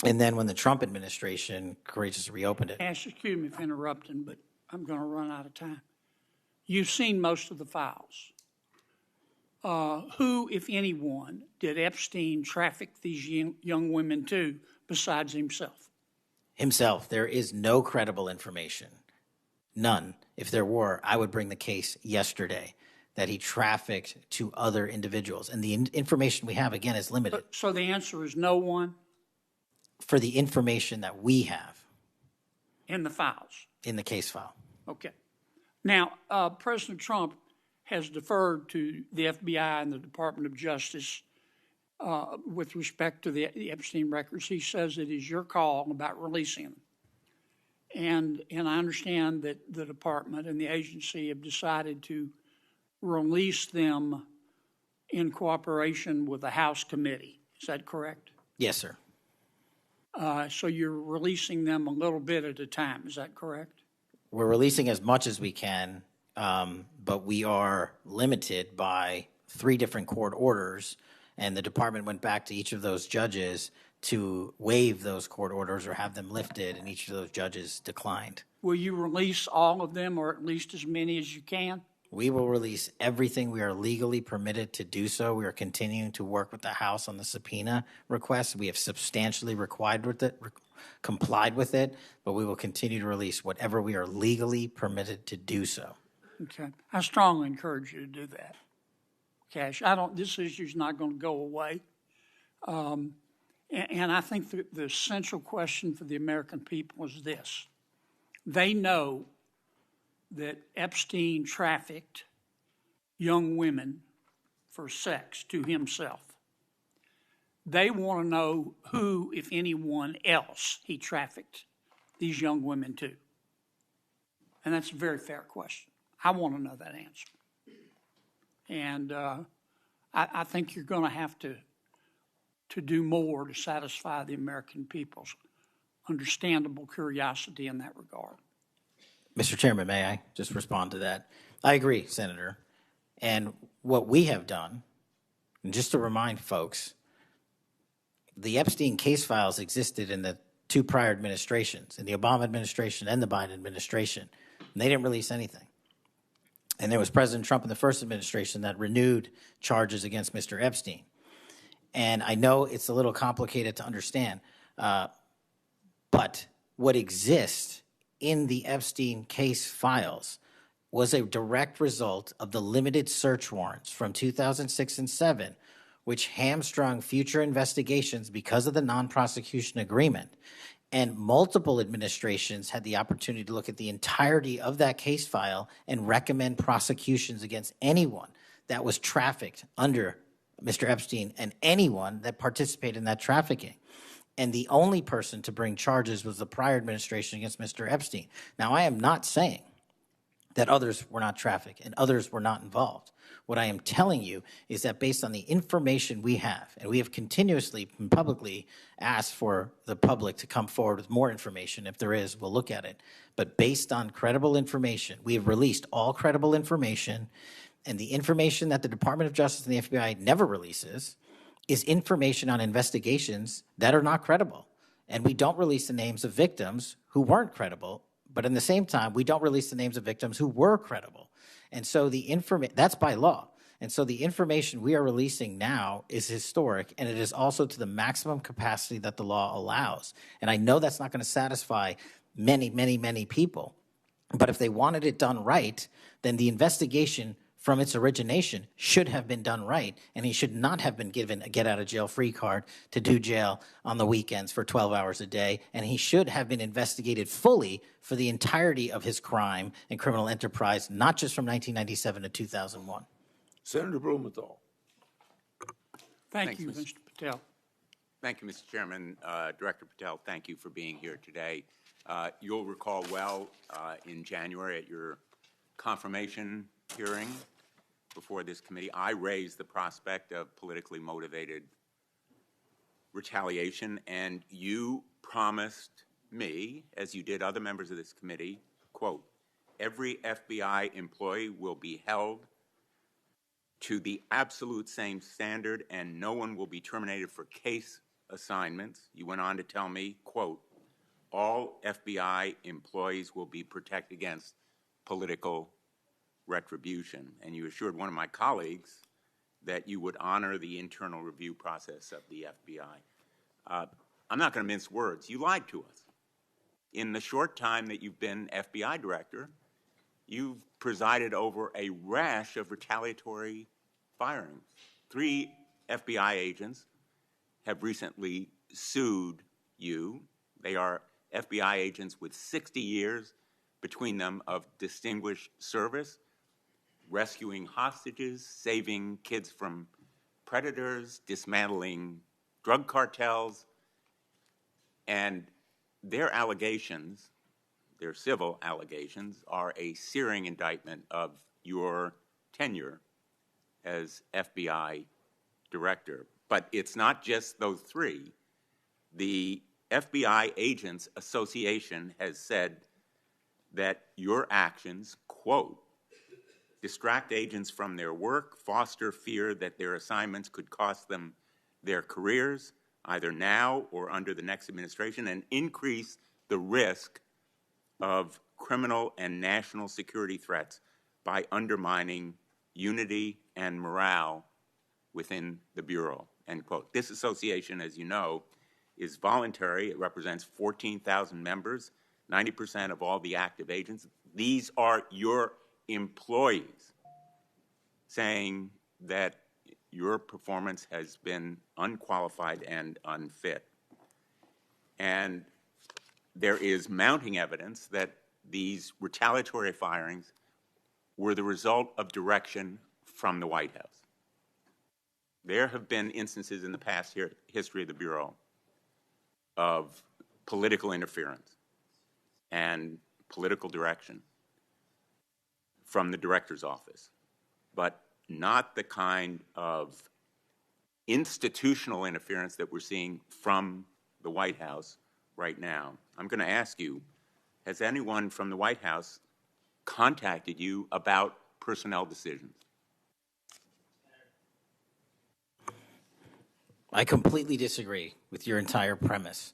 And then when the Trump administration courageously reopened it. Excuse me for interrupting, but I'm going to run out of time. You've seen most of the files. Who, if anyone, did Epstein traffic these young women to besides himself? Himself. There is no credible information. None. If there were, I would bring the case yesterday that he trafficked to other individuals. And the information we have, again, is limited. So the answer is no one? For the information that we have. In the files? In the case file. Okay. Now, President Trump has deferred to the FBI and the Department of Justice with respect to the Epstein records. He says it is your call about releasing them. And I understand that the department and the agency have decided to release them in cooperation with the House committee. Is that correct? Yes, sir. So you're releasing them a little bit at a time. Is that correct? We're releasing as much as we can, but we are limited by 3 different court orders, and the department went back to each of those judges to waive those court orders or have them lifted, and each of those judges declined. Will you release all of them, or at least as many as you can? We will release everything we are legally permitted to do so. We are continuing to work with the House on the subpoena request. We have substantially complied with it, but we will continue to release whatever we are legally permitted to do so. Okay. I strongly encourage you to do that, Kash. This issue is not going to go away. And I think the central question for the American people is this. They know that Epstein trafficked young women for sex to himself. They want to know who, if anyone else, he trafficked these young women to. And that's a very fair question. I want to know that answer. And I think you're going to have to do more to satisfy the American people's understandable curiosity in that regard. Mr. Chairman, may I just respond to that? I agree, Senator. And what we have done, and just to remind folks, the Epstein case files existed in the 2 prior administrations, in the Obama administration and the Biden administration, and they didn't release anything. And there was President Trump in the first administration that renewed charges against Mr. Epstein. And I know it's a little complicated to understand, but what exists in the Epstein case files was a direct result of the limited search warrants from 2006 and 2007, which hamstrung future investigations because of the non-prosecution agreement. And multiple administrations had the opportunity to look at the entirety of that case file and recommend prosecutions against anyone that was trafficked under Mr. Epstein and anyone that participated in that trafficking. And the only person to bring charges was the prior administration against Mr. Epstein. Now, I am not saying that others were not trafficked and others were not involved. What I am telling you is that based on the information we have, and we have continuously and publicly asked for the public to come forward with more information. If there is, we'll look at it. But based on credible information, we have released all credible information, and the information that the Department of Justice and the FBI never releases is information on investigations that are not credible. And we don't release the names of victims who weren't credible, but in the same time, we don't release the names of victims who were credible. And so that's by law. And so the information we are releasing now is historic, and it is also to the maximum capacity that the law allows. And I know that's not going to satisfy many, many, many people. But if they wanted it done right, then the investigation from its origination should have been done right, and he should not have been given a get-out-of-jail-free card to do jail on the weekends for 12 hours a day, and he should have been investigated fully for the entirety of his crime and criminal enterprise, not just from 1997 to 2001. Senator Blumenthal. Thank you, Mr. Patel. Thank you, Mr. Chairman. Director Patel, thank you for being here today. You'll recall well in January at your confirmation hearing before this committee, I raised the prospect of politically motivated retaliation, and you promised me, as you did other members of this committee, quote, every FBI employee will be held to the absolute same standard and no one will be terminated for case assignments. You went on to tell me, quote, all FBI employees will be protected against political retribution. And you assured one of my colleagues that you would honor the internal review process of the FBI. I'm not going to mince words. You lied to us. In the short time that you've been FBI director, you've presided over a rash of retaliatory firings. 3 FBI agents have recently sued you. They are FBI agents with 60 years between them of distinguished service, rescuing hostages, saving kids from predators, dismantling drug cartels, and their allegations, their civil allegations, are a searing indictment of your tenure as FBI director. But it's not just those 3. The FBI Agents Association has said that your actions, quote, distract agents from their work, foster fear that their assignments could cost them their careers, either now or under the next administration, and increase the risk of criminal and national security threats by undermining unity and morale within the Bureau, end quote. This association, as you know, is voluntary. It represents 14,000 members, 90% of all the active agents. These are your employees saying that your performance has been unqualified and unfit. And there is mounting evidence that these retaliatory firings were the result of direction from the White House. There have been instances in the past history of the Bureau of political interference and political direction from the director's office, but not the kind of institutional interference that we're seeing from the White House right now. I'm going to ask you, has anyone from the White House contacted you about personnel decisions? I completely disagree with your entire premise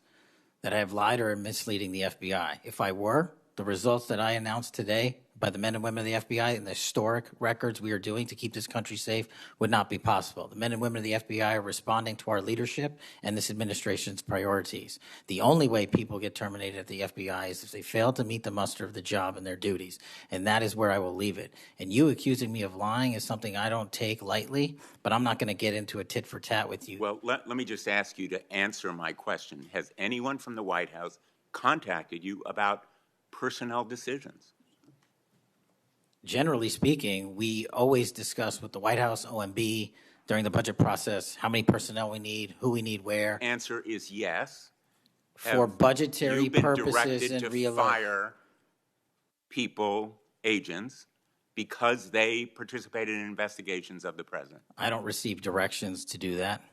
that I have lied or am misleading the FBI. If I were, the results that I announced today by the men and women of the FBI and the historic records we are doing to keep this country safe would not be possible. The men and women of the FBI are responding to our leadership and this administration's priorities. The only way people get terminated at the FBI is if they fail to meet the muster of the job and their duties, and that is where I will leave it. And you accusing me of lying is something I don't take lightly, but I'm not going to get into a tit for tat with you. Well, let me just ask you to answer my question. Has anyone from the White House contacted you about personnel decisions? Generally speaking, we always discuss with the White House, OMB, during the budget process, how many personnel we need, who we need where. Answer is yes. For budgetary purposes and you've been directed to fire people, agents, because they participated in investigations of the president? I don't receive directions to do that.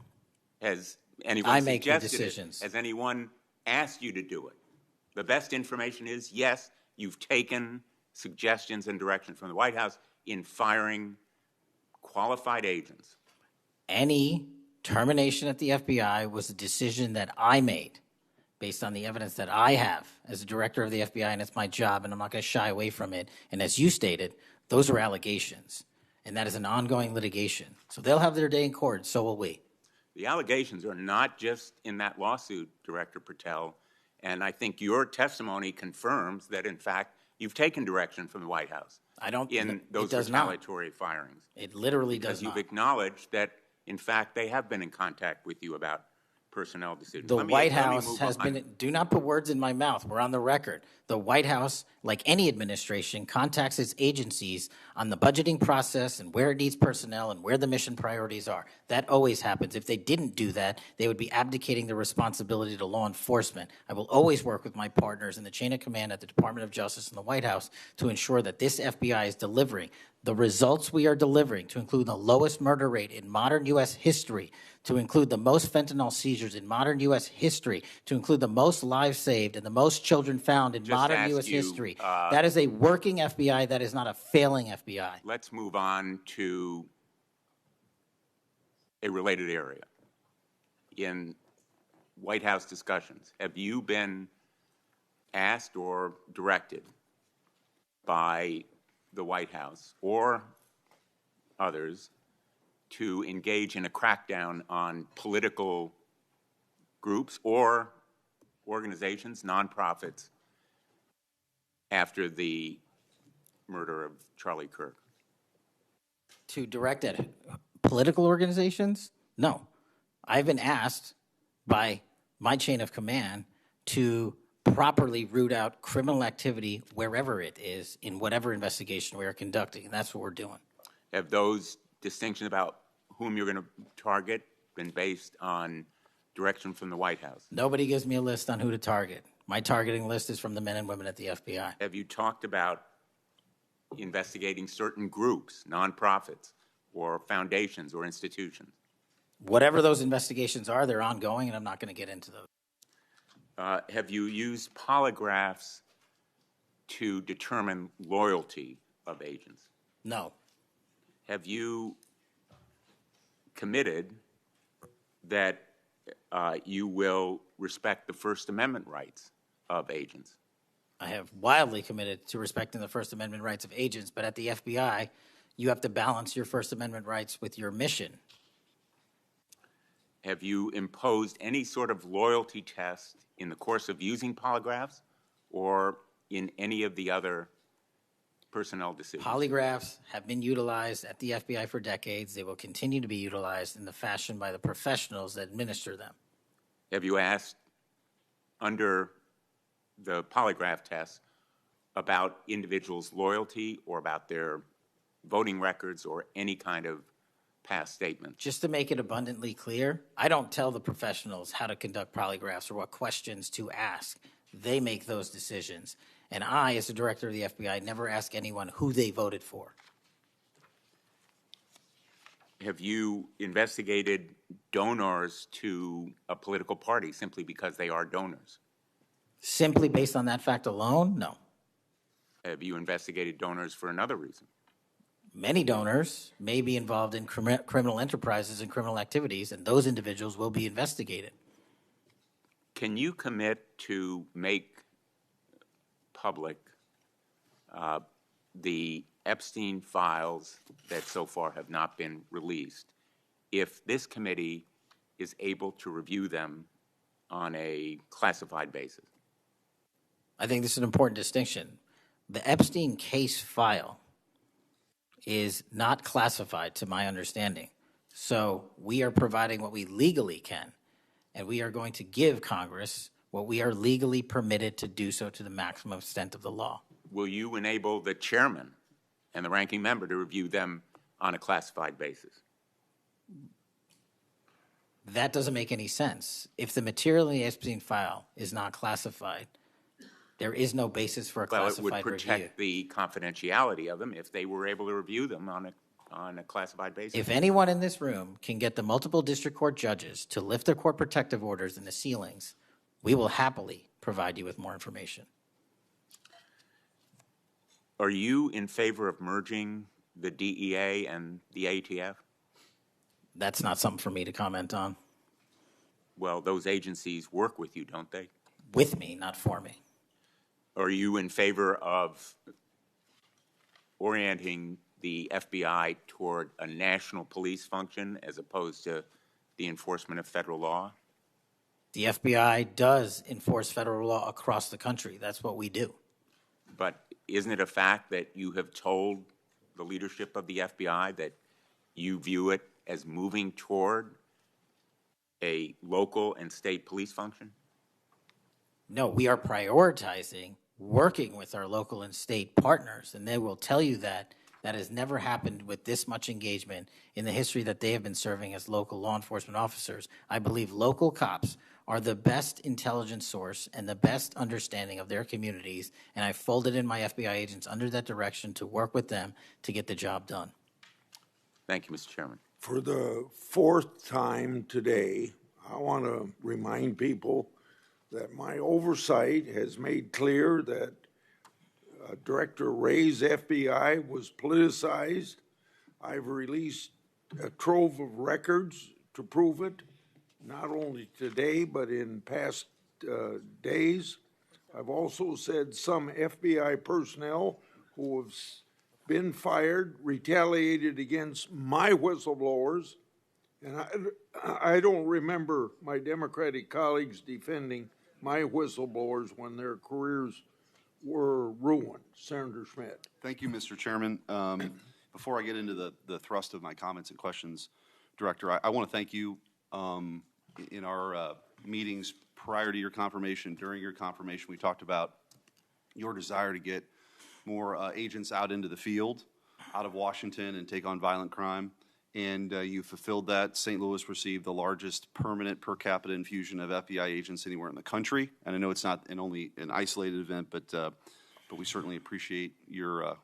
Has anyone I make the suggested decisions. it? Has anyone asked you to do it? The best information is, yes, you've taken suggestions and direction from the White House in firing qualified agents. Any termination at the FBI was a decision that I made based on the evidence that I have as a director of the FBI, and it's my job, and I'm not going to shy away from it. And as you stated, those are allegations, and that is an ongoing litigation. So they'll have their day in court, so will we. The allegations are not just in that lawsuit, Director Patel, and I think your testimony confirms that, in fact, you've taken direction from the White House. I don't. In those retaliatory firings. It literally does because not. You've acknowledged that, in fact, they have been in contact with you about personnel decisions. The White House has been, do not put words in my mouth, we're on the record. The White House, like any administration, contacts its agencies on the budgeting process and where it needs personnel and where the mission priorities are. That always happens. If they didn't do that, they would be abdicating the responsibility to law enforcement. I will always work with my partners in the chain of command at the Department of Justice and the White House to ensure that this FBI is delivering the results we are delivering, to include the lowest murder rate in modern U.S. history, to include the most fentanyl seizures in modern U.S. history, to include the most lives saved and the most children found in modern asked U.S. you, history. That is a working FBI. That is not a failing FBI. Let's move on to a related area. In White House discussions, have you been asked or directed by the White House or others to engage in a crackdown on political groups or organizations, nonprofits, after the murder of Charlie Kirk? To direct at political organizations? No. I've been asked by my chain of command to properly root out criminal activity wherever it is in whatever investigation we are conducting, and that's what we're doing. Have those distinctions about whom you're going to target been based on direction from the White House? Nobody gives me a list on who to target. My targeting list is from the men and women at the FBI. Have you talked about investigating certain groups, nonprofits, or foundations or institutions? Whatever those investigations are, they're ongoing, and I'm not going to get into those. Have you used polygraphs to determine loyalty of agents? No. Have you committed that you will respect the First Amendment rights of agents? I have wildly committed to respecting the First Amendment rights of agents, but at the FBI, you have to balance your First Amendment rights with your mission. Have you imposed any sort of loyalty test in the course of using polygraphs or in any of the other personnel decisions? Polygraphs have been utilized at the FBI for decades. They will continue to be utilized in the fashion by the professionals that administer them. Have you asked under the polygraph test about individuals' loyalty or about their voting records or any kind of past statement? Just to make it abundantly clear, I don't tell the professionals how to conduct polygraphs or what questions to ask. They make those decisions. And I, as the director of the FBI, never ask anyone who they voted for. Have you investigated donors to a political party simply because they are donors? Simply based on that fact alone, no. Have you investigated donors for another reason? Many donors may be involved in criminal enterprises and criminal activities, and those individuals will be investigated. Can you commit to make public the Epstein files that so far have not been released if this committee is able to review them on a classified basis? I think this is an important distinction. The Epstein case file is not classified to my understanding. So we are providing what we legally can, and we are going to give Congress what we are legally permitted to do so to the maximum extent of the law. Will you enable the chairman and the ranking member to review them on a classified basis? That doesn't make any sense. If the material in the Epstein file is not classified, there is no basis for a classified Well, it would protect review. the confidentiality of them if they were able to review them on a classified basis. If anyone in this room can get the multiple district court judges to lift their court protective orders in the ceilings, we will happily provide you with more information. Are you in favor of merging the DEA and the ATF? That's not something for me to comment on. Well, those agencies work with you, don't they? With me, not for me. Are you in favor of orienting the FBI toward a national police function as opposed to the enforcement of federal law? The FBI does enforce federal law across the country. That's what we do. But isn't it a fact that you have told the leadership of the FBI that you view it as moving toward a local and state police function? No, we are prioritizing working with our local and state partners, and they will tell you that that has never happened with this much engagement in the history that they have been serving as local law enforcement officers. I believe local cops are the best intelligence source and the best understanding of their communities, and I folded in my FBI agents under that direction to work with them to get the job done. Thank you, Mr. Chairman. For the fourth time today, I want to remind people that my oversight has made clear that Director Wray's FBI was politicized. I've released a trove of records to prove it, not only today, but in past days. I've also said some FBI personnel who have been fired retaliated against my whistleblowers, and I don't remember my Democratic colleagues defending my whistleblowers when their careers were ruined. Senator Schmidt. Thank you, Mr. Chairman. Before I get into the thrust of my comments and questions, Director, I want to thank you in our meetings prior to your confirmation, during your confirmation. We talked about your desire to get more agents out into the field, out of Washington, and take on violent crime. And you fulfilled that. St. Louis received the largest permanent per capita infusion of FBI agents anywhere in the country. And I know it's not only an isolated event, but we certainly appreciate your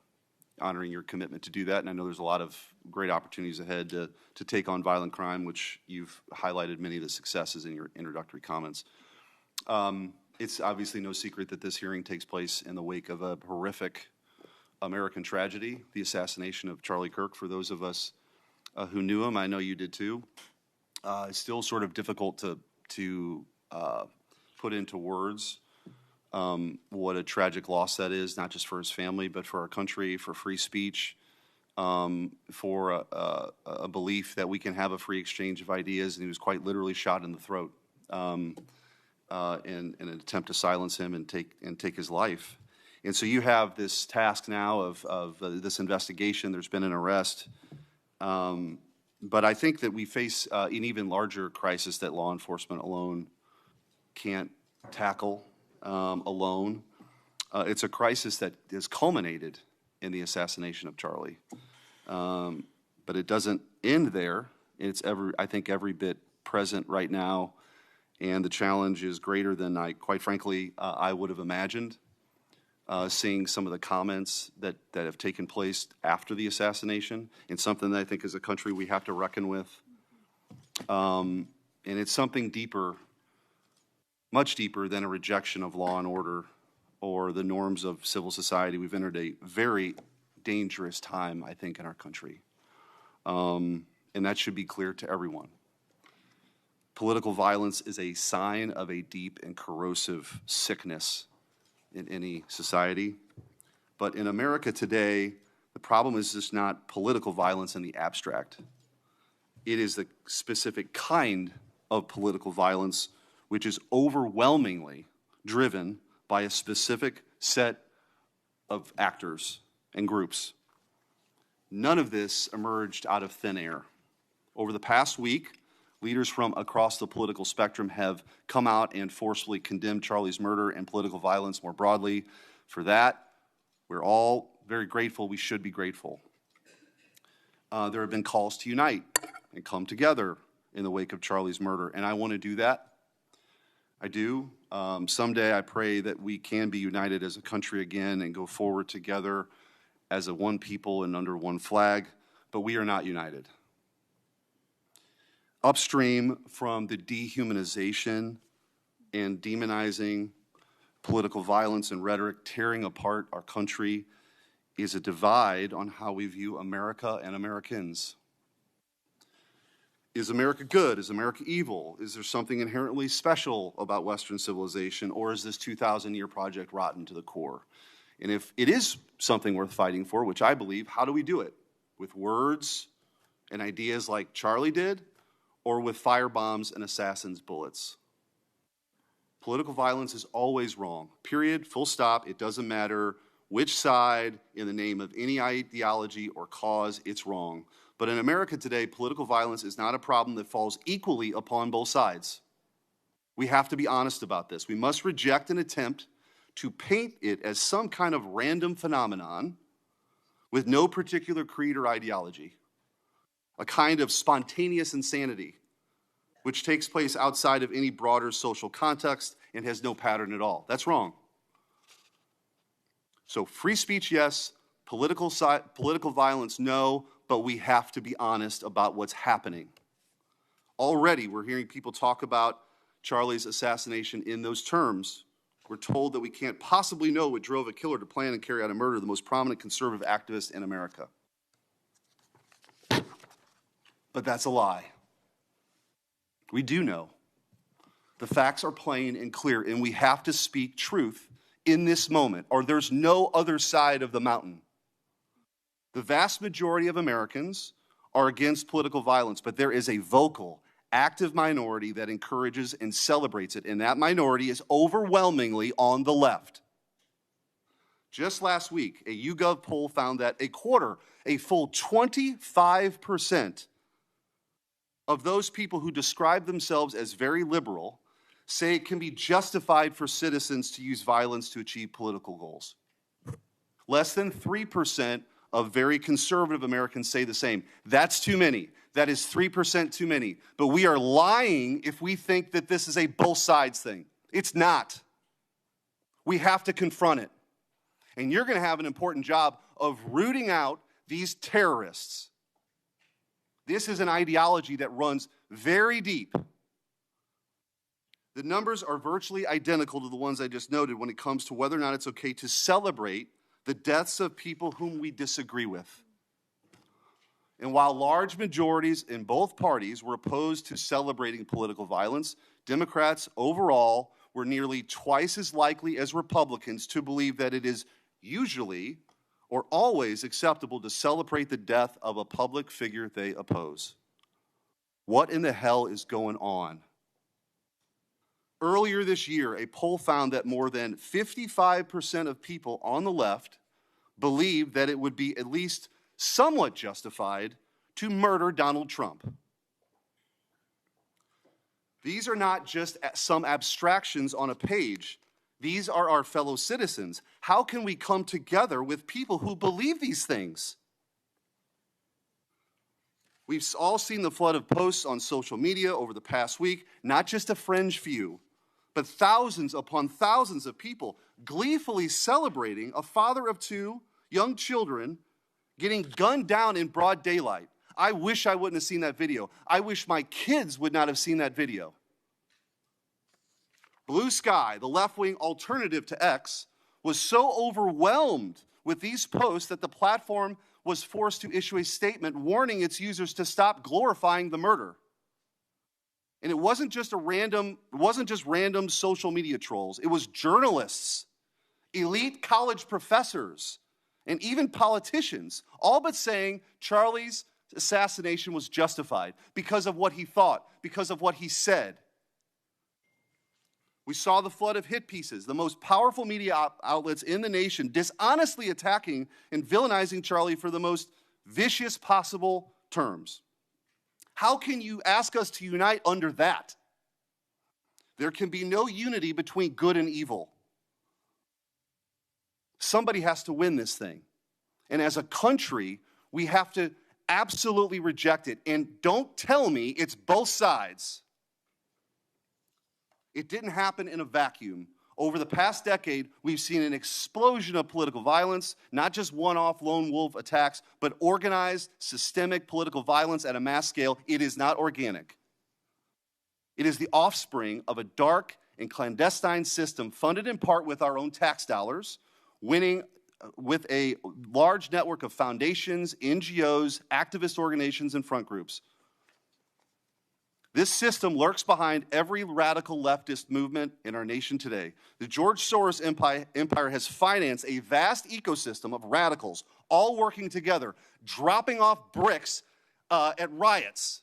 honoring your commitment to do that. And I know there's a lot of great opportunities ahead to take on violent crime, which you've highlighted many of the successes in your introductory comments. It's obviously no secret that this hearing takes place in the wake of a horrific American tragedy, the assassination of Charlie Kirk. For those of us who knew him, I know you did too. It's still sort of difficult to put into words what a tragic loss that is, not just for his family, but for our country, for free speech, for a belief that we can have a free exchange of ideas. And he was quite literally shot in the throat in an attempt to silence him and take his life. And so you have this task now of this investigation. There's been an arrest. But I think that we face an even larger crisis that law enforcement alone can't tackle alone. It's a crisis that has culminated in the assassination of Charlie. But it doesn't end there. It's I think every bit present right now, and the challenge is greater than quite frankly, I would have imagined. Seeing some of the comments that have taken place after the assassination, and something that I think as a country we have to reckon with. And it's something deeper, much deeper than a rejection of law and order or the norms of civil society. We've entered a very dangerous time, I think, in our country. And that should be clear to everyone. Political violence is a sign of a deep and corrosive sickness in any society. But in America today, the problem is just not political violence in the abstract. It is the specific kind of political violence which is overwhelmingly driven by a specific set of actors and groups. None of this emerged out of thin air. Over the past week, leaders from across the political spectrum have come out and forcefully condemned Charlie's murder and political violence more broadly. For that, we're all very grateful. We should be grateful. There have been calls to unite and come together in the wake of Charlie's murder, and I want to do that. I do. Someday I pray that we can be united as a country again and go forward together as a one people and under one flag, but we are not united. Upstream from the dehumanization and demonizing political violence and rhetoric tearing apart our country is a divide on how we view America and Americans. Is America good? Is America evil? Is there something inherently special about Western civilization, or is this 2,000-year project rotten to the core? And if it is something worth fighting for, which I believe, how do we do it? With words and ideas like Charlie did, or with firebombs and assassins' bullets? Political violence is always wrong. Period. Full stop. It doesn't matter which side, in the name of any ideology or cause, it's wrong. But in America today, political violence is not a problem that falls equally upon both sides. We have to be honest about this. We must reject an attempt to paint it as some kind of random phenomenon with no particular creed or ideology, a kind of spontaneous insanity which takes place outside of any broader social context and has no pattern at all. That's wrong. So free speech, yes. Political violence, no. but we have to be honest about what's happening. Already, we're hearing people talk about Charlie's assassination in those terms. We're told that we can't possibly know what drove a killer to plan and carry out a murder of the most prominent conservative activist in America. But that's a lie. We do know. The facts are plain and clear, and we have to speak truth in this moment, or there's no other side of the mountain. The vast majority of Americans are against political violence, but there is a vocal, active minority that encourages and celebrates it, and that minority is overwhelmingly on the left. Just last week, a YouGov poll found that a full 25% of those people who describe themselves as very liberal say it can be justified for citizens to use violence to achieve political goals. Less than 3% of very conservative Americans say the same. That's too many. That is 3% too many. But we are lying if we think that this is a both sides thing. It's not. We have to confront it. And you're going to have an important job of rooting out these terrorists. This is an ideology that runs very deep. The numbers are virtually identical to the ones I just noted when it comes to whether or not it's okay to celebrate the deaths of people whom we disagree with. And while large majorities in both parties were opposed to celebrating political violence, Democrats overall were nearly twice as likely as Republicans to believe that it is usually or always acceptable to celebrate the death of a public figure they oppose. What in the hell is going on? Earlier this year, a poll found that more than 55% of people on the left believed that it would be at least somewhat justified to murder Donald Trump. These are not just some abstractions on a page. These are our fellow citizens. How can we come together with people who believe these things? We've all seen the flood of posts on social media over the past week, not just a fringe few, but thousands upon thousands of people gleefully celebrating a father of two young children getting gunned down in broad daylight. I wish I wouldn't have seen that video. I wish my kids would not have seen that video. Blue Sky, the left-wing alternative to X, was so overwhelmed with these posts that the platform was forced to issue a statement warning its users to stop glorifying the murder. And it wasn't just random social media trolls. It was journalists, elite college professors, and even politicians, all but saying Charlie's assassination was justified because of what he thought, because of what he said. We saw the flood of hit pieces, the most powerful media outlets in the nation dishonestly attacking and villainizing Charlie for the most vicious possible terms. How can you ask us to unite under that? There can be no unity between good and evil. Somebody has to win this thing. And as a country, we have to absolutely reject it. And don't tell me it's both sides. It didn't happen in a vacuum. Over the past decade, we've seen an explosion of political violence, not just one-off lone wolf attacks, but organized, systemic political violence at a mass scale. It is not organic. It is the offspring of a dark and clandestine system funded in part with our own tax dollars, winning with a large network of foundations, NGOs, activist organizations, and front groups. This system lurks behind every radical leftist movement in our nation today. The George Soros empire has financed a vast ecosystem of radicals, all working together, dropping off bricks at riots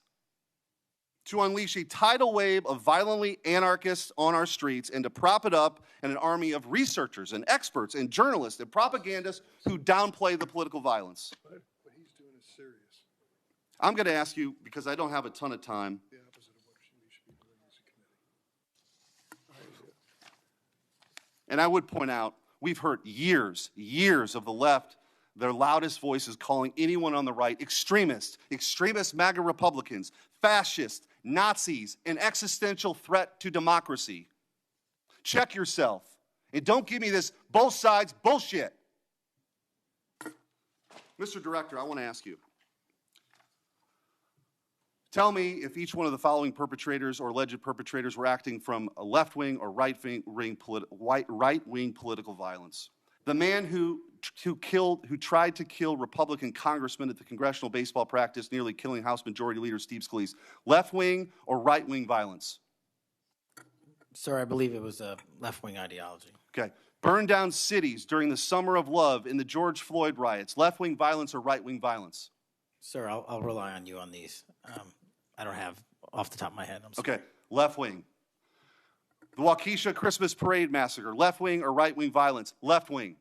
to unleash a tidal wave of violently anarchists on our streets and to prop it up in an army of researchers and experts and journalists and propagandists who downplay the political violence. What he's doing is serious. I'm going to ask you, because I don't have a ton of time, The opposite of what we should be doing as a committee. and I would point out, we've heard years of the left, their loudest voices calling anyone on the right extremist MAGA Republicans, fascists, Nazis, an existential threat to democracy. Check yourself. And don't give me this both sides bullshit. Mr. Director, I want to ask you, Tell me if each one of the following perpetrators or alleged perpetrators were acting from a left-wing or right-wing political violence. The man who tried to kill Republican congressman at the congressional baseball practice, nearly killing House Majority Leader Steve Scalise, left-wing or right-wing violence? Sir, I believe it was a left-wing ideology. Okay. Burned down cities during the Summer of Love in the George Floyd riots, left-wing violence or right-wing violence? Sir, I'll rely on you on these. I don't have off the top of my head. I'm sorry. Okay, left-wing. The Waukesha Christmas Parade massacre, left-wing or right-wing violence? Left-wing.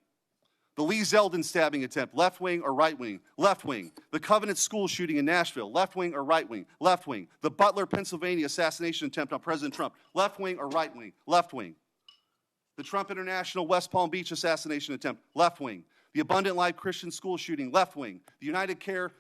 The Lee Zeldin stabbing attempt, left-wing or right-wing? Left-wing. The Covenant school shooting in Nashville, left-wing or right-wing? Left-wing. The Butler, Pennsylvania assassination attempt on President Trump, left-wing or right-wing? Left-wing. The Trump International West Palm Beach assassination attempt, left-wing. The Abundant Life Christian school shooting, left-wing. The United Care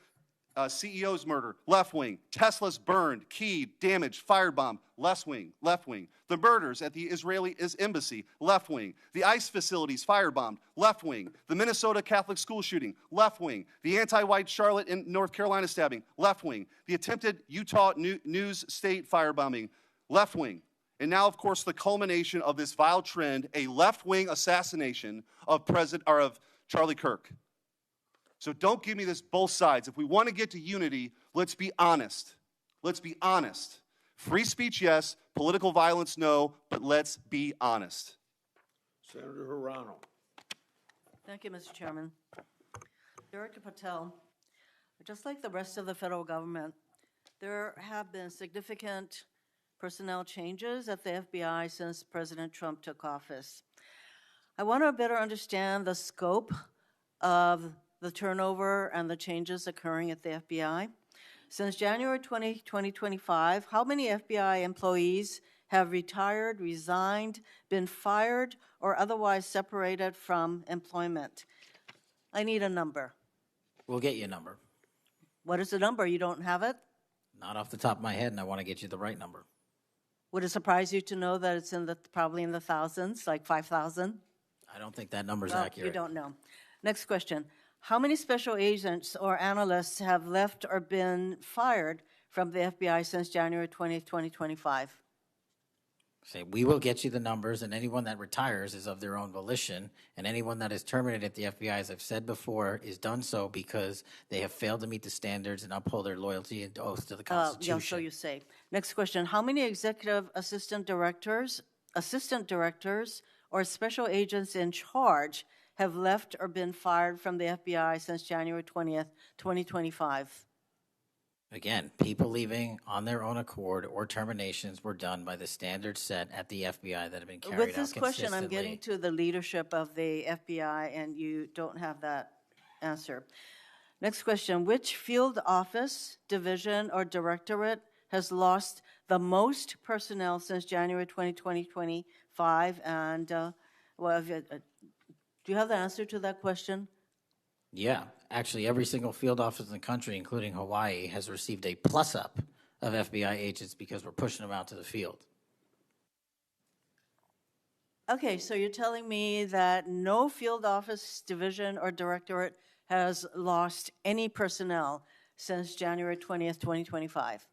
CEO's murder, left-wing. Tesla's burned, keyed, damaged, firebombed, left-wing, left-wing. The murders at the Israeli embassy, left-wing. The ICE facilities firebombed, left-wing. The Minnesota Catholic school shooting, left-wing. The anti-white Charlotte and North Carolina stabbing, left-wing. The attempted Utah News State firebombing, left-wing. And now, of course, the culmination of this vile trend, a left-wing assassination of Charlie Kirk. So don't give me this both sides. If we want to get to unity, let's be honest. Let's be honest. Free speech, yes. Political violence, no. But let's be honest. Senator Hirano. Thank you, Mr. Chairman. Director Patel, just like the rest of the federal government, there have been significant personnel changes at the FBI since President Trump took office. I want to better understand the scope of the turnover and the changes occurring at the FBI. Since January 2025, how many FBI employees have retired, resigned, been fired, or otherwise separated from employment? I need a number. We'll get you a number. What is the number? You don't have it? Not off the top of my head, and I want to get you the right number. Would it surprise you to know that it's probably in the thousands, like 5,000? I don't think that number's Well, accurate. you don't know. Next question. How many special agents or analysts have left or been fired from the FBI since January 20th, 2025? Say, we will get you the numbers, and anyone that retires is of their own volition, and anyone that is terminated at the FBI, as I've said before, is done so because they have failed to meet the standards and uphold their loyalty and oath to the Constitution. Yeah, so you say. Next question. How many executive assistant directors, or special agents in charge have left or been fired from the FBI since January 20th, 2025? Again, people leaving on their own accord or terminations were done by the standards set at the FBI that have been carried out With this question, I'm getting to the leadership of the FBI, and you don't have that answer. Next question. Which field office, division, or directorate has lost the most personnel since January 2025? And do you have the answer to that question? Yeah, actually, every single field office in the country, including Hawaii, has received a plus-up of FBI agents because we're pushing them out to the field. Okay, so you're telling me that no field office, division, or directorate has lost any personnel since January 20th, 2025.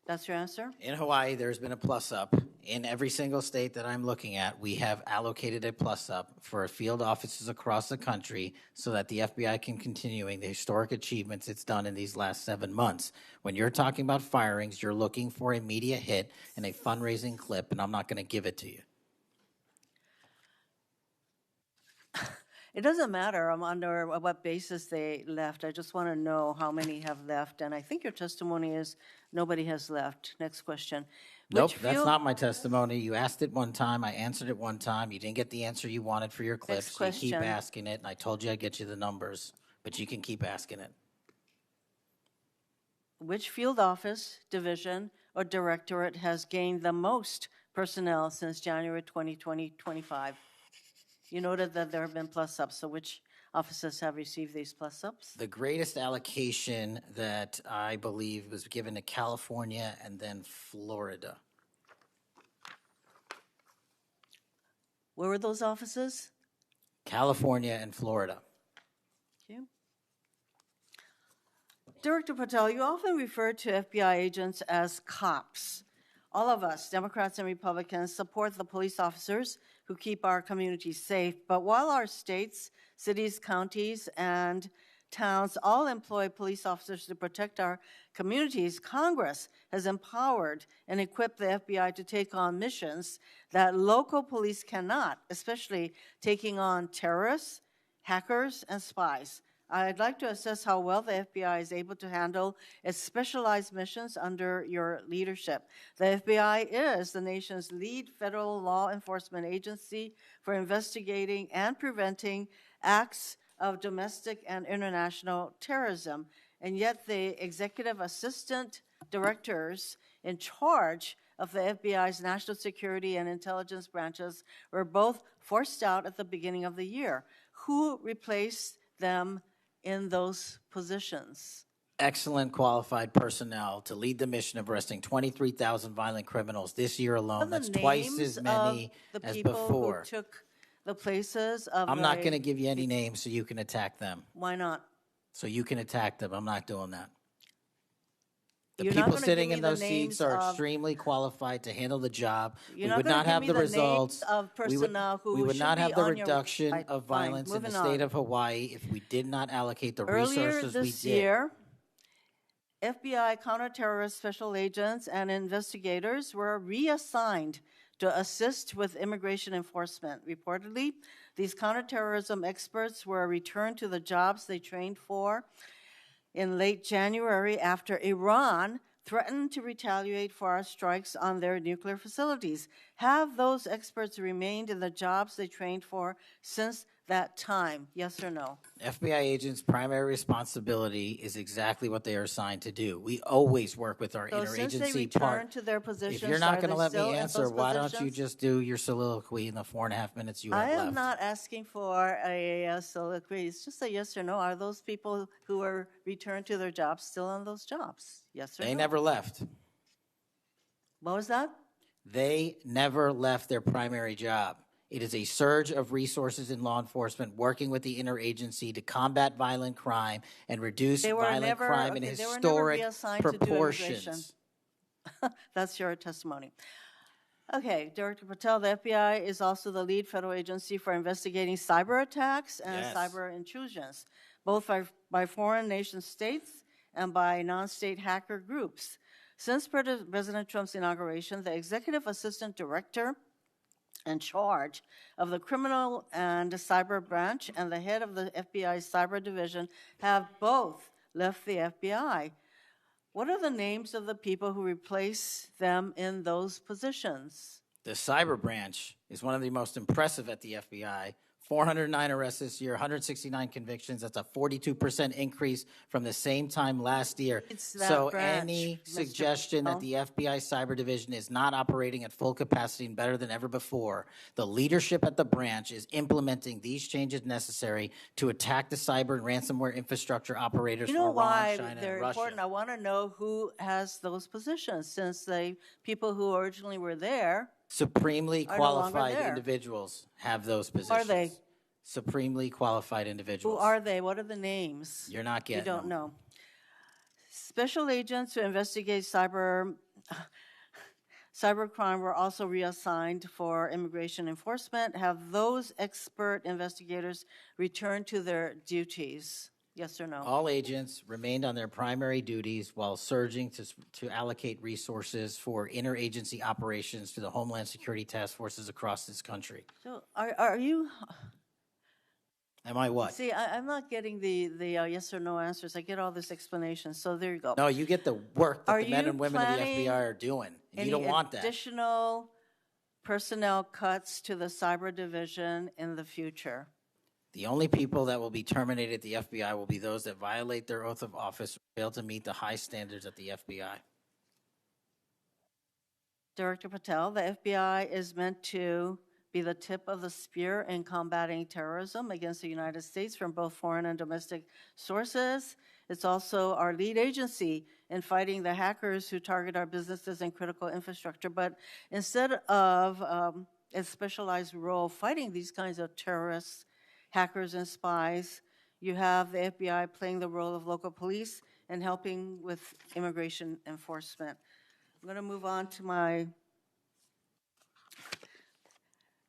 That's your answer? In Hawaii, there's been a plus-up. In every single state that I'm looking at, we have allocated a plus-up for field offices across the country so that the FBI can continuing the historic achievements it's done in these last 7 months. When you're talking about firings, you're looking for a media hit and a fundraising clip, and I'm not going to give it to you. It doesn't matter under what basis they left. I just want to know how many have left. And I think your testimony is nobody has left. Next question. Nope, that's not my testimony. You asked it one time. I answered it one time. You didn't get the answer you wanted for your clip, so you keep asking it. And I told you I'd get you the numbers, but you can keep asking it. Which field office, division, or directorate has gained the most personnel since January 2025? You noted that there have been plus-ups, so which offices have received these plus-ups? The greatest allocation that I believe was given to California and then Florida. Where were those offices? California and Florida. Thank you. Director Patel, you often refer to FBI agents as cops. All of us, Democrats and Republicans, support the police officers who keep our communities safe. But while our states, cities, counties, and towns all employ police officers to protect our communities, Congress has empowered and equipped the FBI to take on missions that local police cannot, especially taking on terrorists, hackers, and spies. I'd like to assess how well the FBI is able to handle its specialized missions under your leadership. The FBI is the nation's lead federal law enforcement agency for investigating and preventing acts of domestic and international terrorism. And yet the executive assistant directors in charge of the FBI's national security and intelligence branches were both forced out at the beginning of the year. Who replaced them in those positions? Excellent qualified personnel to lead the mission of arresting 23,000 violent criminals this year alone. That's twice as many as before. Who took the places of I'm not going to give you any names so you can attack them. Why not? So you can attack them. I'm not doing that. The You're not people gonna sitting give in me the those seats are names of- extremely qualified to handle the job. You're We not would gonna not give have me the the names results. of personnel who we would should not be have the on your reduction website. of Fine, violence in the moving state on. of Hawaii if we did not allocate the Earlier resources we this did. year, FBI counter-terrorist special agents and investigators were reassigned to assist with immigration enforcement. Reportedly, these counterterrorism experts were returned to the jobs they trained for in late January after Iran threatened to retaliate for our strikes on their nuclear facilities. Have those experts remained in the jobs they trained for since that time? Yes or no? FBI agents' primary responsibility is exactly what they are assigned to do. We always work with our So since they interagency returned to their positions, If you're not are going to they let still me in answer, those why don't you positions? just do your soliloquy in the 4.5 minutes you have I left? am not asking for a soliloquy. It's just a yes or no. Are those people who were returned to their jobs still on those jobs? Yes or no? They never left. What was that? They never left their primary job. It is a surge of resources in law enforcement working with the interagency to combat violent crime and reduce They were violent never- crime in okay, they were never historic reassigned to do proportions. That's your testimony. Okay, Director Patel, the FBI is also the lead federal agency for investigating cyber attacks and Yes. cyber intrusions, both by foreign nation states and by non-state hacker groups. Since President Trump's inauguration, the executive assistant director in charge of the criminal and cyber branch and the head of the FBI's cyber division have both left the FBI. What are the names of the people who replace them in those positions? The cyber branch is one of the most impressive at the FBI. 409 arrests this year, 169 convictions. That's a 42% increase from the same time last year. It's that So branch, any Mr. suggestion that the FBI cyber division is not operating at full capacity and better than ever before, the leadership at the branch is implementing these changes necessary to attack the cyber and ransomware infrastructure operators You know from Iran, why China, they're and Russia. important? I want to know who has those positions, since the people who originally were there. Supremely are no longer qualified there. individuals have those positions. Are they? Supremely qualified individuals. Who are they? What are the names? You're not You getting don't them. know. Special agents who investigate cybercrime were also reassigned for immigration enforcement. Have those expert investigators returned to their duties? Yes or no? All agents remained on their primary duties while surging to allocate resources for interagency operations to the Homeland Security task forces across this country. So are you? Am I what? See, I'm not getting the yes or no answers. I get all this explanation. So there you go. No, you get the work that Are the men you and women of the planning FBI are doing. And Any you don't want that. additional personnel cuts to the cyber division in the future? The only people that will be terminated at the FBI will be those that violate their oath of office or fail to meet the high standards at the FBI. Director Patel, the FBI is meant to be the tip of the spear in combating terrorism against the United States from both foreign and domestic sources. It's also our lead agency in fighting the hackers who target our businesses and critical infrastructure. But instead of a specialized role fighting these kinds of terrorists, hackers, and spies, you have the FBI playing the role of local police and helping with immigration enforcement. I'm going to move on to my,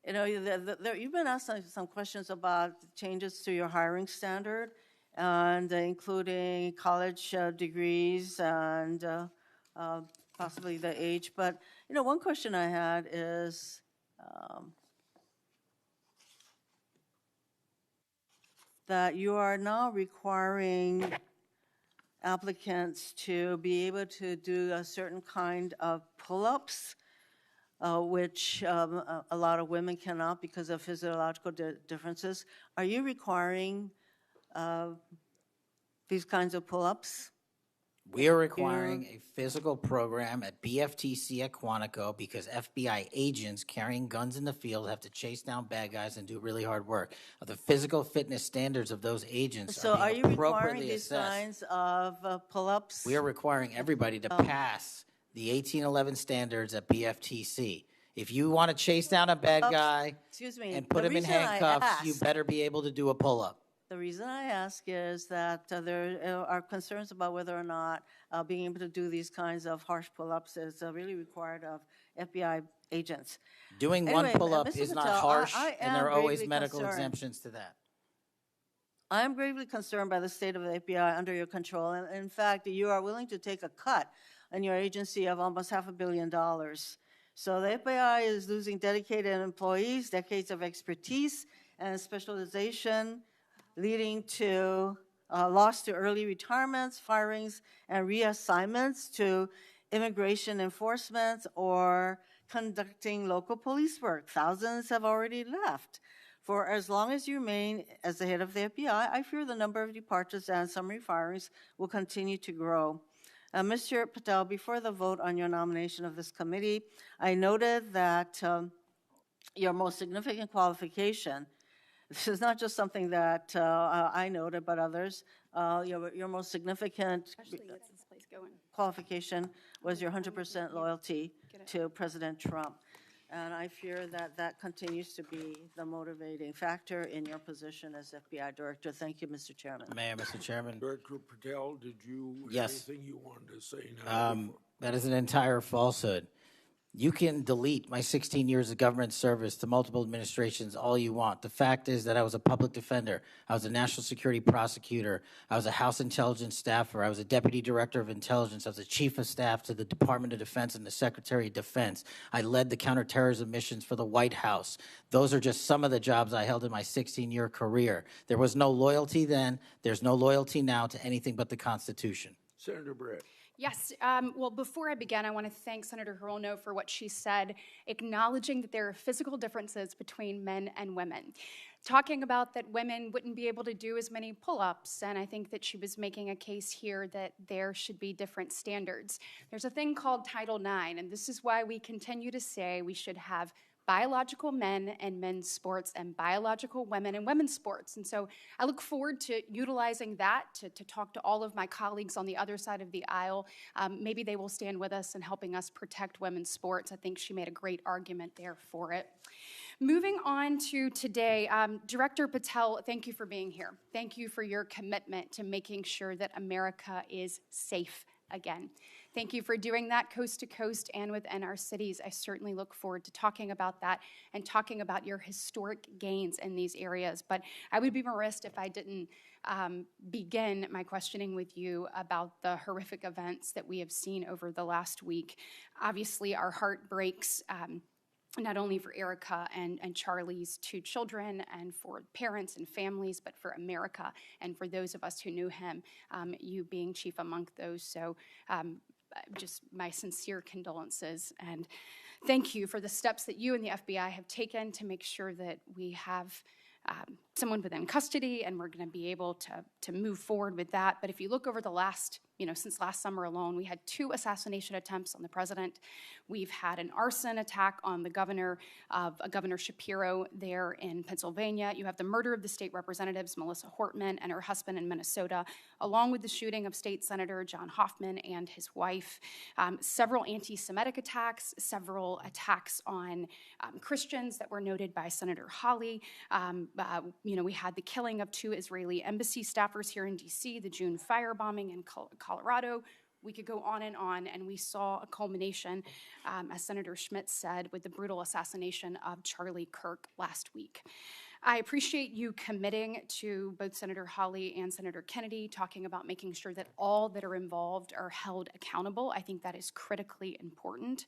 you've been asked some questions about changes to your hiring standard, and including college degrees and possibly the age. But, one question I had is, that you are now requiring applicants to be able to do a certain kind of pull-ups, which a lot of women cannot because of physiological differences. Are you requiring these kinds of pull-ups? We are requiring a physical program at BFTC at Quantico because FBI agents carrying guns in the field have to chase down bad guys and do really hard work. The physical fitness standards of those agents So are are being you requiring appropriately these assessed. kinds of pull-ups? We are requiring everybody to pass the 1811 standards at BFTC. If you want to chase down a bad guy and put him in handcuffs, you better be able to do a pull-up. The reason I ask is that there are concerns about whether or not being able to do these kinds of harsh pull-ups is really required of FBI agents. Doing Anyway, one pull-up Mr. is not Patel, harsh, I and there are am always gravely medical concerned. exemptions to that. I am gravely concerned by the state of the FBI under your control. And in fact, you are willing to take a cut in your agency of almost $500 million. So the FBI is losing dedicated employees, decades of expertise and specialization, leading to loss to early retirements, firings, and reassignments to immigration enforcement or conducting local police work. Thousands have already left. For as long as you remain as the head of the FBI, I fear the number of departures and summary firings will continue to grow. Mr. Patel, before the vote on your nomination of this committee, I noted that your most significant qualification, this is not just something that I noted, but others, your most significant qualification was your 100% loyalty to President Trump. And I fear that that continues to be the motivating factor in your position as FBI Director. Thank you, Mr. Chairman. Mayor, Mr. Chairman. Director Patel, did you Yes. anything you wanted to say now? That is an entire falsehood. You can delete my 16 years of government service to multiple administrations all you want. The fact is that I was a public defender. I was a national security prosecutor. I was a House intelligence staffer. I was a deputy director of intelligence. I was a chief of staff to the Department of Defense and the Secretary of Defense. I led the counterterrorism missions for the White House. Those are just some of the jobs I held in my 16-year career. There was no loyalty then. There's no loyalty now to anything but the Constitution. Senator Brett. Yes. Well, before I begin, I want to thank Senator Hirono for what she said, acknowledging that there are physical differences between men and women. Talking about that women wouldn't be able to do as many pull-ups, and I think that she was making a case here that there should be different standards. There's a thing called Title IX, and this is why we continue to say we should have biological men and men's sports and biological women and women's sports. And so I look forward to utilizing that to talk to all of my colleagues on the other side of the aisle. Maybe they will stand with us in helping us protect women's sports. I think she made a great argument there for it. Moving on to today, Director Patel, thank you for being here. Thank you for your commitment to making sure that America is safe again. Thank you for doing that coast to coast and within our cities. I certainly look forward to talking about that and talking about your historic gains in these areas. But I would be remiss if I didn't begin my questioning with you about the horrific events that we have seen over the last week. Obviously, our heart breaks. Not only for Erica and Charlie's two children and for parents and families, but for America and for those of us who knew him, you being chief among those. So just my sincere condolences and thank you for the steps that you and the FBI have taken to make sure that we have someone within custody and we're going to be able to move forward with that. But if you look over the last, since last summer alone, we had 2 assassination attempts on the president. We've had an arson attack on the governor Shapiro there in Pennsylvania. You have the murder of the state representatives, Melissa Hortman and her husband in Minnesota, along with the shooting of State Senator John Hoffman and his wife. Several anti-Semitic attacks, several attacks on Christians that were noted by Senator Hawley. We had the killing of 2 Israeli embassy staffers here in D.C., the June firebombing in Colorado. We could go on, and we saw a culmination, as Senator Schmidt said, with the brutal assassination of Charlie Kirk last week. I appreciate you committing to both Senator Hawley and Senator Kennedy, talking about making sure that all that are involved are held accountable. I think that is critically important,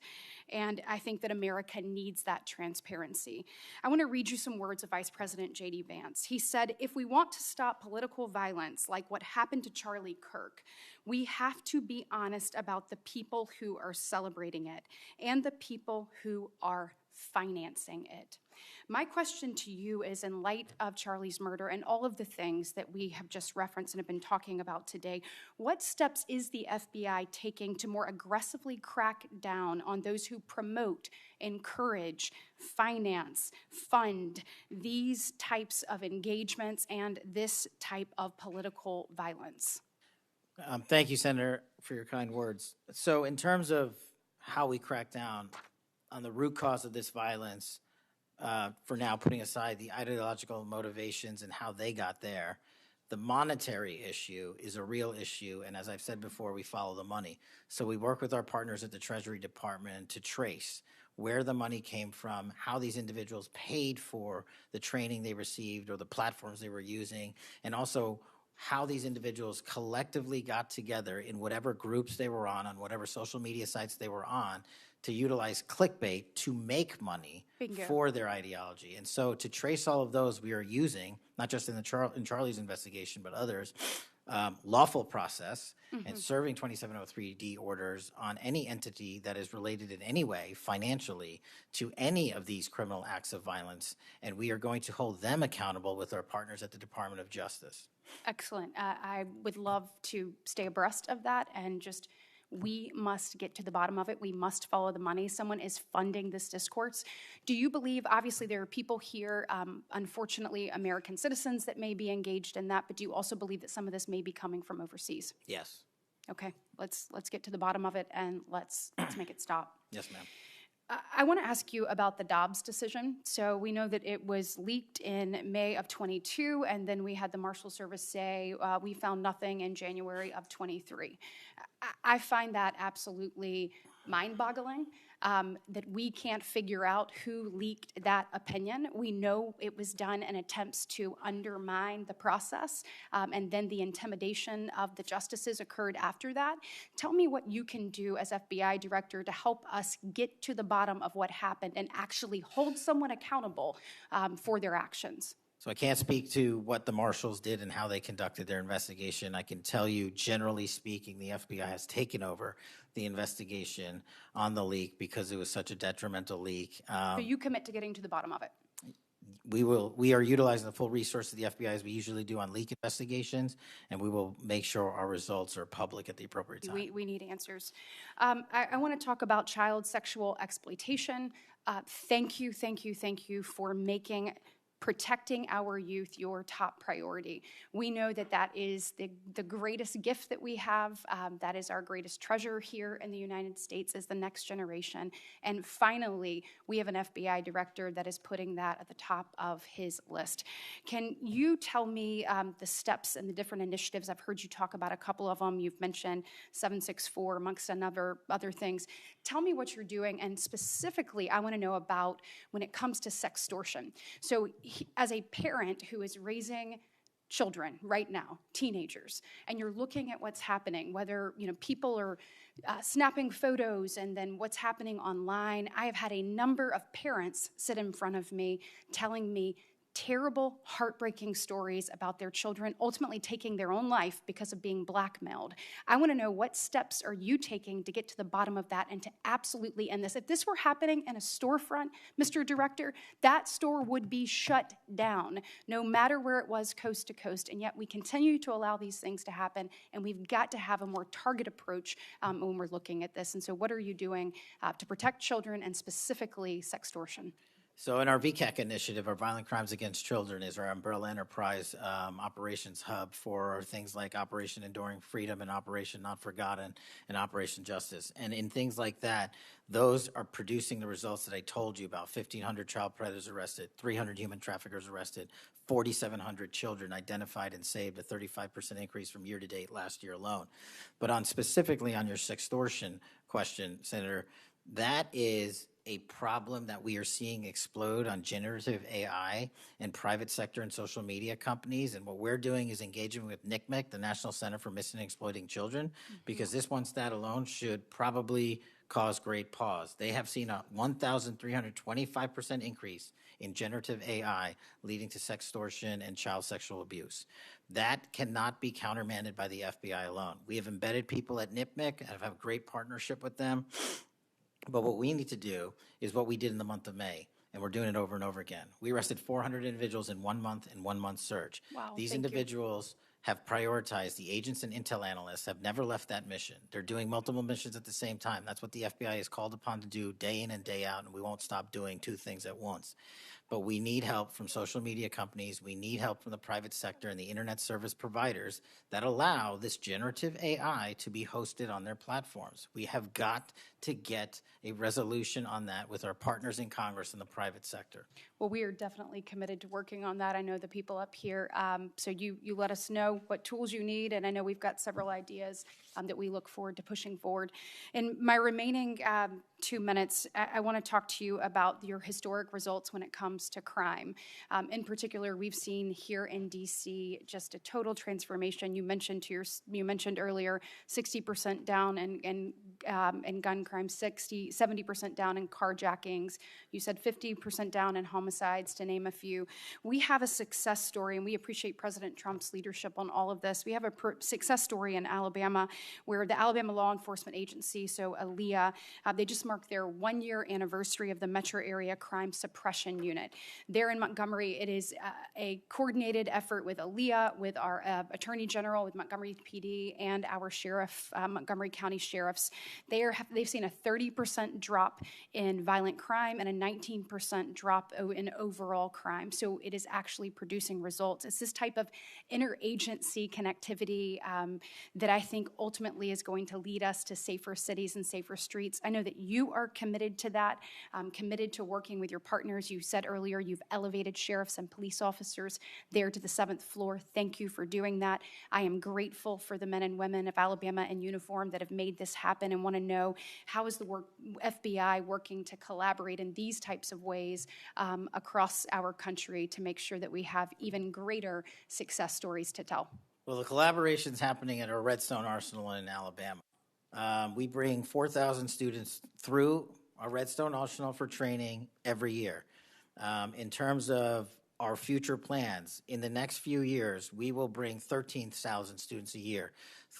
and I think that America needs that transparency. I want to read you some words of Vice President J.D. Vance. He said, "If we want to stop political violence like what happened to Charlie Kirk, we have to be honest about the people who are celebrating it and the people who are financing it." My question to you is, in light of Charlie's murder and all of the things that we have just referenced and have been talking about today, what steps is the FBI taking to more aggressively crack down on those who promote, encourage, finance, fund these types of engagements and this type of political violence? Thank you, Senator, for your kind words. So in terms of how we crack down on the root cause of this violence, for now putting aside the ideological motivations and how they got there, the monetary issue is a real issue, and as I've said before, we follow the money. So we work with our partners at the Treasury Department to trace where the money came from, how these individuals paid for the training they received or the platforms they were using, and also how these individuals collectively got together in whatever groups they were on whatever social media sites they were on, to utilize clickbait to make money for their ideology. And so to trace all of those, we are using, not just in Charlie's investigation, but others, lawful process and serving 2703D orders on any entity that is related in any way financially to any of these criminal acts of violence. And we are going to hold them accountable with our partners at the Department of Justice. Excellent. I would love to stay abreast of that, and just we must get to the bottom of it. We must follow the money. Someone is funding this discourse. Do you believe, obviously there are people here, unfortunately American citizens, that may be engaged in that, but do you also believe that some of this may be coming from overseas? Yes. Okay, let's get to the bottom of it, and let's make it stop. Yes, ma'am. I want to ask you about the Dobbs decision. So we know that it was leaked in May of 22, and then we had the Marshal Service say we found nothing in January of 23. I find that absolutely mind-boggling, that we can't figure out who leaked that opinion. We know it was done in attempts to undermine the process, and then the intimidation of the justices occurred after that. Tell me what you can do as FBI director to help us get to the bottom of what happened and actually hold someone accountable for their actions. So I can't speak to what the marshals did and how they conducted their investigation. I can tell you, generally speaking, the FBI has taken over the investigation on the leak because it was such a detrimental leak. So you commit to getting to the bottom of it? We are utilizing the full resources of the FBI as we usually do on leak investigations, and we will make sure our results are public at the appropriate time. We need answers. I want to talk about child sexual exploitation. Thank you for making protecting our youth your top priority. We know that that is the greatest gift that we have. That is our greatest treasure here in the United States, is the next generation. And finally, we have an FBI director that is putting that at the top of his list. Can you tell me the steps and the different initiatives? I've heard you talk about a couple of them. You've mentioned 764 amongst other things. Tell me what you're doing, and specifically, I want to know about when it comes to sextortion. So as a parent who is raising children right now, teenagers, and you're looking at what's happening, whether people are snapping photos and then what's happening online, I have had a number of parents sit in front of me telling me terrible, heartbreaking stories about their children ultimately taking their own life because of being blackmailed. I want to know, what steps are you taking to get to the bottom of that and to absolutely end this? If this were happening in a storefront, Mr. Director, that store would be shut down, no matter where it was, coast to coast, and yet we continue to allow these things to happen, and we've got to have a more targeted approach when we're looking at this. And so what are you doing to protect children and specifically sextortion? So in our VCAC initiative, our Violent Crimes Against Children is our umbrella enterprise operations hub for things like Operation Enduring Freedom and Operation Not Forgotten and Operation Justice. And in things like that, those are producing the results that I told you about. 1,500 child predators arrested, 300 human traffickers arrested, 4,700 children identified and saved, a 35% increase from year to date last year alone. But specifically on your sextortion question, Senator, that is a problem that we are seeing explode on generative AI in private sector and social media companies. And what we're doing is engaging with NCMEC, the National Center for Missing and Exploiting Children, because this one stat alone should probably cause great pause. They have seen a 1,325% increase in generative AI leading to sextortion and child sexual abuse. That cannot be countermanded by the FBI alone. We have embedded people at NCMEC and have a great partnership with them. But what we need to do is what we did in the month of May, and we're doing it over and over again. We arrested 400 individuals in 1 month in 1 month search. Wow, These thank you. individuals have prioritized. The agents and intel analysts have never left that mission. They're doing multiple missions at the same time. That's what the FBI is called upon to do day in and day out, and we won't stop doing two things at once. But we need help from social media companies. We need help from the private sector and the internet service providers that allow this generative AI to be hosted on their platforms. We have got to get a resolution on that with our partners in Congress and the private sector. Well, we are definitely committed to working on that. I know the people up here. So you let us know what tools you need, and I know we've got several ideas that we look forward to pushing forward. In my remaining 2 minutes, I want to talk to you about your historic results when it comes to crime. In particular, we've seen here in D.C. just a total transformation. You mentioned earlier 60% down in gun crime, 70% down in carjackings. You said 50% down in homicides, to name a few. We have a success story, and we appreciate President Trump's leadership on all of this. We have a success story in Alabama where the Alabama Law Enforcement Agency, so ALEA, they just marked their 1-year anniversary of the Metro Area Crime Suppression Unit. There in Montgomery, it is a coordinated effort with ALEA, with our Attorney General, with Montgomery PD, and our sheriff, Montgomery County sheriffs. They've seen a 30% drop in violent crime and a 19% drop in overall crime. So it is actually producing results. It's this type of interagency connectivity that I think ultimately is going to lead us to safer cities and safer streets. I know that you are committed to that, committed to working with your partners. You said earlier you've elevated sheriffs and police officers there to the 7th floor. Thank you for doing that. I am grateful for the men and women of Alabama in uniform that have made this happen, and want to know how is the FBI working to collaborate in these types of ways across our country to make sure that we have even greater success stories to tell. Well, the collaboration's happening at our Redstone Arsenal in Alabama. We bring 4,000 students through our Redstone Arsenal for training every year. In terms of our future plans, in the next few years, we will bring 13,000 students a year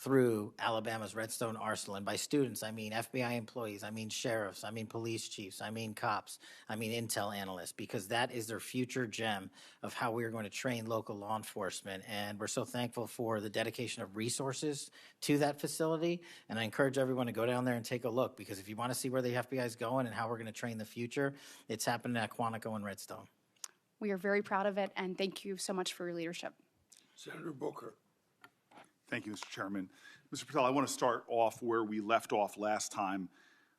through Alabama's Redstone Arsenal. And by students, I mean FBI employees, I mean sheriffs, I mean police chiefs, I mean cops, I mean intel analysts, because that is their future gem of how we are going to train local law enforcement. And we're so thankful for the dedication of resources to that facility. And I encourage everyone to go down there and take a look, because if you want to see where the FBI is going and how we're going to train the future, it's happening at Quantico and Redstone. We are very proud of it, and thank you so much for your leadership. Senator Booker. Thank you, Mr. Chairman. Mr. Patel, I want to start off where we left off last time.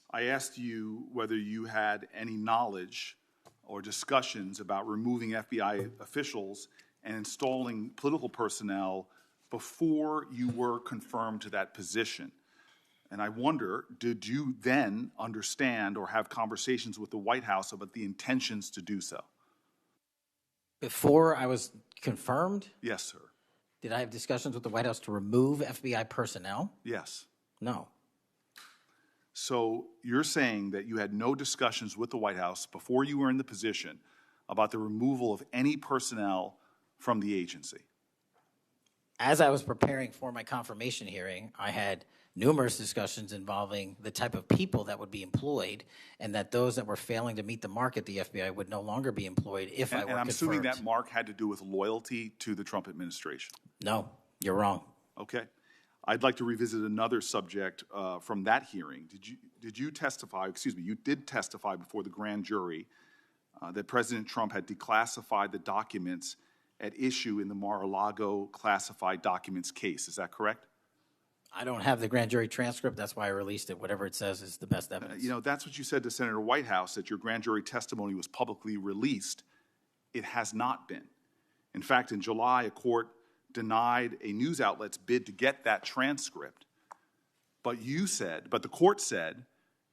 I asked you whether you had any knowledge or discussions about removing FBI officials and installing political personnel before you were confirmed to that position. And I wonder, did you then understand or have conversations with the White House about the intentions to do so? Before I was confirmed? Yes, sir. Did I have discussions with the White House to remove FBI personnel? Yes. No. So you're saying that you had no discussions with the White House before you were in the position about the removal of any personnel from the agency? As I was preparing for my confirmation hearing, I had numerous discussions involving the type of people that would be employed, and that those that were failing to meet the mark at the FBI would no longer be employed if I were confirmed. And I'm assuming that mark had to do with loyalty to the Trump administration. No, you're wrong. Okay. I'd like to revisit another subject from that hearing. Did you testify, excuse me, you did testify before the grand jury that President Trump had declassified the documents at issue in the Mar-a-Lago classified documents case. Is that correct? I don't have the grand jury transcript. That's why I released it. Whatever it says is the best evidence. You know, that's what you said to Senator Whitehouse, that your grand jury testimony was publicly released. It has not been. In fact, in July, a court denied a news outlet's bid to get that transcript. But the court said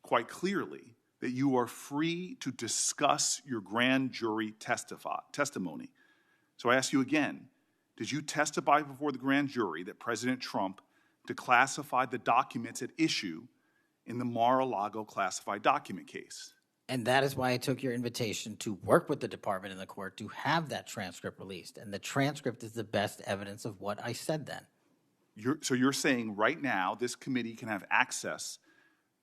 quite clearly that you are free to discuss your grand jury testimony. So I ask you again, did you testify before the grand jury that President Trump declassified the documents at issue in the Mar-a-Lago classified document case? And that is why I took your invitation to work with the department and the court to have that transcript released. And the transcript is the best evidence of what I said then. So you're saying right now this committee can have access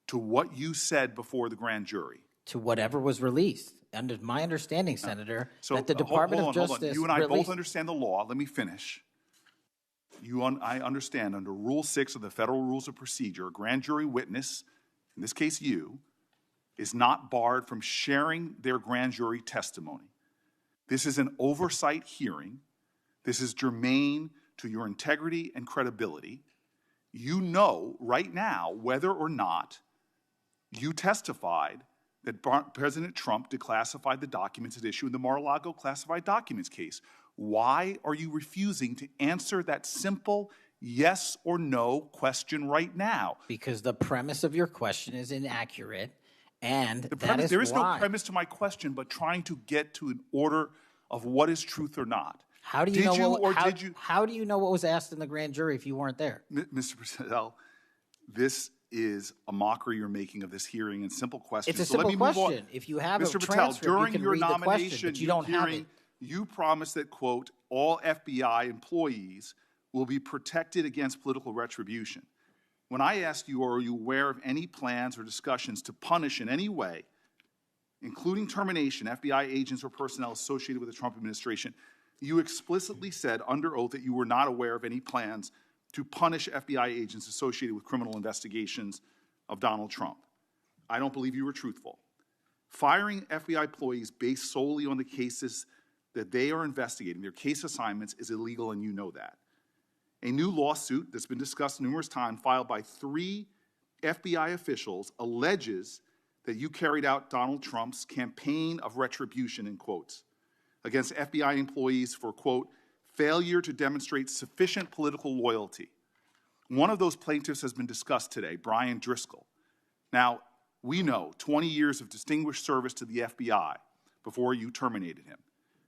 to what you said before the grand jury? To whatever was released. Under my understanding, Senator, that the Department of Justice You and I released... both understand the law. Let me finish. I understand under Rule 6 of the Federal Rules of Procedure, a grand jury witness, in this case you, is not barred from sharing their grand jury testimony. This is an oversight hearing. This is germane to your integrity and credibility. You know right now whether or not you testified that President Trump declassified the documents at issue in the Mar-a-Lago classified documents case. Why are you refusing to answer that simple yes or no question right now? Because the premise of your question is inaccurate, and there is no premise to my question, but trying to get to an order of what is truth or not. How do you How do you know what was asked in the grand jury if you weren't there? Mr. Patel, this is a mockery you're making of this hearing and simple questions. It's a simple question. If you have Mr. a Patel, transcript, during you can your read the question, nomination, but you don't have it. You promised that, quote, all FBI employees will be protected against political retribution. When I asked you, are you aware of any plans or discussions to punish in any way, including termination, FBI agents or personnel associated with the Trump administration, you explicitly said under oath that you were not aware of any plans to punish FBI agents associated with criminal investigations of Donald Trump. I don't believe you were truthful. Firing FBI employees based solely on the cases that they are investigating, their case assignments, is illegal, and you know that. A new lawsuit that's been discussed numerous times, filed by 3 FBI officials, alleges that you carried out Donald Trump's campaign of retribution, in quotes, against FBI employees for, quote, failure to demonstrate sufficient political loyalty. One of those plaintiffs has been discussed today, Brian Driscoll. Now, we know 20 years of distinguished service to the FBI before you terminated him.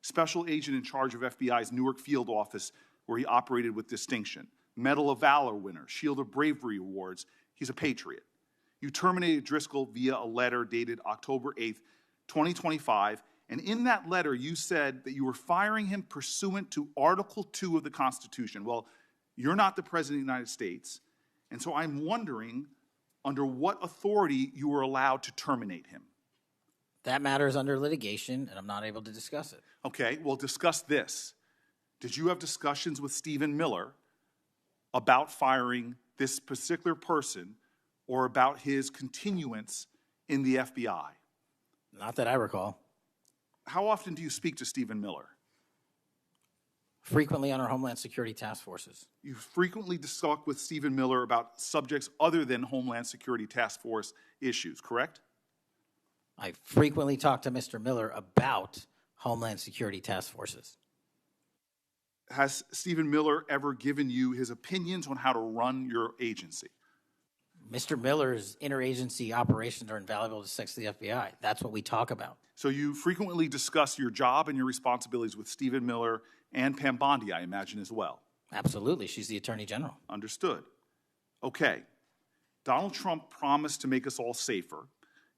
Special agent in charge of FBI's Newark field office, where he operated with distinction. Medal of Valor winner, Shield of Bravery awards. He's a patriot. You terminated Driscoll via a letter dated October 8th, 2025, and in that letter you said that you were firing him pursuant to Article 2 of the Constitution. Well, you're not the President of the United States, and so I'm wondering under what authority you were allowed to terminate him. That matter is under litigation, and I'm not able to discuss it. Okay, well, discuss this. Did you have discussions with Stephen Miller about firing this particular person or about his continuance in the FBI? Not that I recall. How often do you speak to Stephen Miller? Frequently on our Homeland Security task forces. You frequently talk with Stephen Miller about subjects other than Homeland Security task force issues, correct? I frequently talk to Mr. Miller about Homeland Security task forces. Has Stephen Miller ever given you his opinions on how to run your agency? Mr. Miller's interagency operations are invaluable to the FBI. That's what we talk about. So you frequently discuss your job and your responsibilities with Stephen Miller and Pam Bondi, I imagine, as well. Absolutely. She's the Attorney General. Understood. Okay. Donald Trump promised to make us all safer.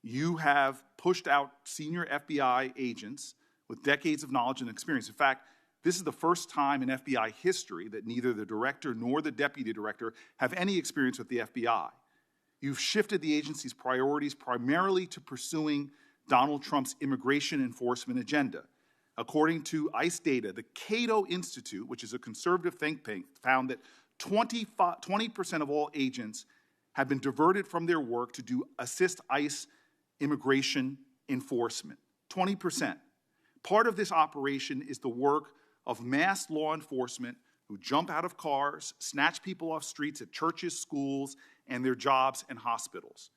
You have pushed out senior FBI agents with decades of knowledge and experience. In fact, this is the first time in FBI history that neither the director nor the deputy director have any experience with the FBI. You've shifted the agency's priorities primarily to pursuing Donald Trump's immigration enforcement agenda. According to ICE data, the Cato Institute, which is a conservative think tank, found that 20% of all agents have been diverted from their work to assist ICE immigration enforcement. 20%. Part of this operation is the work of mass law enforcement who jump out of cars, snatch people off streets at churches, schools, and their jobs and hospitals.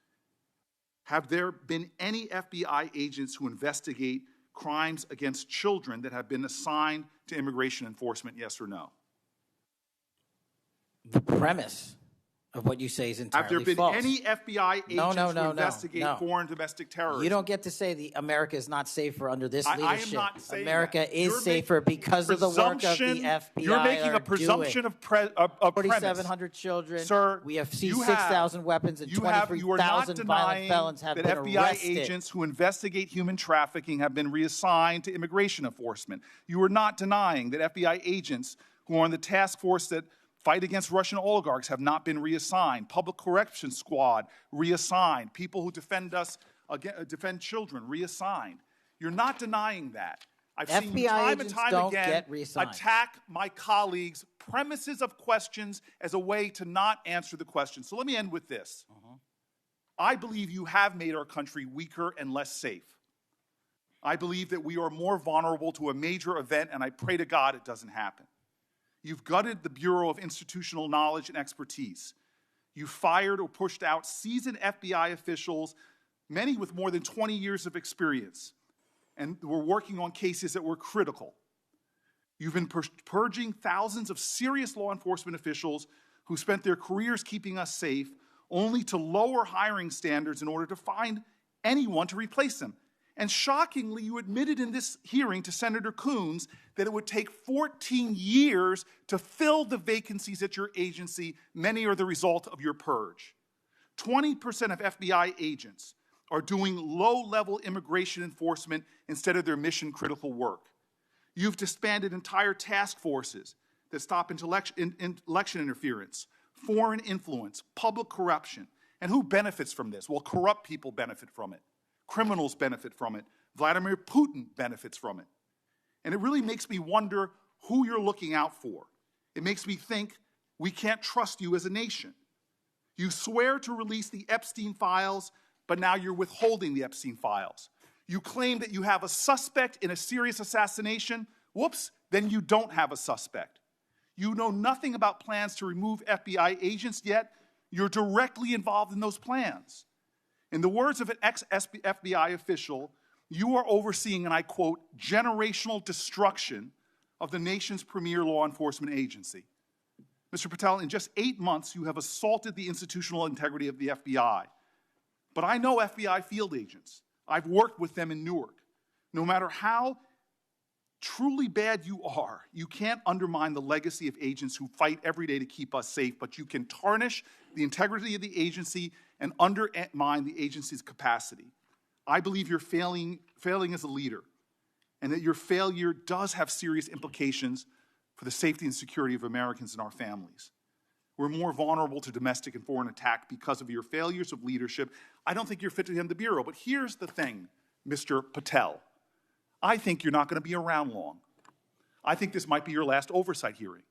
Have there been any FBI agents who investigate crimes against children that have been assigned to immigration enforcement, yes or no? The premise of what you say is entirely Have there been false. any FBI agents who investigate foreign domestic terrorism? You don't get to say America is not safer under this leadership. I am not saying America that. is safer because of the work of the FBI. You're making a presumption of premise. 4,700 children. Sir, we have seized 6,000 weapons and 23,000 violent felons have been FBI arrested. Agents who investigate human trafficking have been reassigned to immigration enforcement. You are not denying that FBI agents who are on the task force that fight against Russian oligarchs have not been reassigned. Public Corrections Squad, reassigned. People who defend us, defend children, reassigned. You're not denying that. I've seen you time and time again attack my colleagues' premises of questions as a way to not answer the question. So let me end with this. I believe you have made our country weaker and less safe. I believe that we are more vulnerable to a major event, and I pray to God it doesn't happen. You've gutted the Bureau of Institutional Knowledge and Expertise. You fired or pushed out seasoned FBI officials, many with more than 20 years of experience, and were working on cases that were critical. You've been purging thousands of serious law enforcement officials who spent their careers keeping us safe, only to lower hiring standards in order to find anyone to replace them. And shockingly, you admitted in this hearing to Senator Coons that it would take 14 years to fill the vacancies at your agency. Many are the result of your purge. 20% of FBI agents are doing low-level immigration enforcement instead of their mission-critical work. You've disbanded entire task forces that stop election interference, foreign influence, public corruption. And who benefits from this? Well, corrupt people benefit from it. Criminals benefit from it. Vladimir Putin benefits from it. And it really makes me wonder who you're looking out for. It makes me think we can't trust you as a nation. You swear to release the Epstein files, but now you're withholding the Epstein files. You claim that you have a suspect in a serious assassination. Whoops, then you don't have a suspect. You know nothing about plans to remove FBI agents, yet you're directly involved in those plans. In the words of an ex-FBI official, you are overseeing, and I quote, generational destruction of the nation's premier law enforcement agency. Mr. Patel, in just 8 months, you have assaulted the institutional integrity of the FBI. But I know FBI field agents. I've worked with them in Newark. No matter how truly bad you are, you can't undermine the legacy of agents who fight every day to keep us safe, but you can tarnish the integrity of the agency and undermine the agency's capacity. I believe you're failing as a leader, and that your failure does have serious implications for the safety and security of Americans and our families. We're more vulnerable to domestic and foreign attack because of your failures of leadership. I don't think you're fit to hand the Bureau, but here's the thing, Mr. Patel. I think you're not going to be around long. I think this might be your last oversight hearing.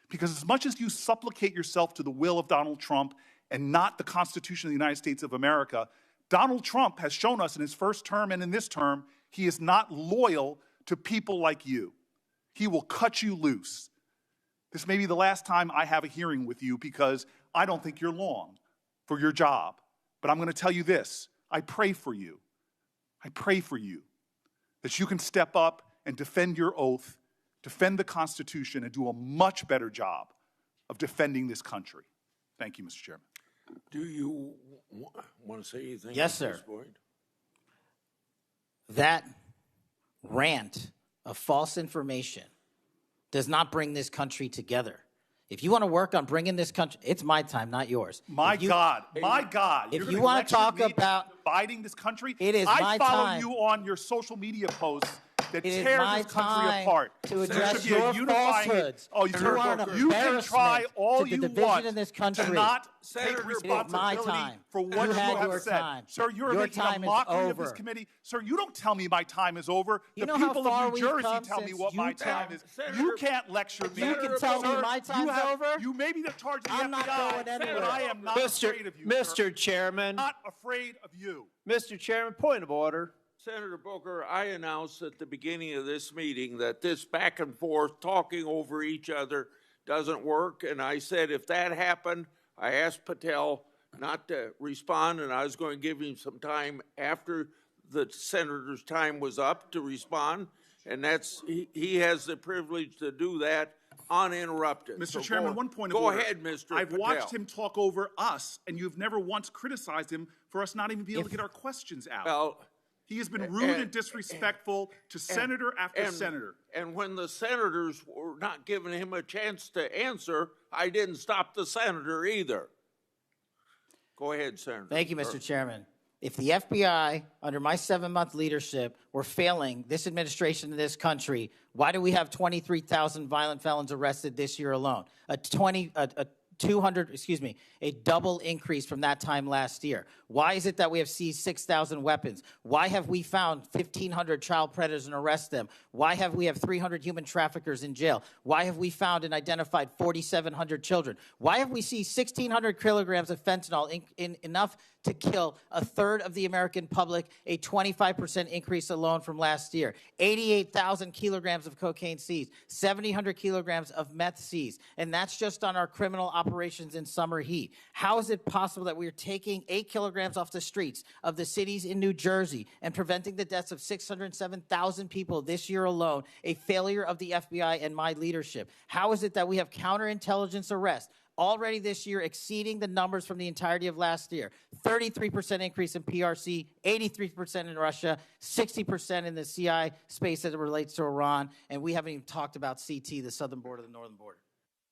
Because as much as you supplicate yourself to the will of Donald Trump and not the Constitution of the United States of America, Donald Trump has shown us in his first term and in this term, he is not loyal to people like you. He will cut you loose. This may be the last time I have a hearing with you because I don't think you're long for your job. But I'm going to tell you this. I pray for you. I pray for you that you can step up and defend your oath, defend the Constitution, and do a much better job of defending this country. Thank you, Mr. Chairman. Do you want to say anything? Yes, sir. That rant of false information does not bring this country together. If you want to work on bringing this country, it's my time, not yours. My God. If you want to talk about dividing this country, it is my time. I follow you on your social media posts that tear this country apart. To address your falsehoods. Oh, you can try all you want in this country. to not take responsibility for what you have said. Time. Sir, you're making a mockery of this committee. Sir, you don't tell me my time is over. You the know people of New Jersey tell me what my time is. You can't lecture me. You can tell me my time's over. You may be the charge of the I'm FBI, not going anywhere. but I am not afraid of you, Mr. Chairman. I'm not afraid of you. Mr. Chairman, point of order. Senator Booker, I announced at the beginning of this meeting that this back and forth talking over each other doesn't work. And I said if that happened, I asked Patel not to respond, and I was going to give him some time after the senator's time was up to respond. And he has the privilege to do that uninterrupted. Mr. So Chairman, one point of order. Go ahead, Mr. I've Patel. watched him talk over us, and you've never once criticized him for us not even being able to get our questions out. Well, he has been rude and disrespectful to senator after senator. And when the senators were not giving him a chance to answer, I didn't stop the senator either. Go ahead, Senator. Thank you, Mr. Chairman. If the FBI, under my 7-month leadership, were failing this administration in this country, why do we have 23,000 violent felons arrested this year alone? A double increase from that time last year. Why is it that we have seized 6,000 weapons? Why have we found 1,500 child predators and arrested them? Why have we 300 human traffickers in jail? Why have we found and identified 4,700 children? Why have we seized 1,600 kilograms of fentanyl, enough to kill a third of the American public, a 25% increase alone from last year? 88,000 kilograms of cocaine seized, 7,000 kilograms of meth seized, and that's just on our criminal operations in summer heat. How is it possible that we are taking 8 kilograms off the streets of the cities in New Jersey and preventing the deaths of 607,000 people this year alone, a failure of the FBI and my leadership? How is it that we have counterintelligence arrests already this year exceeding the numbers from the entirety of last year? 33% increase in PRC, 83% in Russia, 60% in the CI space as it relates to Iran, and we haven't even talked about CT, the southern border, the northern border.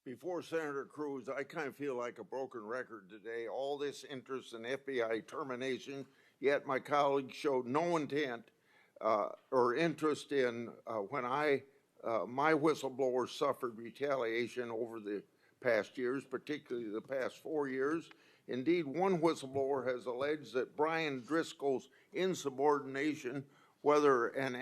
Before Senator Cruz, I kind of feel like a broken record today. All this interest in FBI termination, yet my colleagues showed no intent or interest in when my whistleblowers suffered retaliation over the past years, particularly the past 4 years. Indeed, one whistleblower has alleged that Brian Driscoll's insubordination, whether an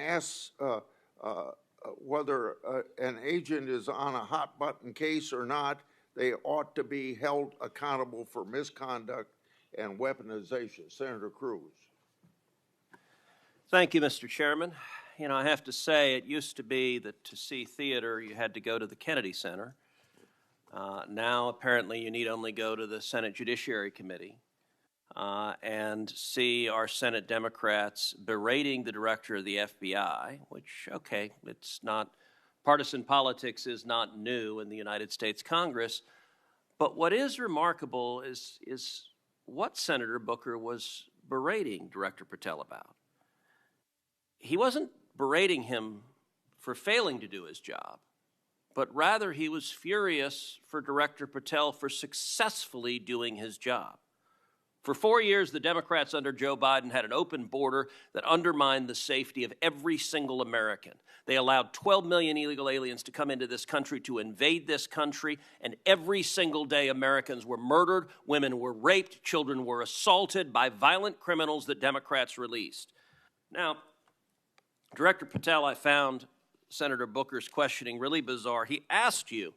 agent is on a hot button case or not, they ought to be held accountable for misconduct and weaponization. Senator Cruz. Thank you, Mr. Chairman. You know, I have to say, it used to be that to see theater, you had to go to the Kennedy Center. Now, apparently, you need only go to the Senate Judiciary Committee and see our Senate Democrats berating the director of the FBI, which, okay, it's not, partisan politics is not new in the United States Congress. But what is remarkable is what Senator Booker was berating Director Patel about. He wasn't berating him for failing to do his job, but rather he was furious for Director Patel for successfully doing his job. For 4 years, the Democrats under Joe Biden had an open border that undermined the safety of every single American. They allowed 12 million illegal aliens to come into this country to invade this country, and every single day Americans were murdered, women were raped, children were assaulted by violent criminals that Democrats released. Now, Director Patel, I found Senator Booker's questioning really bizarre. He asked you,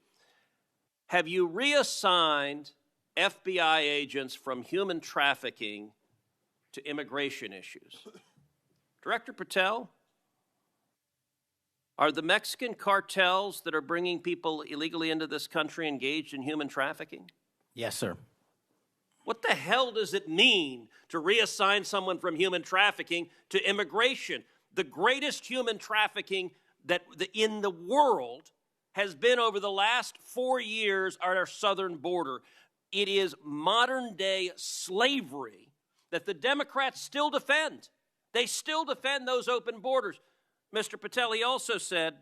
have you reassigned FBI agents from human trafficking to immigration issues? Director Patel, are the Mexican cartels that are bringing people illegally into this country engaged in human trafficking? Yes, sir. What the hell does it mean to reassign someone from human trafficking to immigration? The greatest human trafficking in the world has been over the last 4 years at our southern border. It is modern-day slavery that the Democrats still defend. They still defend those open borders. Mr. Patel, he also said,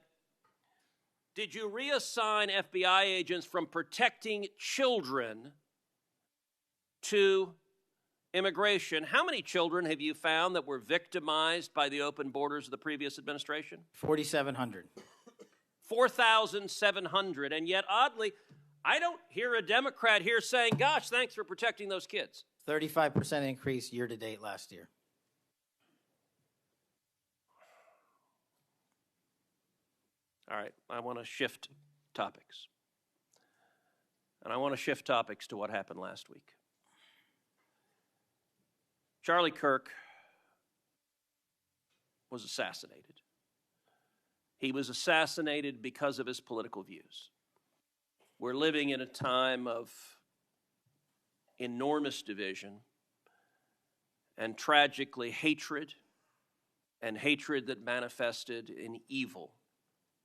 did you reassign FBI agents from protecting children to immigration? How many children have you found that were victimized by the open borders of the previous administration? 4,700. 4,700. And yet, oddly, I don't hear a Democrat here saying, gosh, thanks for protecting those kids. 35% increase year to date last year. All right, I want to shift topics. And I want to shift topics to what happened last week. Charlie Kirk was assassinated. He was assassinated because of his political views. We're living in a time of enormous division and tragically hatred, and hatred that manifested in evil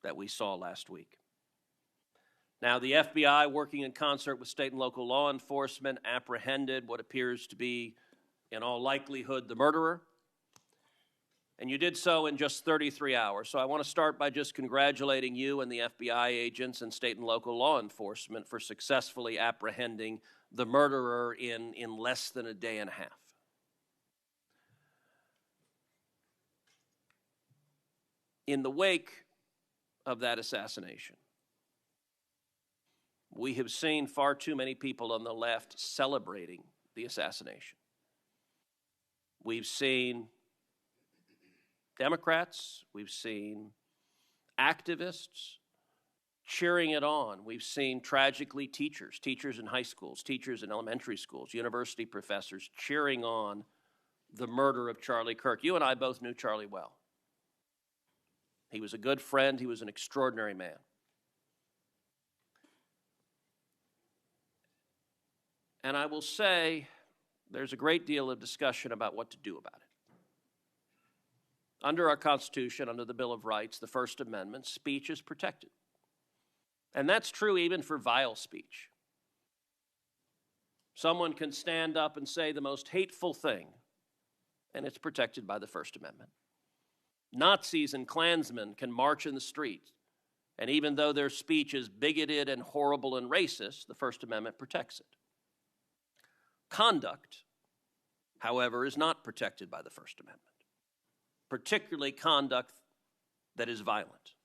that we saw last week. Now, the FBI, working in concert with state and local law enforcement, apprehended what appears to be, in all likelihood, the murderer. And you did so in just 33 hours. So I want to start by just congratulating you and the FBI agents and state and local law enforcement for successfully apprehending the murderer in less than a day and a half. In the wake of that assassination, we have seen far too many people on the left celebrating the assassination. We've seen Democrats, we've seen activists cheering it on. We've seen, tragically, teachers in high schools, teachers in elementary schools, university professors cheering on the murder of Charlie Kirk. You and I both knew Charlie well. He was a good friend. He was an extraordinary man. And I will say there's a great deal of discussion about what to do about it. Under our Constitution, under the Bill of Rights, the First Amendment, speech is protected. And that's true even for vile speech. Someone can stand up and say the most hateful thing, and it's protected by the First Amendment. Nazis and Klansmen can march in the streets, and even though their speech is bigoted and horrible and racist, the First Amendment protects it. Conduct, however, is not protected by the First Amendment, particularly conduct that is violent.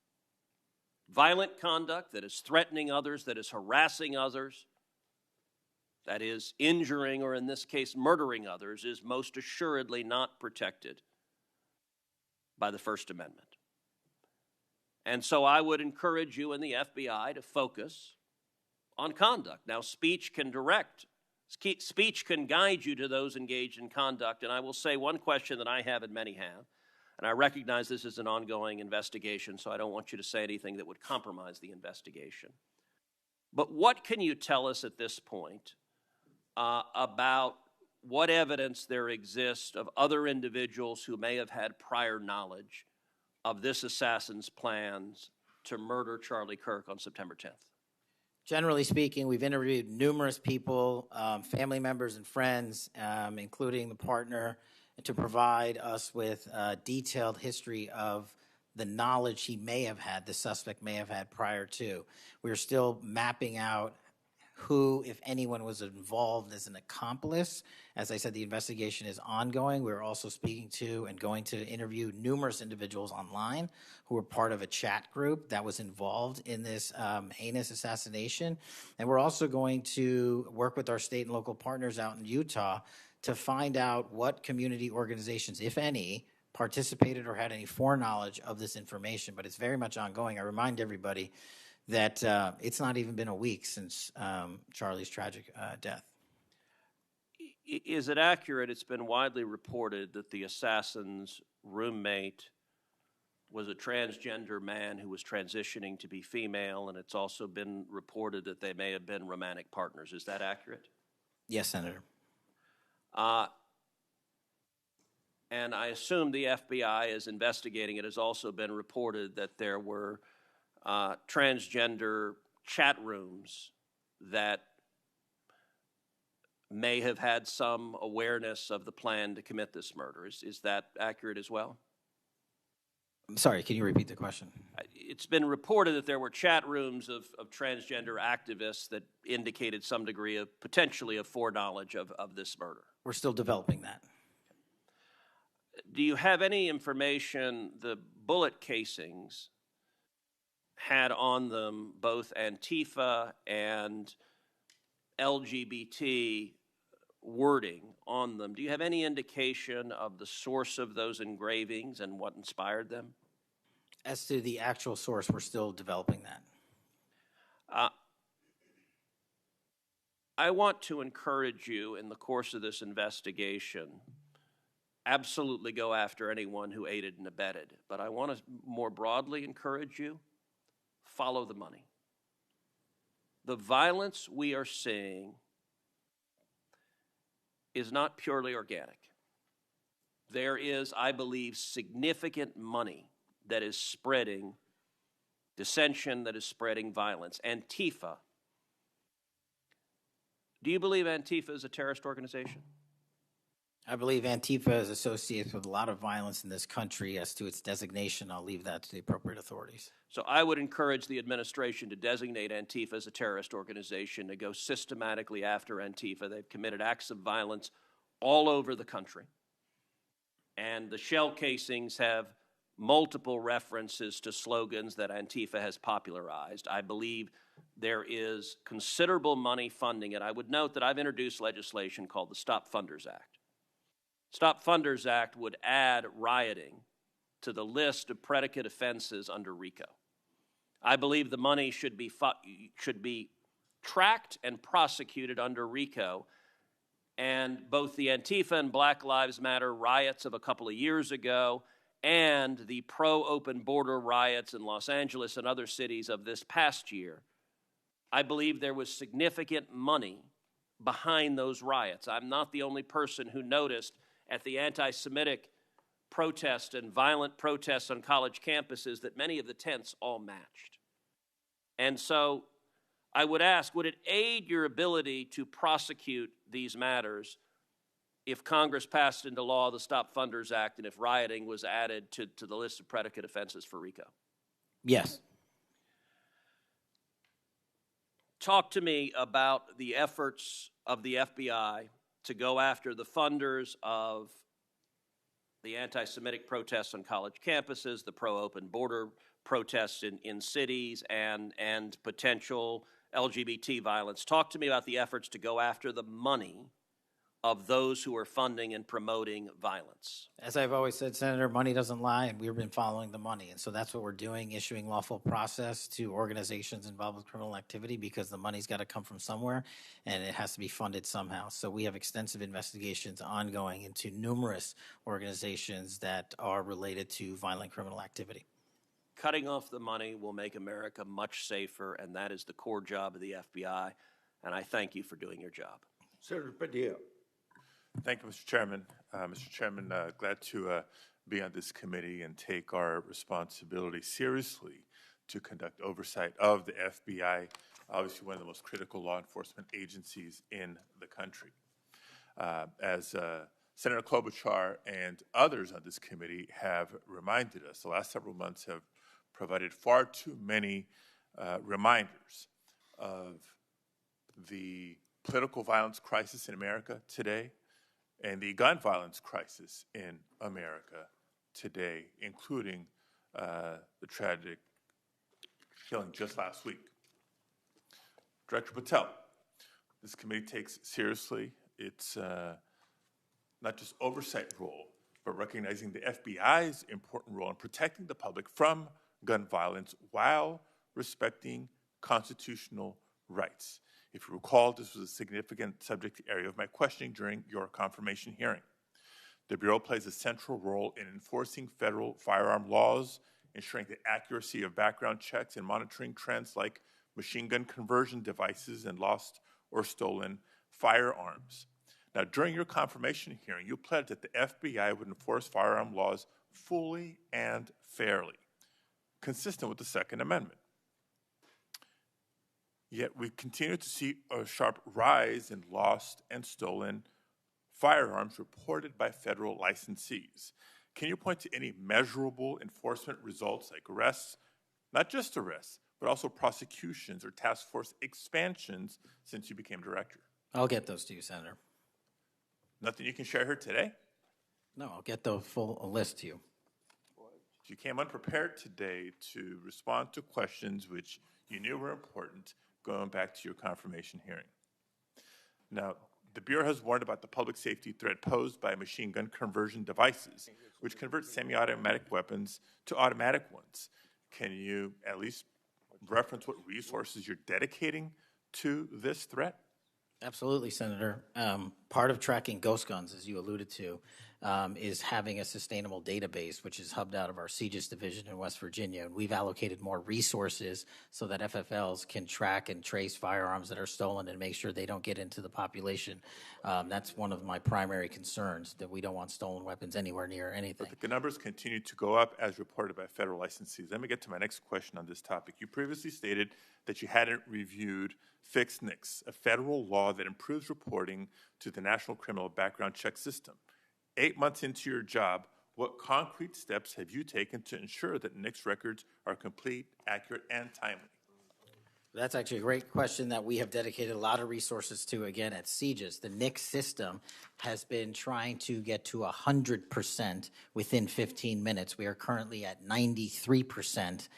Violent conduct that is threatening others, that is harassing others, that is injuring, or in this case, murdering others, is most assuredly not protected by the First Amendment. And so I would encourage you and the FBI to focus on conduct. Now, speech can guide you to those engaged in conduct. And I will say one question that I have and many have, and I recognize this is an ongoing investigation, so I don't want you to say anything that would compromise the investigation. But what can you tell us at this point about what evidence there exists of other individuals who may have had prior knowledge of this assassin's plans to murder Charlie Kirk on September 10th? Generally speaking, we've interviewed numerous people, family members and friends, including the partner, to provide us with a detailed history of the knowledge he may have had, the suspect may have had prior to. We're still mapping out who, if anyone, was involved as an accomplice. As I said, the investigation is ongoing. We're also speaking to and going to interview numerous individuals online who were part of a chat group that was involved in this heinous assassination. And we're also going to work with our state and local partners out in Utah to find out what community organizations, if any, participated or had any foreknowledge of this information. But it's very much ongoing. I remind everybody that it's not even been a week since Charlie's tragic death. Is it accurate, it's been widely reported, that the assassin's roommate was a transgender man who was transitioning to be female, and it's also been reported that they may have been romantic partners. Is that accurate? Yes, Senator. And I assume the FBI is investigating. It has also been reported that there were transgender chat rooms that may have had some awareness of the plan to commit this murder. Is that accurate as well? I'm sorry, can you repeat the question? It's been reported that there were chat rooms of transgender activists that indicated some degree of potentially of foreknowledge of this murder. We're still developing that. Do you have any information, the bullet casings had on them both Antifa and LGBT wording on them? Do you have any indication of the source of those engravings and what inspired them? As to the actual source, we're still developing that. I want to encourage you in the course of this investigation absolutely go after anyone who aided and abetted. But I want to more broadly encourage you, follow the money. The violence we are seeing is not purely organic. There is, I believe, significant money that is spreading dissension, that is spreading violence. Antifa. Do you believe Antifa is a terrorist organization? I believe Antifa is associated with a lot of violence in this country. As to its designation, I'll leave that to the appropriate authorities. So I would encourage the administration to designate Antifa as a terrorist organization, to go systematically after Antifa. They've committed acts of violence all over the country. And the shell casings have multiple references to slogans that Antifa has popularized. I believe there is considerable money funding it. I would note that I've introduced legislation called the Stop Funders Act. Stop Funders Act would add rioting to the list of predicate offenses under RICO. I believe the money should be tracked and prosecuted under RICO. And both the Antifa and Black Lives Matter riots of a couple of years ago and the pro-open border riots in Los Angeles and other cities of this past year, I believe there was significant money behind those riots. I'm not the only person who noticed at the anti-Semitic protests and violent protests on college campuses that many of the tents all matched. And so I would ask, would it aid your ability to prosecute these matters if Congress passed into law the Stop Funders Act and if rioting was added to the list of predicate offenses for RICO? Yes. Talk to me about the efforts of the FBI to go after the funders of the anti-Semitic protests on college campuses, the pro-open border protests in cities, and potential LGBT violence. Talk to me about the efforts to go after the money of those who are funding and promoting violence. As I've always said, Senator, money doesn't lie, and we've been following the money. And so that's what we're doing, issuing lawful process to organizations involved with criminal activity, because the money's got to come from somewhere, and it has to be funded somehow. So we have extensive investigations ongoing into numerous organizations that are related to violent criminal activity. Cutting off the money will make America much safer, and that is the core job of the FBI, and I thank you for doing your job. Senator Padilla. Thank you, Mr. Chairman. Mr. Chairman, glad to be on this committee and take our responsibility seriously to conduct oversight of the FBI, obviously one of the most critical law enforcement agencies in the country. As Senator Klobuchar and others on this committee have reminded us, the last several months have provided far too many reminders of the political violence crisis in America today and the gun violence crisis in America today, including the tragic killing just last week. Director Patel, this committee takes seriously its not just oversight role, but recognizing the FBI's important role in protecting the public from gun violence while respecting constitutional rights. If you recall, this was a significant subject area of my questioning during your confirmation hearing. The Bureau plays a central role in enforcing federal firearm laws, ensuring the accuracy of background checks, and monitoring trends like machine gun conversion devices and lost or stolen firearms. Now, during your confirmation hearing, you pledged that the FBI would enforce firearm laws fully and fairly, consistent with the Second Amendment. Yet we continue to see a sharp rise in lost and stolen firearms reported by federal licensees. Can you point to any measurable enforcement results like arrests, not just arrests, but also prosecutions or task force expansions since you became director? I'll get those to you, Senator. Nothing you can share here today? No, I'll get the full list to you. You came unprepared today to respond to questions which you knew were important, going back to your confirmation hearing. Now, the Bureau has warned about the public safety threat posed by machine gun conversion devices, which convert semi-automatic weapons to automatic ones. Can you at least reference what resources you're dedicating to this threat? Absolutely, Senator. Part of tracking ghost guns, as you alluded to, is having a sustainable database, which is hubbed out of our CJIS division in West Virginia. And we've allocated more resources so that FFLs can track and trace firearms that are stolen and make sure they don't get into the population. That's one of my primary concerns, that we don't want stolen weapons anywhere near anything. But the numbers continue to go up as reported by federal licensees. Let me get to my next question on this topic. You previously stated that you hadn't reviewed FISA, a federal law that improves reporting to the National Criminal Background Check System. 8 months into your job, what concrete steps have you taken to ensure that NICS records are complete, accurate, and timely? That's actually a great question that we have dedicated a lot of resources to, again, at CJIS. The NICS system has been trying to get to 100% within 15 minutes. We are currently at 93%,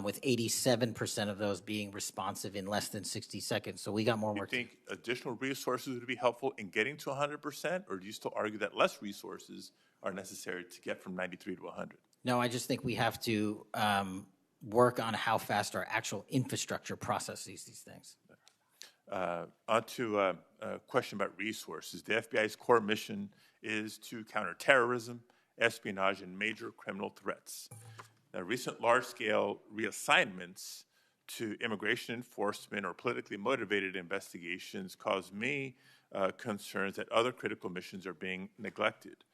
with 87% of those being responsive in less than 60 seconds. So we got more work. Do you think additional resources would be helpful in getting to 100%, or do you still argue that less resources are necessary to get from 93 to 100? No, I just think we have to work on how fast our actual infrastructure processes these things. On to a question about resources. The FBI's core mission is to counter terrorism, espionage, and major criminal threats. Now, recent large-scale reassignments to immigration enforcement or politically motivated investigations cause me concerns that other critical missions are being neglected.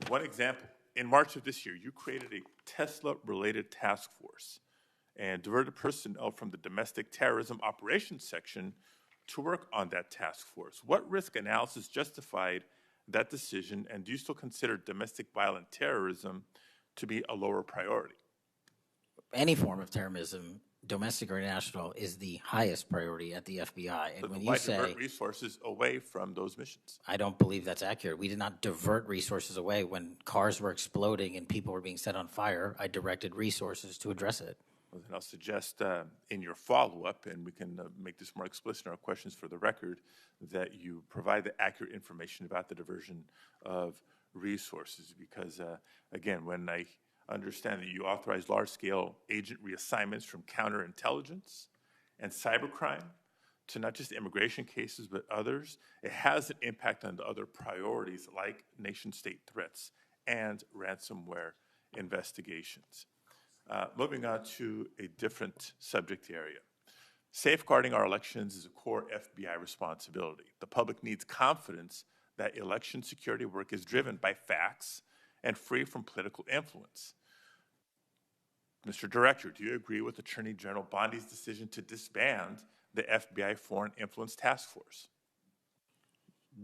One example, in March of this year, you created a Tesla-related task force and diverted personnel from the domestic terrorism operations section to work on that task force. What risk analysis justified that decision, and do you still consider domestic violent terrorism to be a lower priority? Any form of terrorism, domestic or international, is the highest priority at the FBI. And So when why you say divert resources away from those missions? I don't believe that's accurate. We did not divert resources away. When cars were exploding and people were being set on fire, I directed resources to address it. Well, then I'll suggest in your follow-up, and we can make this more explicit in our questions for the record, that you provide the accurate information about the diversion of resources. Because, again, when I understand that you authorize large-scale agent reassignments from counterintelligence and cybercrime to not just immigration cases but others, it has an impact on the other priorities like nation-state threats and ransomware investigations. Moving on to a different subject area. Safeguarding our elections is a core FBI responsibility. The public needs confidence that election security work is driven by facts and free from political influence. Mr. Director, do you agree with Attorney General Bondi's decision to disband the FBI Foreign Influence Task Force?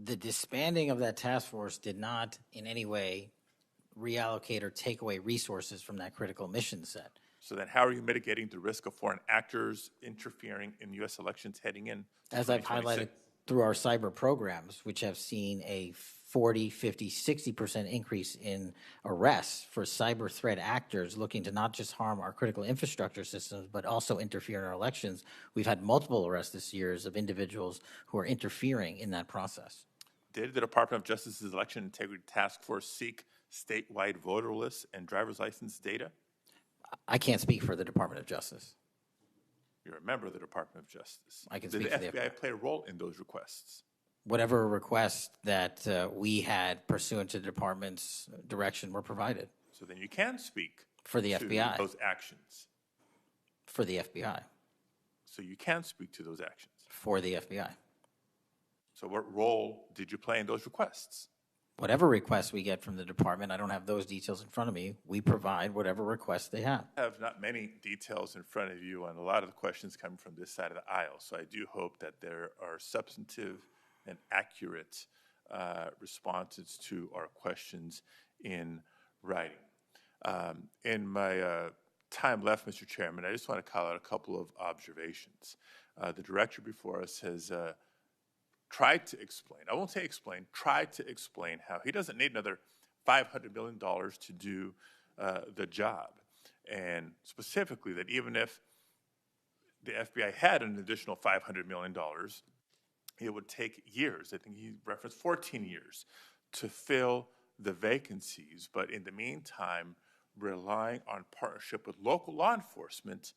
The disbanding of that task force did not in any way reallocate or take away resources from that critical mission set. So then how are you mitigating the risk of foreign actors interfering in U.S. elections heading in? As I've highlighted through our cyber programs, which have seen a 40, 50, 60% increase in arrests for cyber threat actors looking to not just harm our critical infrastructure systems, but also interfere in our elections. We've had multiple arrests this year of individuals who are interfering in that process. Did the Department of Justice's Election Integrity Task Force seek statewide voter lists and driver's license data? I can't speak for the Department of Justice. You're a member of the Department of Justice. I can Did speak the for the FBI play a role in those requests? Whatever requests that we had pursuant to the department's direction were provided. So then you can speak for the to FBI. Those actions. For the FBI. So you can speak to those actions. For the FBI. So what role did you play in those requests? Whatever requests we get from the department, I don't have those details in front of me. We provide whatever requests they have. I have not many details in front of you on a lot of the questions coming from this side of the aisle. So I do hope that there are substantive and accurate responses to our questions in writing. In my time left, Mr. Chairman, I just want to call out a couple of observations. The director before us has tried to explain, I won't say explain, tried to explain how he doesn't need another $500 million to do the job. And specifically that even if the FBI had an additional $500 million, it would take years. I think he referenced 14 years to fill the vacancies. But in the meantime, relying on partnership with local law enforcement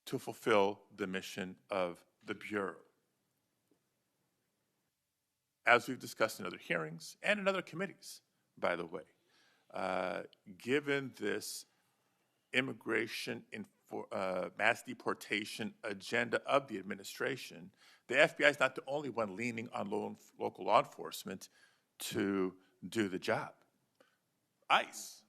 to fulfill the mission of the Bureau. As we've discussed in other hearings and in other committees, by the way. Given this immigration mass deportation agenda of the administration, the FBI is not the only one leaning on local law enforcement to do the job. ICE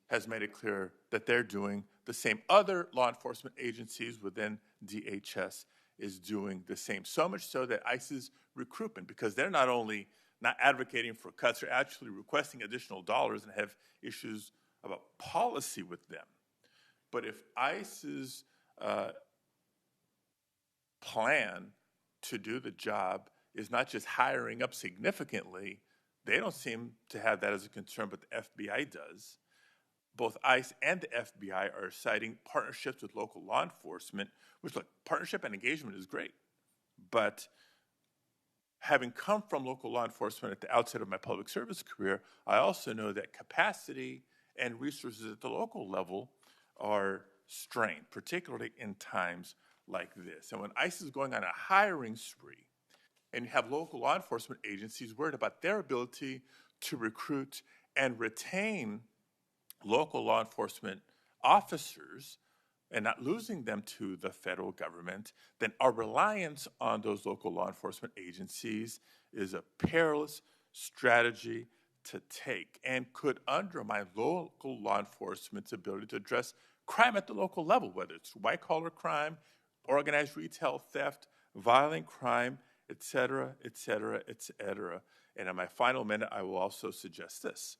has made it clear that they're doing the same. Other law enforcement agencies within DHS is doing the same. So much so that ICE's recruitment, because they're not only not advocating for cuts, they're actually requesting additional dollars and have issues about policy with them. But if ICE's plan to do the job is not just hiring up significantly, they don't seem to have that as a concern, but the FBI does. Both ICE and the FBI are citing partnerships with local law enforcement, which, look, partnership and engagement is great. But having come from local law enforcement at the outset of my public service career, I also know that capacity and resources at the local level are strained, particularly in times like this. And when ICE is going on a hiring spree, and you have local law enforcement agencies worried about their ability to recruit and retain local law enforcement officers and not losing them to the federal government, then our reliance on those local law enforcement agencies is a perilous strategy to take and could undermine local law enforcement's ability to address crime at the local level, whether it's white-collar crime, organized retail theft, violent crime, et cetera, et cetera, et cetera. And in my final minute, I will also suggest this.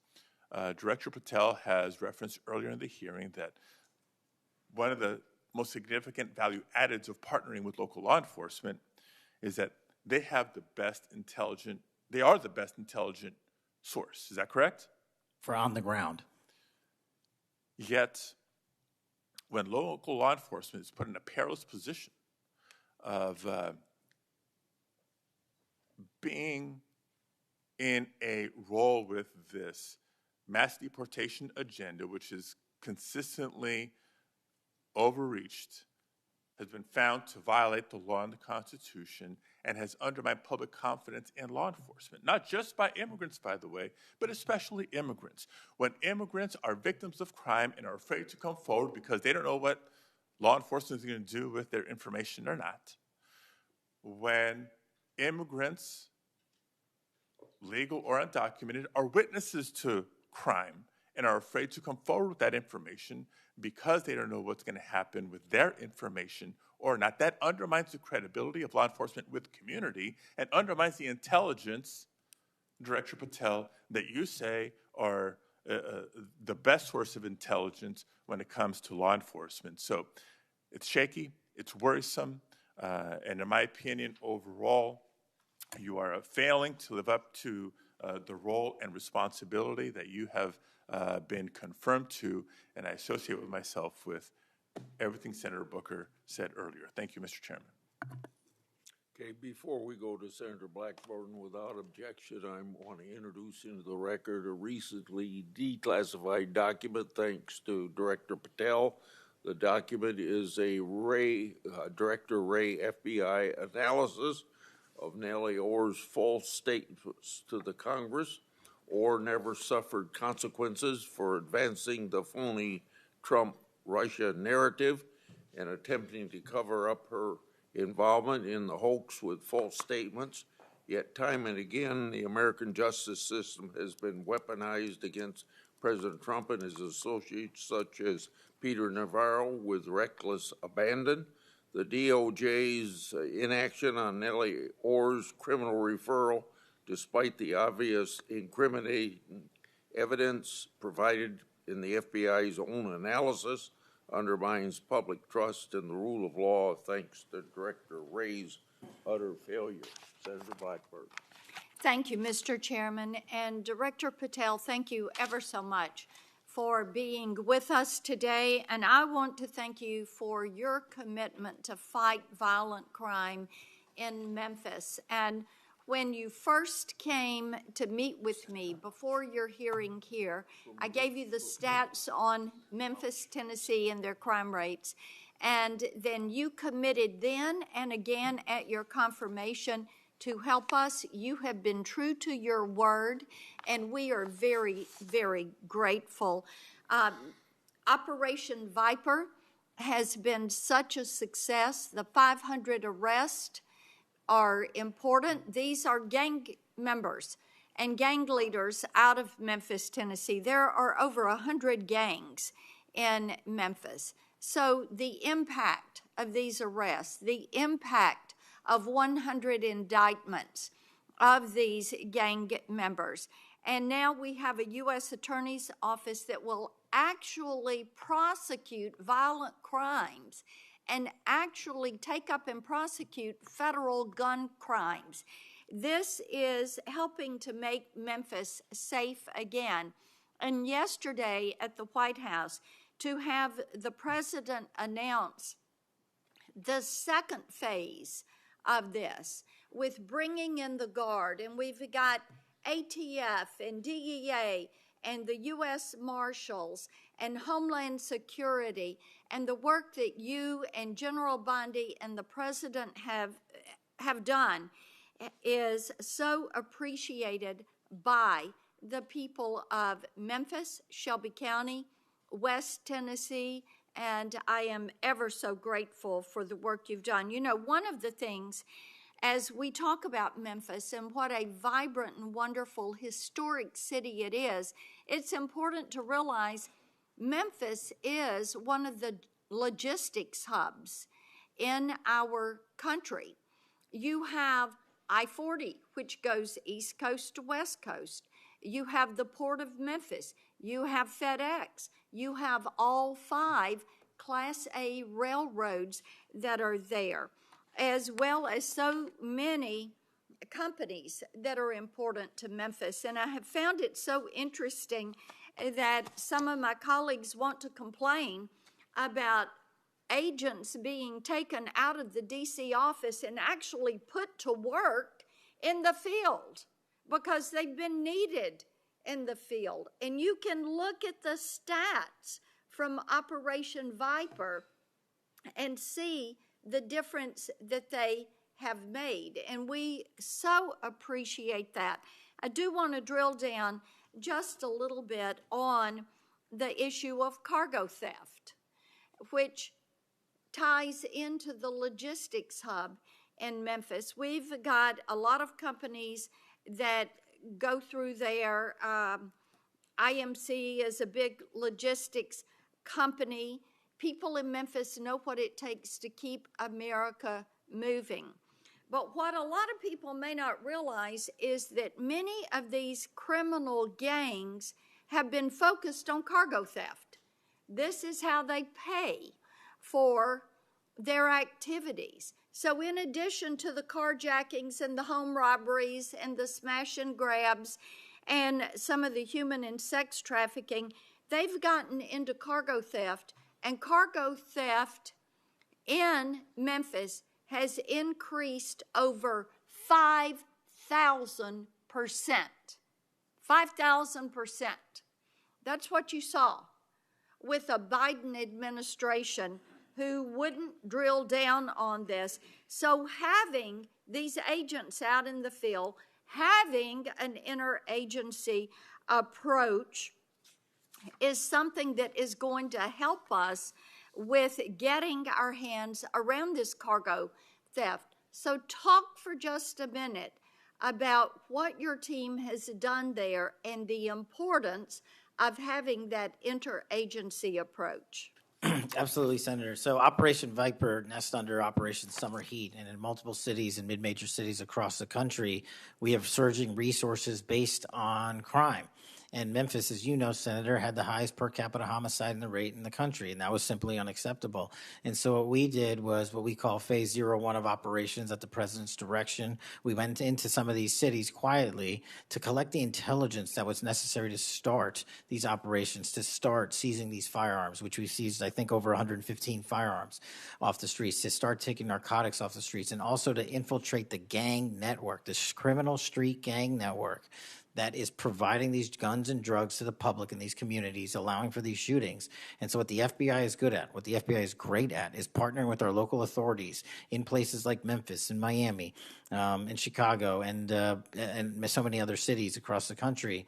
Director Patel has referenced earlier in the hearing that one of the most significant value addeds of partnering with local law enforcement is that they have the best intelligent, they are the best intelligent source. Is that correct? For on the ground. Yet, when local law enforcement is put in a perilous position of being in a role with this mass deportation agenda, which is consistently overreached, has been found to violate the law and the Constitution, and has undermined public confidence in law enforcement, not just by immigrants, by the way, but especially immigrants. When immigrants are victims of crime and are afraid to come forward because they don't know what law enforcement is going to do with their information or not, when immigrants, legal or undocumented, are witnesses to crime and are afraid to come forward with that information because they don't know what's going to happen with their information or not, that undermines the credibility of law enforcement with the community and undermines the intelligence, Director Patel, that you say are the best source of intelligence when it comes to law enforcement. So it's shaky, it's worrisome, and in my opinion, overall, you are failing to live up to the role and responsibility that you have been confirmed to, and I associate with myself with everything Senator Booker said earlier. Thank you, Mr. Chairman. Okay, before we go to Senator Blackburn, without objection, I want to introduce into the record a recently declassified document thanks to Director Patel. The document is a Director Wray FBI analysis of Nellie Orr's false statements to the Congress. Orr never suffered consequences for advancing the phony Trump-Russia narrative and attempting to cover up her involvement in the hoax with false statements. Yet time and again, the American justice system has been weaponized against President Trump and his associates, such as Peter Navarro, with reckless abandon. The DOJ's inaction on Nellie Orr's criminal referral, despite the obvious incriminating evidence provided in the FBI's own analysis, undermines public trust in the rule of law thanks to Director Wray's utter failure. Senator Blackburn. Thank you, Mr. Chairman. And Director Patel, thank you ever so much for being with us today. And I want to thank you for your commitment to fight violent crime in Memphis. And when you first came to meet with me before your hearing here, I gave you the stats on Memphis, Tennessee, and their crime rates. And then you committed then and again at your confirmation to help us. You have been true to your word, and we are very, very grateful. Operation Viper has been such a success. The 500 arrests are important. These are gang members and gang leaders out of Memphis, Tennessee. There are over 100 gangs in Memphis. So the impact of these arrests, the impact of 100 indictments of these gang members. And now we have a U.S. Attorney's Office that will actually prosecute violent crimes and actually take up and prosecute federal gun crimes. This is helping to make Memphis safe again. And yesterday at the White House, to have the president announce the second phase of this with bringing in the Guard, and we've got ATF and DEA and the U.S. Marshals and Homeland Security, and the work that you and General Bondi and the President have done is so appreciated by the people of Memphis, Shelby County, West Tennessee, and I am ever so grateful for the work you've done. You know, one of the things as we talk about Memphis and what a vibrant and wonderful historic city it is, it's important to realize Memphis is one of the logistics hubs in our country. You have I-40, which goes East Coast to West Coast. You have the Port of Memphis. You have FedEx. You have all 5 Class A railroads that are there, as well as so many companies that are important to Memphis. And I have found it so interesting that some of my colleagues want to complain about agents being taken out of the D.C. office and actually put to work in the field because they've been needed in the field. And you can look at the stats from Operation Viper and see the difference that they have made. And we so appreciate that. I do want to drill down just a little bit on the issue of cargo theft, which ties into the logistics hub in Memphis. We've got a lot of companies that go through there. IMC is a big logistics company. People in Memphis know what it takes to keep America moving. But what a lot of people may not realize is that many of these criminal gangs have been focused on cargo theft. This is how they pay for their activities. So in addition to the carjackings and the home robberies and the smash and grabs and some of the human and sex trafficking, they've gotten into cargo theft. And cargo theft in Memphis has increased over 5,000%. 5,000%. That's what you saw with a Biden administration who wouldn't drill down on this. So having these agents out in the field, having an interagency approach is something that is going to help us with getting our hands around this cargo theft. So talk for just a minute about what your team has done there and the importance of having that interagency approach. Absolutely, Senator. So Operation Viper nests under Operation Summer Heat, and in multiple cities and mid-major cities across the country, we have surging resources based on crime. And Memphis, as you know, Senator, had the highest per capita homicide rate in the country, and that was simply unacceptable. And so what we did was what we call Phase 01 of operations at the President's direction. We went into some of these cities quietly to collect the intelligence that was necessary to start these operations, to start seizing these firearms, which we seized, I think, over 115 firearms off the streets, to start taking narcotics off the streets, and also to infiltrate the gang network, this criminal street gang network that is providing these guns and drugs to the public in these communities, allowing for these shootings. And so what the FBI is good at, what the FBI is great at, is partnering with our local authorities in places like Memphis and Miami, and Chicago, and so many other cities across the country,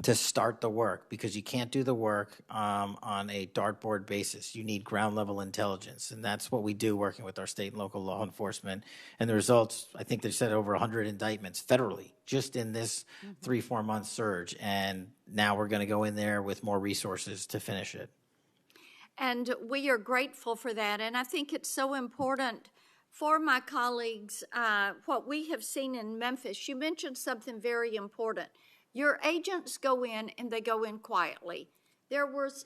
to start the work, because you can't do the work on a dartboard basis. You need ground level intelligence, and that's what we do working with our state and local law enforcement. And the results, I think they said over 100 indictments federally just in this 3-4 month surge, and now we're going to go in there with more resources to finish it. And we are grateful for that, and I think it's so important for my colleagues, what we have seen in Memphis. You mentioned something very important. Your agents go in, and they go in quietly. There was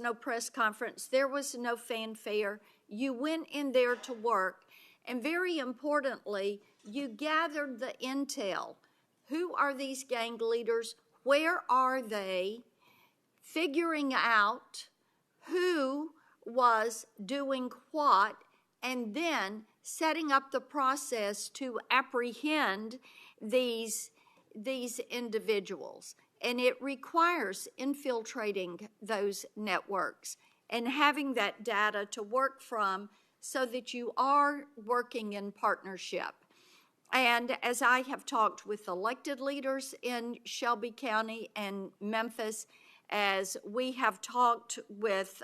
no press conference. There was no fanfare. You went in there to work, and very importantly, you gathered the intel. Who are these gang leaders? Where are they? Figuring out who was doing what, and then setting up the process to apprehend these individuals. And it requires infiltrating those networks and having that data to work from so that you are working in partnership. And as I have talked with elected leaders in Shelby County and Memphis, as we have talked with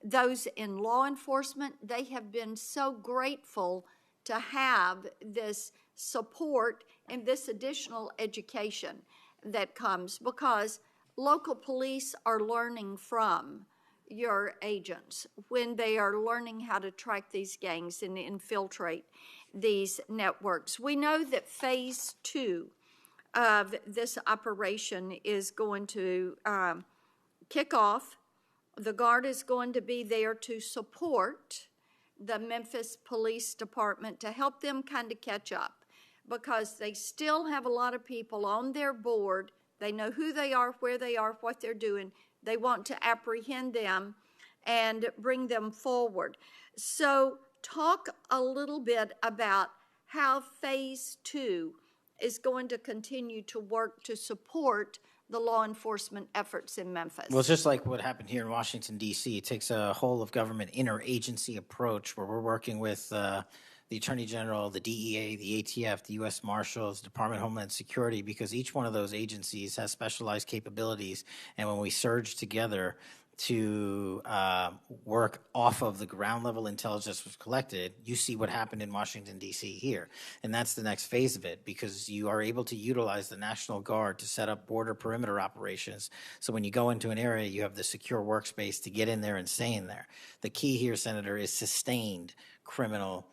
those in law enforcement, they have been so grateful to have this support and this additional education that comes, because local police are learning from your agents when they are learning how to track these gangs and infiltrate these networks. We know that phase 2 of this operation is going to kick off. The Guard is going to be there to support the Memphis Police Department to help them kind of catch up, because they still have a lot of people on their board. They know who they are, where they are, what they're doing. They want to apprehend them and bring them forward. So talk a little bit about how phase 2 is going to continue to work to support the law enforcement efforts in Memphis. Well, it's just like what happened here in Washington, D.C. It takes a whole of government interagency approach where we're working with the Attorney General, the DEA, the ATF, the U.S. Marshals, the Department of Homeland Security, because each one of those agencies has specialized capabilities. And when we surge together to work off of the ground level intelligence was collected, you see what happened in Washington, D.C. here. And that's the next phase of it, because you are able to utilize the National Guard to set up border perimeter operations. So when you go into an area, you have the secure workspace to get in there and stay in there. The key here, Senator, is sustained criminal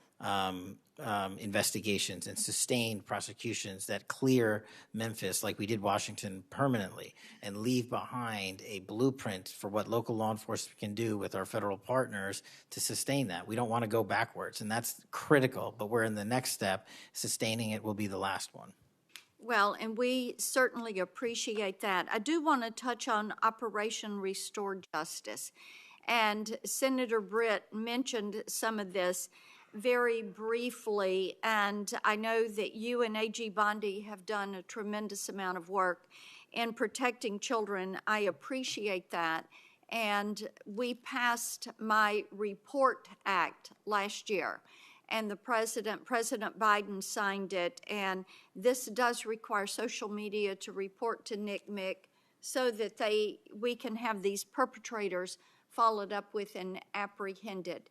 investigations and sustained prosecutions that clear Memphis, like we did Washington, permanently, and leave behind a blueprint for what local law enforcement can do with our federal partners to sustain that. We don't want to go backwards, and that's critical, but we're in the next step. Sustaining it will be the last one. Well, and we certainly appreciate that. I do want to touch on Operation Restore Justice, and Senator Britt mentioned some of this very briefly, and I know that you and A.G. Bondi have done a tremendous amount of work in protecting children. I appreciate that, and we passed my Report Act last year, and President Biden signed it, and this does require social media to report to NCMEC so that we can have these perpetrators followed up with and apprehended.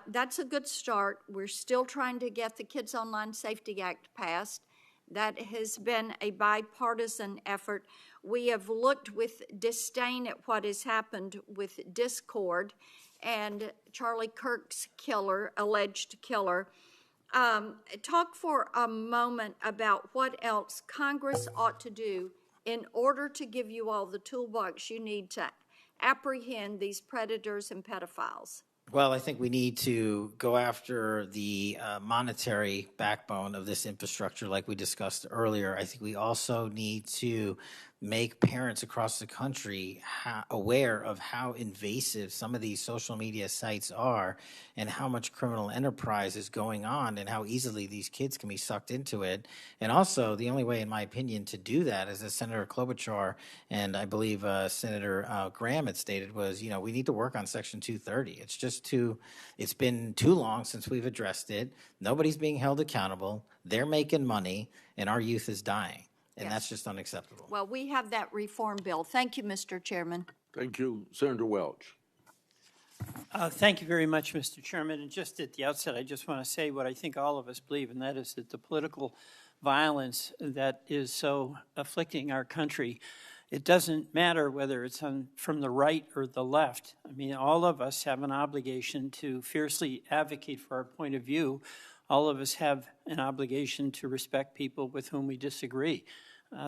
That's a good start. We're still trying to get the Kids Online Safety Act passed. That has been a bipartisan effort. We have looked with disdain at what has happened with Discord and Charlie Kirk's alleged killer. Talk for a moment about what else Congress ought to do in order to give you all the toolbox you need to apprehend these predators and pedophiles. Well, I think we need to go after the monetary backbone of this infrastructure like we discussed earlier. I think we also need to make parents across the country aware of how invasive some of these social media sites are and how much criminal enterprise is going on and how easily these kids can be sucked into it. And also, the only way, in my opinion, to do that, as Senator Klobuchar and I believe Senator Graham had stated, was, we need to work on Section 230. It's been too long since we've addressed it. Nobody's being held accountable. They're making money, and our youth is dying. And that's just unacceptable. Well, we have that reform bill. Thank you, Mr. Chairman. Thank you. Senator Welch. Thank you very much, Mr. Chairman. And just at the outset, I just want to say what I think all of us believe, and that is that the political violence that is so afflicting our country, it doesn't matter whether it's from the right or the left. I mean, all of us have an obligation to fiercely advocate for our point of view. All of us have an obligation to respect people with whom we disagree.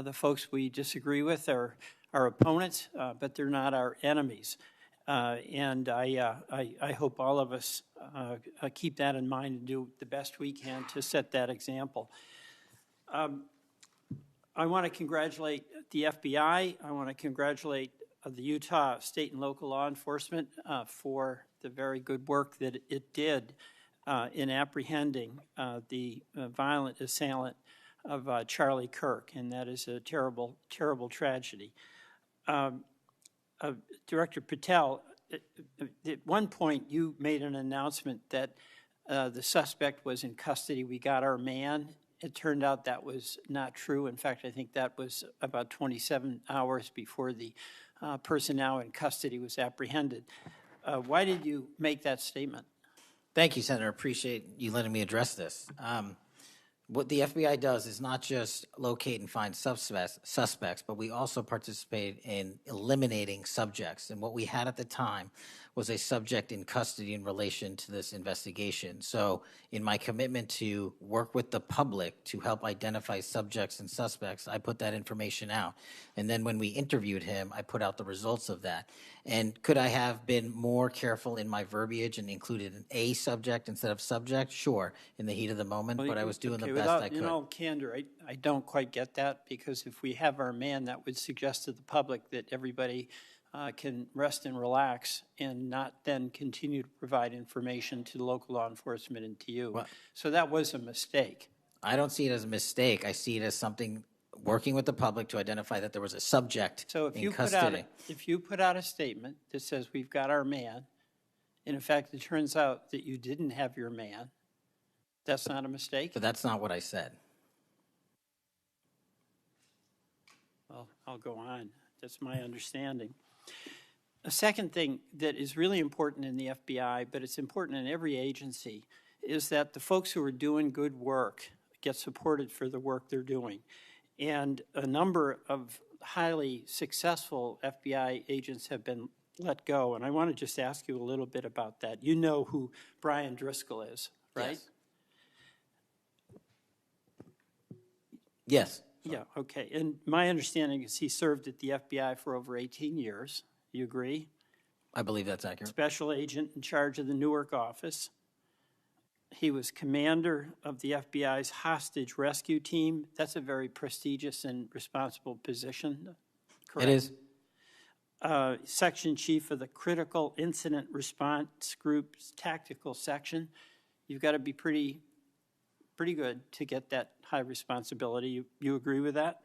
The folks we disagree with are our opponents, but they're not our enemies. And I hope all of us keep that in mind and do the best we can to set that example. I want to congratulate the FBI. I want to congratulate the Utah state and local law enforcement for the very good work that it did in apprehending the violent assailant of Charlie Kirk, and that is a terrible, terrible tragedy. Director Patel, at one point you made an announcement that the suspect was in custody. We got our man. It turned out that was not true. In fact, I think that was about 27 hours before the person now in custody was apprehended. Why did you make that statement? Thank you, Senator. Appreciate you letting me address this. What the FBI does is not just locate and find suspects, but we also participate in eliminating subjects. And what we had at the time was a subject in custody in relation to this investigation. So in my commitment to work with the public to help identify subjects and suspects, I put that information out. And then when we interviewed him, I put out the results of that. And could I have been more careful in my verbiage and included an A subject instead of subject? Sure, in the heat of the moment, but I was doing the best I could. In all candor, I don't quite get that, because if we have our man, that would suggest to the public that everybody can rest and relax and not then continue to provide information to local law enforcement and to you. Well, so that was a mistake. I don't see it as a mistake. I see it as something working with the public to identify that there was a subject in custody. If you put out a statement that says we've got our man, and in fact it turns out that you didn't have your man, that's not a mistake? But that's not what I said. Well, I'll go on. That's my understanding. A second thing that is really important in the FBI, but it's important in every agency, is that the folks who are doing good work get supported for the work they're doing. And a number of highly successful FBI agents have been let go. And I want to just ask you a little bit about that. You know who Brian Driscoll is, right? Yes. Yeah, okay. And my understanding is he served at the FBI for over 18 years. You agree? I believe that's accurate. Special agent in charge of the Newark office. He was commander of the FBI's hostage rescue team. That's a very prestigious and responsible position, correct? It is. Section chief of the Critical Incident Response Group's tactical section. You've got to be pretty good to get that high responsibility. You agree with that?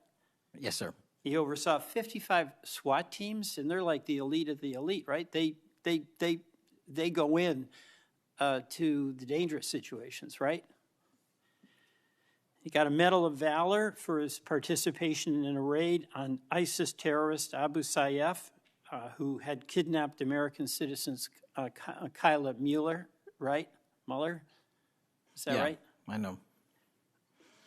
Yes, sir. He oversaw 55 SWAT teams, and they're like the elite of the elite, right? They go in to the dangerous situations, right? He got a Medal of Valor for his participation in a raid on ISIS terrorist Abu Sayyaf, who had kidnapped American citizens Kyla Mueller, right? Mueller? Is that right? I know.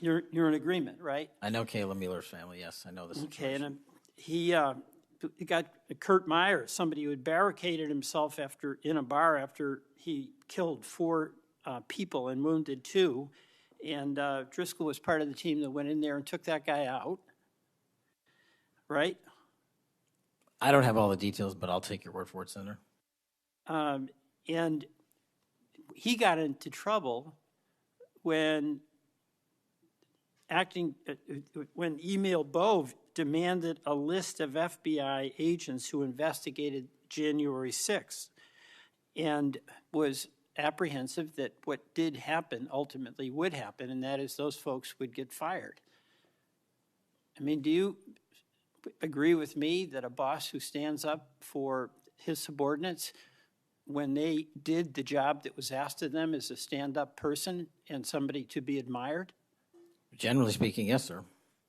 You're in agreement, right? I know Kayla Mueller's family, yes. I know this. Okay, and he got Kurt Meyer, somebody who had barricaded himself in a bar after he killed 4 people and wounded 2. And Driscoll was part of the team that went in there and took that guy out, right? I don't have all the details, but I'll take your word for it, Senator. And he got into trouble when when Emil Bove demanded a list of FBI agents who investigated January 6th and was apprehensive that what did happen ultimately would happen, and that is those folks would get fired. I mean, do you agree with me that a boss who stands up for his subordinates when they did the job that was asked of them is a stand-up person and somebody to be admired? Generally speaking, yes, sir.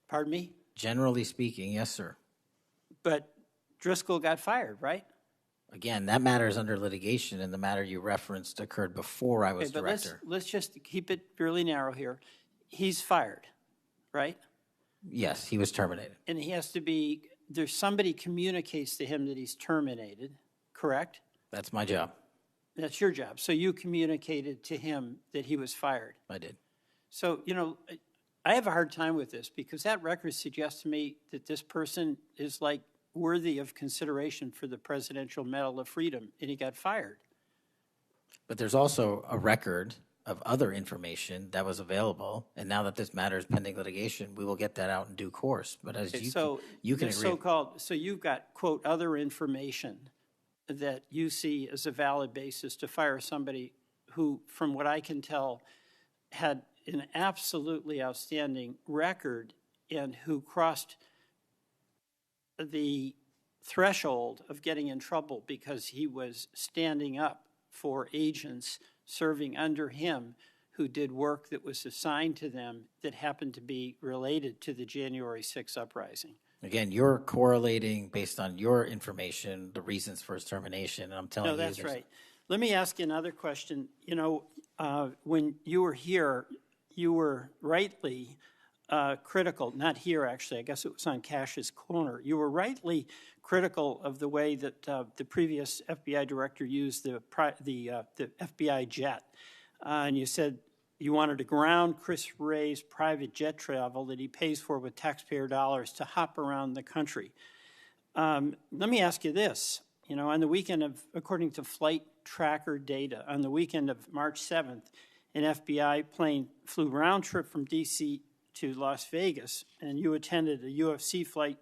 Pardon me? Generally speaking, yes, sir. But Driscoll got fired, right? Again, that matter is under litigation, and the matter you referenced occurred before I was Okay, but director. let's just keep it fairly narrow here. He's fired, right? Yes, he was terminated. And he has to be, there's somebody communicates to him that he's terminated, correct? That's my job. That's your job. So you communicated to him that he was fired. I did. So, you know, I have a hard time with this because that record suggests to me that this person is like worthy of consideration for the Presidential Medal of Freedom, and he got fired. But there's also a record of other information that was available, and now that this matter is pending litigation, we will get that out in due course. But as Okay, you can the agree. So-called, so you've got, quote, other information that you see as a valid basis to fire somebody who, from what I can tell, had an absolutely outstanding record and who crossed the threshold of getting in trouble because he was standing up for agents serving under him who did work that was assigned to them that happened to be related to the January 6th uprising. Again, you're correlating based on your information the reasons for his termination, and I'm telling you. No, that's right. Let me ask you another question. You know, when you were here, you were rightly critical, not here actually, I guess it was on Cash's corner. You were rightly critical of the way that the previous FBI director used the FBI jet. And you said you wanted to ground Chris Wray's private jet travel that he pays for with taxpayer dollars to hop around the country. Let me ask you this. You know, on the weekend of, according to flight tracker data, on the weekend of March 7th, an FBI plane flew round trip from D.C. to Las Vegas, and you attended a UFC fight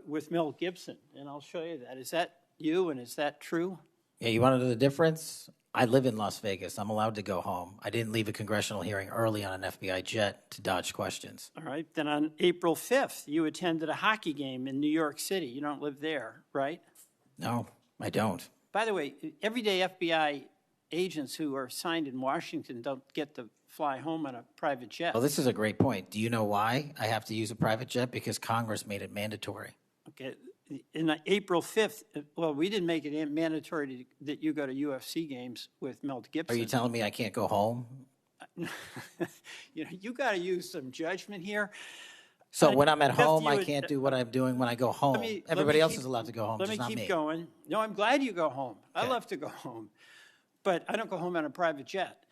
with Mel Gibson, and I'll show you that. Is that you, and is that true? Yeah, you want to know the difference? I live in Las Vegas. I'm allowed to go home. I didn't leave a congressional hearing early on an FBI jet to dodge questions. All right. Then on April 5th, you attended a hockey game in New York City. You don't live there, right? No, I don't. By the way, everyday FBI agents who are assigned in Washington don't get to fly home on a private jet. Well, this is a great point. Do you know why I have to use a private jet? Because Congress made it mandatory. Okay. In April 5th, well, we didn't make it mandatory that you go to UFC games with Mel Gibson. Are you telling me I can't go home? You know, you got to use some judgment here. So when I'm at home, I can't do what I'm doing when I go home. Everybody else is allowed to go home, Let just me not keep me. going. No, I'm glad you go home. I love to go home. But I don't go home on a private jet.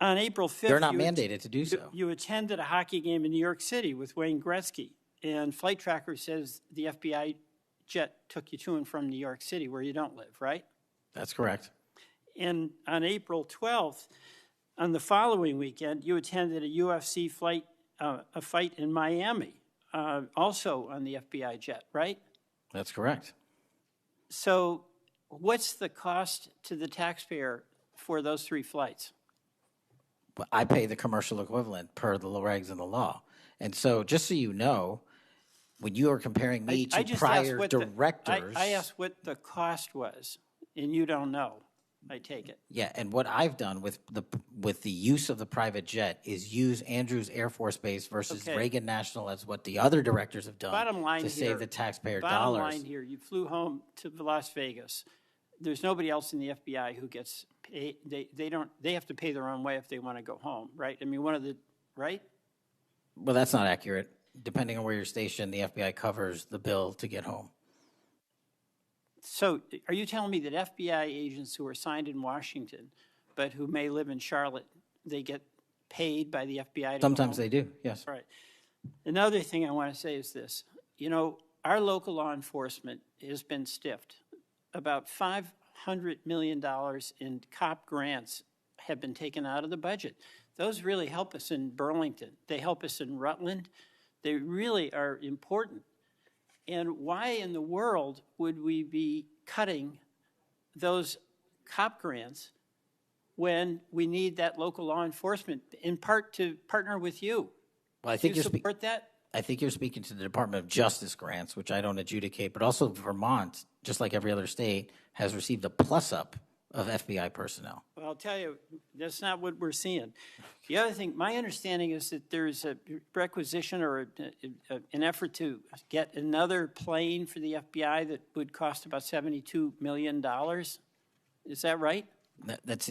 On April 5th, They're not mandated to do so. You attended a hockey game in New York City with Wayne Gretzky. And Flight Tracker says the FBI jet took you to and from New York City, where you don't live, right? That's correct. And on April 12th, on the following weekend, you attended a UFC fight in Miami, also on the FBI jet, right? That's correct. So what's the cost to the taxpayer for those 3 flights? Well, I pay the commercial equivalent per the regs and the law. And so just so you know, when you are comparing me to prior directors. I asked what the cost was, and you don't know, I take it. Yeah, and what I've done with the use of the private jet is use Andrews Air Force Base versus Reagan National as what the other directors have done to save the taxpayer dollars. Bottom line here, you flew home to Las Vegas. There's nobody else in the FBI who gets paid. They have to pay their own way if they want to go home, right? I mean, right? Well, that's not accurate. Depending on where you're stationed, the FBI covers the bill to get home. So are you telling me that FBI agents who are assigned in Washington, but who may live in Charlotte, they get paid by the FBI to Sometimes go home? they do, yes. Right. Another thing I want to say is this. You know, our local law enforcement has been stiffed. About $500 million in COP grants have been taken out of the budget. Those really help us in Burlington. They help us in Rutland. They really are important. And why in the world would we be cutting those cop grants when we need that local law enforcement, in part to partner with you? Well, I think Do you you're support that? I think you're speaking to the Department of Justice grants, which I don't adjudicate, but also Vermont, just like every other state, has received a plus-up of FBI personnel. Well, I'll tell you, that's not what we're seeing. The other thing, my understanding is that there's a requisition or an effort to get another plane for the FBI that would cost about $72 million. Is that right? That's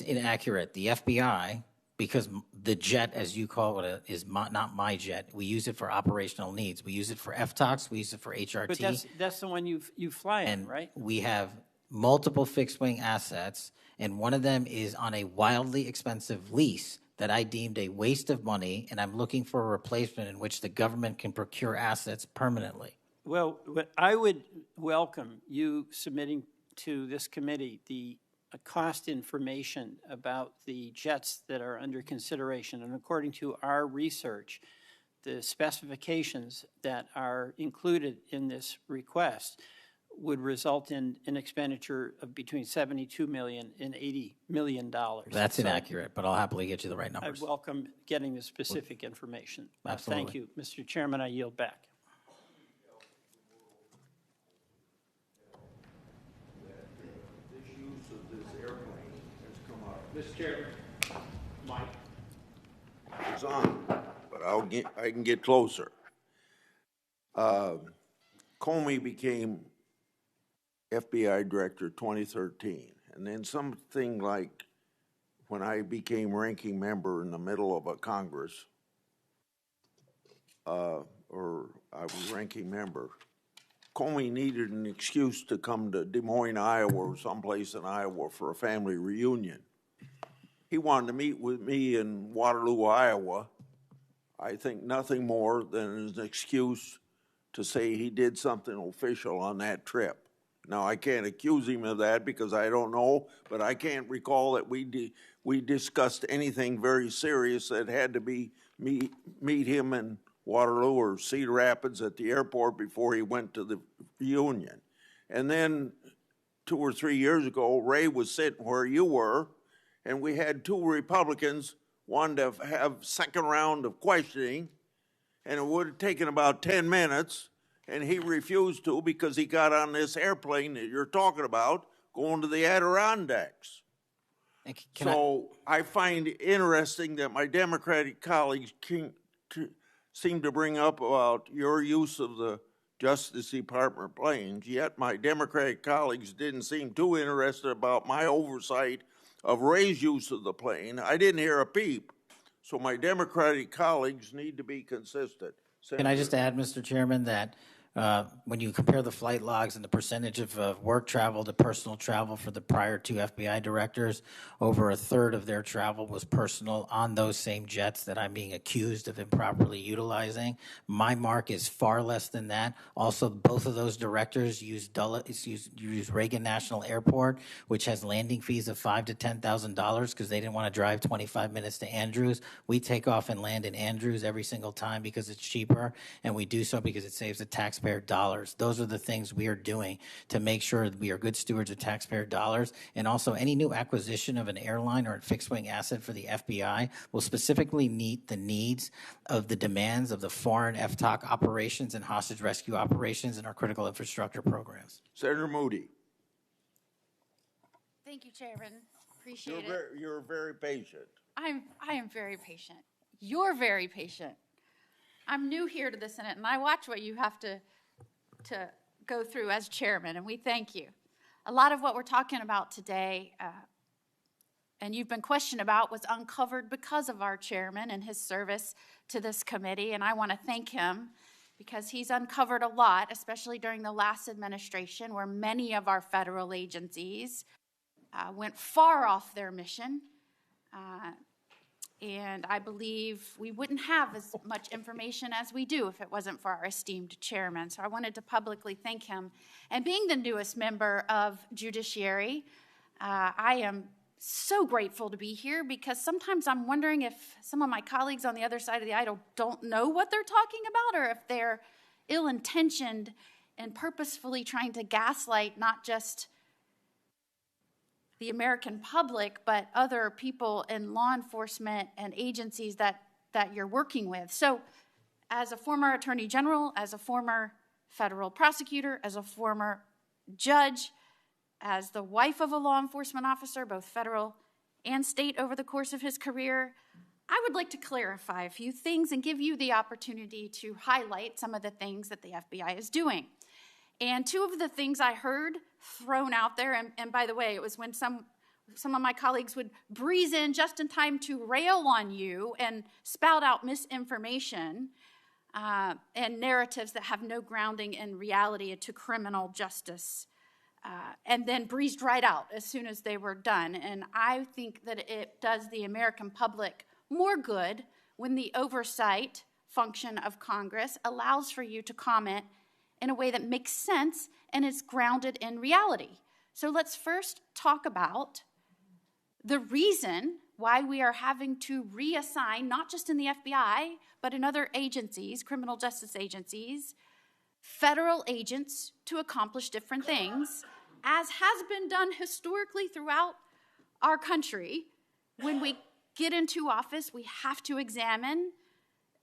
inaccurate. The FBI, because the jet, as you call it, is not my jet. We use it for operational needs. We use it for FTOCs. We use it for HRT. But that's the one you fly in, right? We have multiple fixed-wing assets, and one of them is on a wildly expensive lease that I deemed a waste of money, and I'm looking for a replacement in which the government can procure assets permanently. Well, I would welcome you submitting to this committee the cost information about the jets that are under consideration. And according to our research, the specifications that are included in this request would result in an expenditure of between $72 million and $80 million. That's inaccurate, but I'll happily get you the right I numbers. welcome getting the specific information. Absolutely. Thank you. Mr. Chairman, I yield back. Mr. Chairman, Mike. It's on, but I can get closer. Comey became FBI director 2013, and then something like when I became ranking member in the middle of a Congress, or I was ranking member, Comey needed an excuse to come to Des Moines, Iowa, or someplace in Iowa for a family reunion. He wanted to meet with me in Waterloo, Iowa. I think nothing more than an excuse to say he did something official on that trip. Now, I can't accuse him of that because I don't know, but I can't recall that we discussed anything very serious that had to be meet him in Waterloo or Cedar Rapids at the airport before he went to the reunion. And then 2 or 3 years ago, Ray was sitting where you were, and we had 2 Republicans wanted to have second round of questioning, and it would have taken about 10 minutes, and he refused to because he got on this airplane that you're talking about going to the Adirondacks. So I find it interesting that my Democratic colleagues seem to bring up about your use of the Justice Department planes, yet my Democratic colleagues didn't seem too interested about my oversight of Ray's use of the plane. I didn't hear a peep. So my Democratic colleagues need to be consistent. Can I just add, Mr. Chairman, that when you compare the flight logs and the percentage of work travel to personal travel for the prior 2 FBI directors, over a third of their travel was personal on those same jets that I'm being accused of improperly utilizing. My mark is far less than that. Also, both of those directors use Reagan National Airport, which has landing fees of $5,000 to $10,000 because they didn't want to drive 25 minutes to Andrews. We take off and land in Andrews every single time because it's cheaper, and we do so because it saves the taxpayer dollars. Those are the things we are doing to make sure that we are good stewards of taxpayer dollars. And also, any new acquisition of an airline or a fixed-wing asset for the FBI will specifically meet the needs of the demands of the foreign FTOC operations and hostage rescue operations in our critical infrastructure programs. Senator Moody. Thank you, Chairman. Appreciate it. You're very patient. I am very patient. You're very patient. I'm new here to the Senate, and I watch what you have to go through as chairman, and we thank you. A lot of what we're talking about today, and you've been questioned about, was uncovered because of our chairman and his service to this committee, and I want to thank him because he's uncovered a lot, especially during the last administration, where many of our federal agencies went far off their mission. And I believe we wouldn't have as much information as we do if it wasn't for our esteemed chairman. So I wanted to publicly thank him. And being the newest member of Judiciary, I am so grateful to be here because sometimes I'm wondering if some of my colleagues on the other side of the aisle don't know what they're talking about, or if they're ill-intentioned and purposefully trying to gaslight not just the American public, but other people in law enforcement and agencies that you're working with. So as a former attorney general, as a former federal prosecutor, as a former judge, as the wife of a law enforcement officer, both federal and state over the course of his career, I would like to clarify a few things and give you the opportunity to highlight some of the things that the FBI is doing. And two of the things I heard thrown out there, and by the way, it was when some of my colleagues would breeze in just in time to rail on you and spout out misinformation and narratives that have no grounding in reality to criminal justice, and then breezed right out as soon as they were done. And I think that it does the American public more good when the oversight function of Congress allows for you to comment in a way that makes sense and is grounded in reality. So let's first talk about the reason why we are having to reassign, not just in the FBI, but in other agencies, criminal justice agencies, federal agents to accomplish different things, as has been done historically throughout our country. When we get into office, we have to examine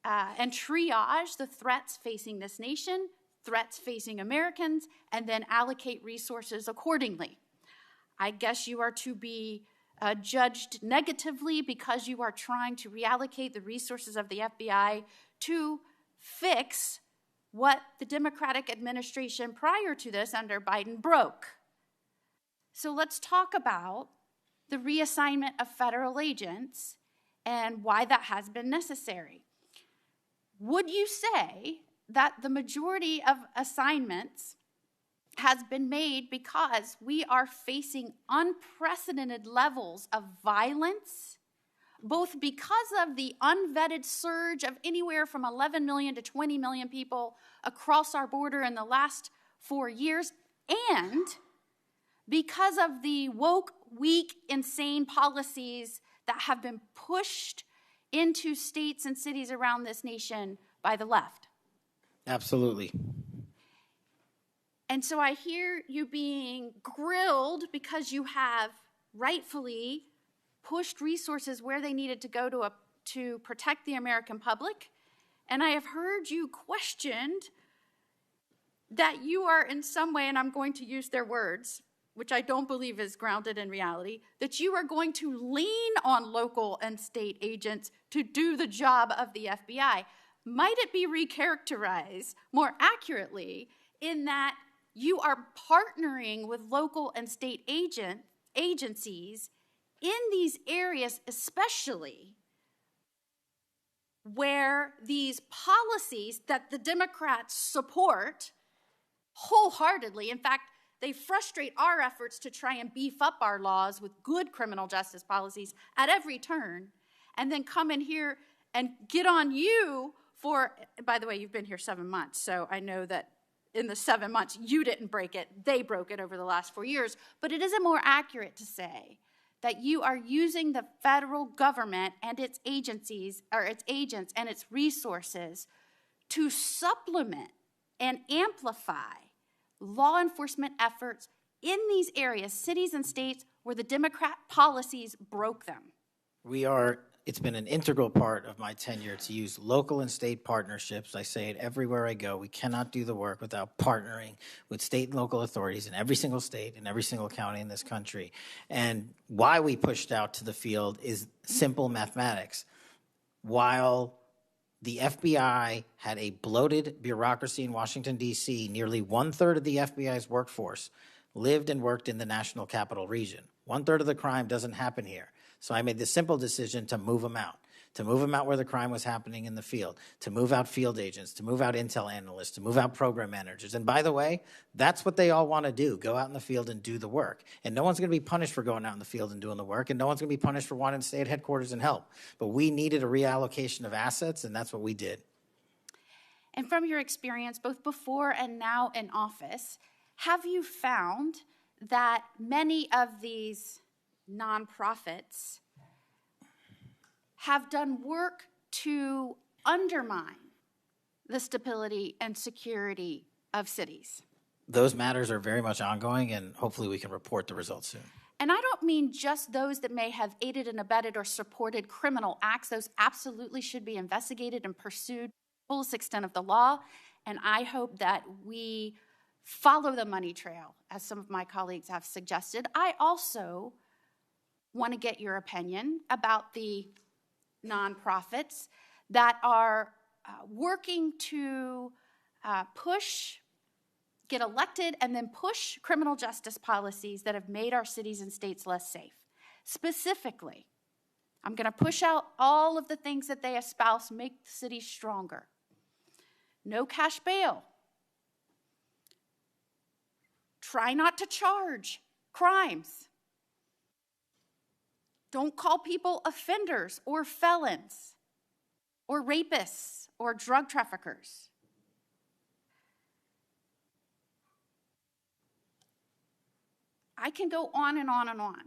and triage the threats facing this nation, threats facing Americans, and then allocate resources accordingly. I guess you are to be judged negatively because you are trying to reallocate the resources of the FBI to fix what the Democratic administration prior to this under Biden broke. So let's talk about the reassignment of federal agents and why that has been necessary. Would you say that the majority of assignments has been made because we are facing unprecedented levels of violence, both because of the unvetted surge of anywhere from 11 million to 20 million people across our border in the last 4 years, and because of the woke, weak, insane policies that have been pushed into states and cities around this nation by the left? Absolutely. And so I hear you being grilled because you have rightfully pushed resources where they needed to go to protect the American public. And I have heard you questioned that you are in some way, and I'm going to use their words, which I don't believe is grounded in reality, that you are going to lean on local and state agents to do the job of the FBI. Might it be recharacterized more accurately in that you are partnering with local and state agencies in these areas, especially where these policies that the Democrats support wholeheartedly, in fact, they frustrate our efforts to try and beef up our laws with good criminal justice policies at every turn, and then come in here and get on you for, by the way, you've been here 7 months, so I know that in the 7 months you didn't break it, they broke it over the last 4 years, but it isn't more accurate to say that you are using the federal government and its agencies, or its agents and its resources to supplement and amplify law enforcement efforts in these areas, cities and states, where the Democrat policies broke them. It's been an integral part of my tenure to use local and state partnerships. I say it everywhere I go. We cannot do the work without partnering with state and local authorities in every single state and every single county in this country. And why we pushed out to the field is simple mathematics. While the FBI had a bloated bureaucracy in Washington, D.C., nearly 1/3 of the FBI's workforce lived and worked in the national capital region. 1/3 of the crime doesn't happen here. So I made the simple decision to move them out where the crime was happening in the field, to move out field agents, to move out intel analysts, to move out program managers. And by the way, that's what they all want to do, go out in the field and do the work. And no one's going to be punished for going out in the field and doing the work, and no one's going to be punished for wanting to stay at headquarters and help. But we needed a reallocation of assets, and that's what we did. And from your experience, both before and now in office, have you found that many of these nonprofits have done work to undermine the stability and security of cities. Those matters are very much ongoing, and hopefully we can report the results soon. And I don't mean just those that may have aided and abetted or supported criminal acts. Those absolutely should be investigated and pursued to the fullest extent of the law. And I hope that we follow the money trail, as some of my colleagues have suggested. I also want to get your opinion about the nonprofits that are working to get elected and then push criminal justice policies that have made our cities and states less safe. Specifically, I'm going to push out all of the things that they espouse make the cities stronger. No cash bail. Try not to charge crimes. Don't call people offenders or felons or rapists or drug traffickers. I can go on and on and on.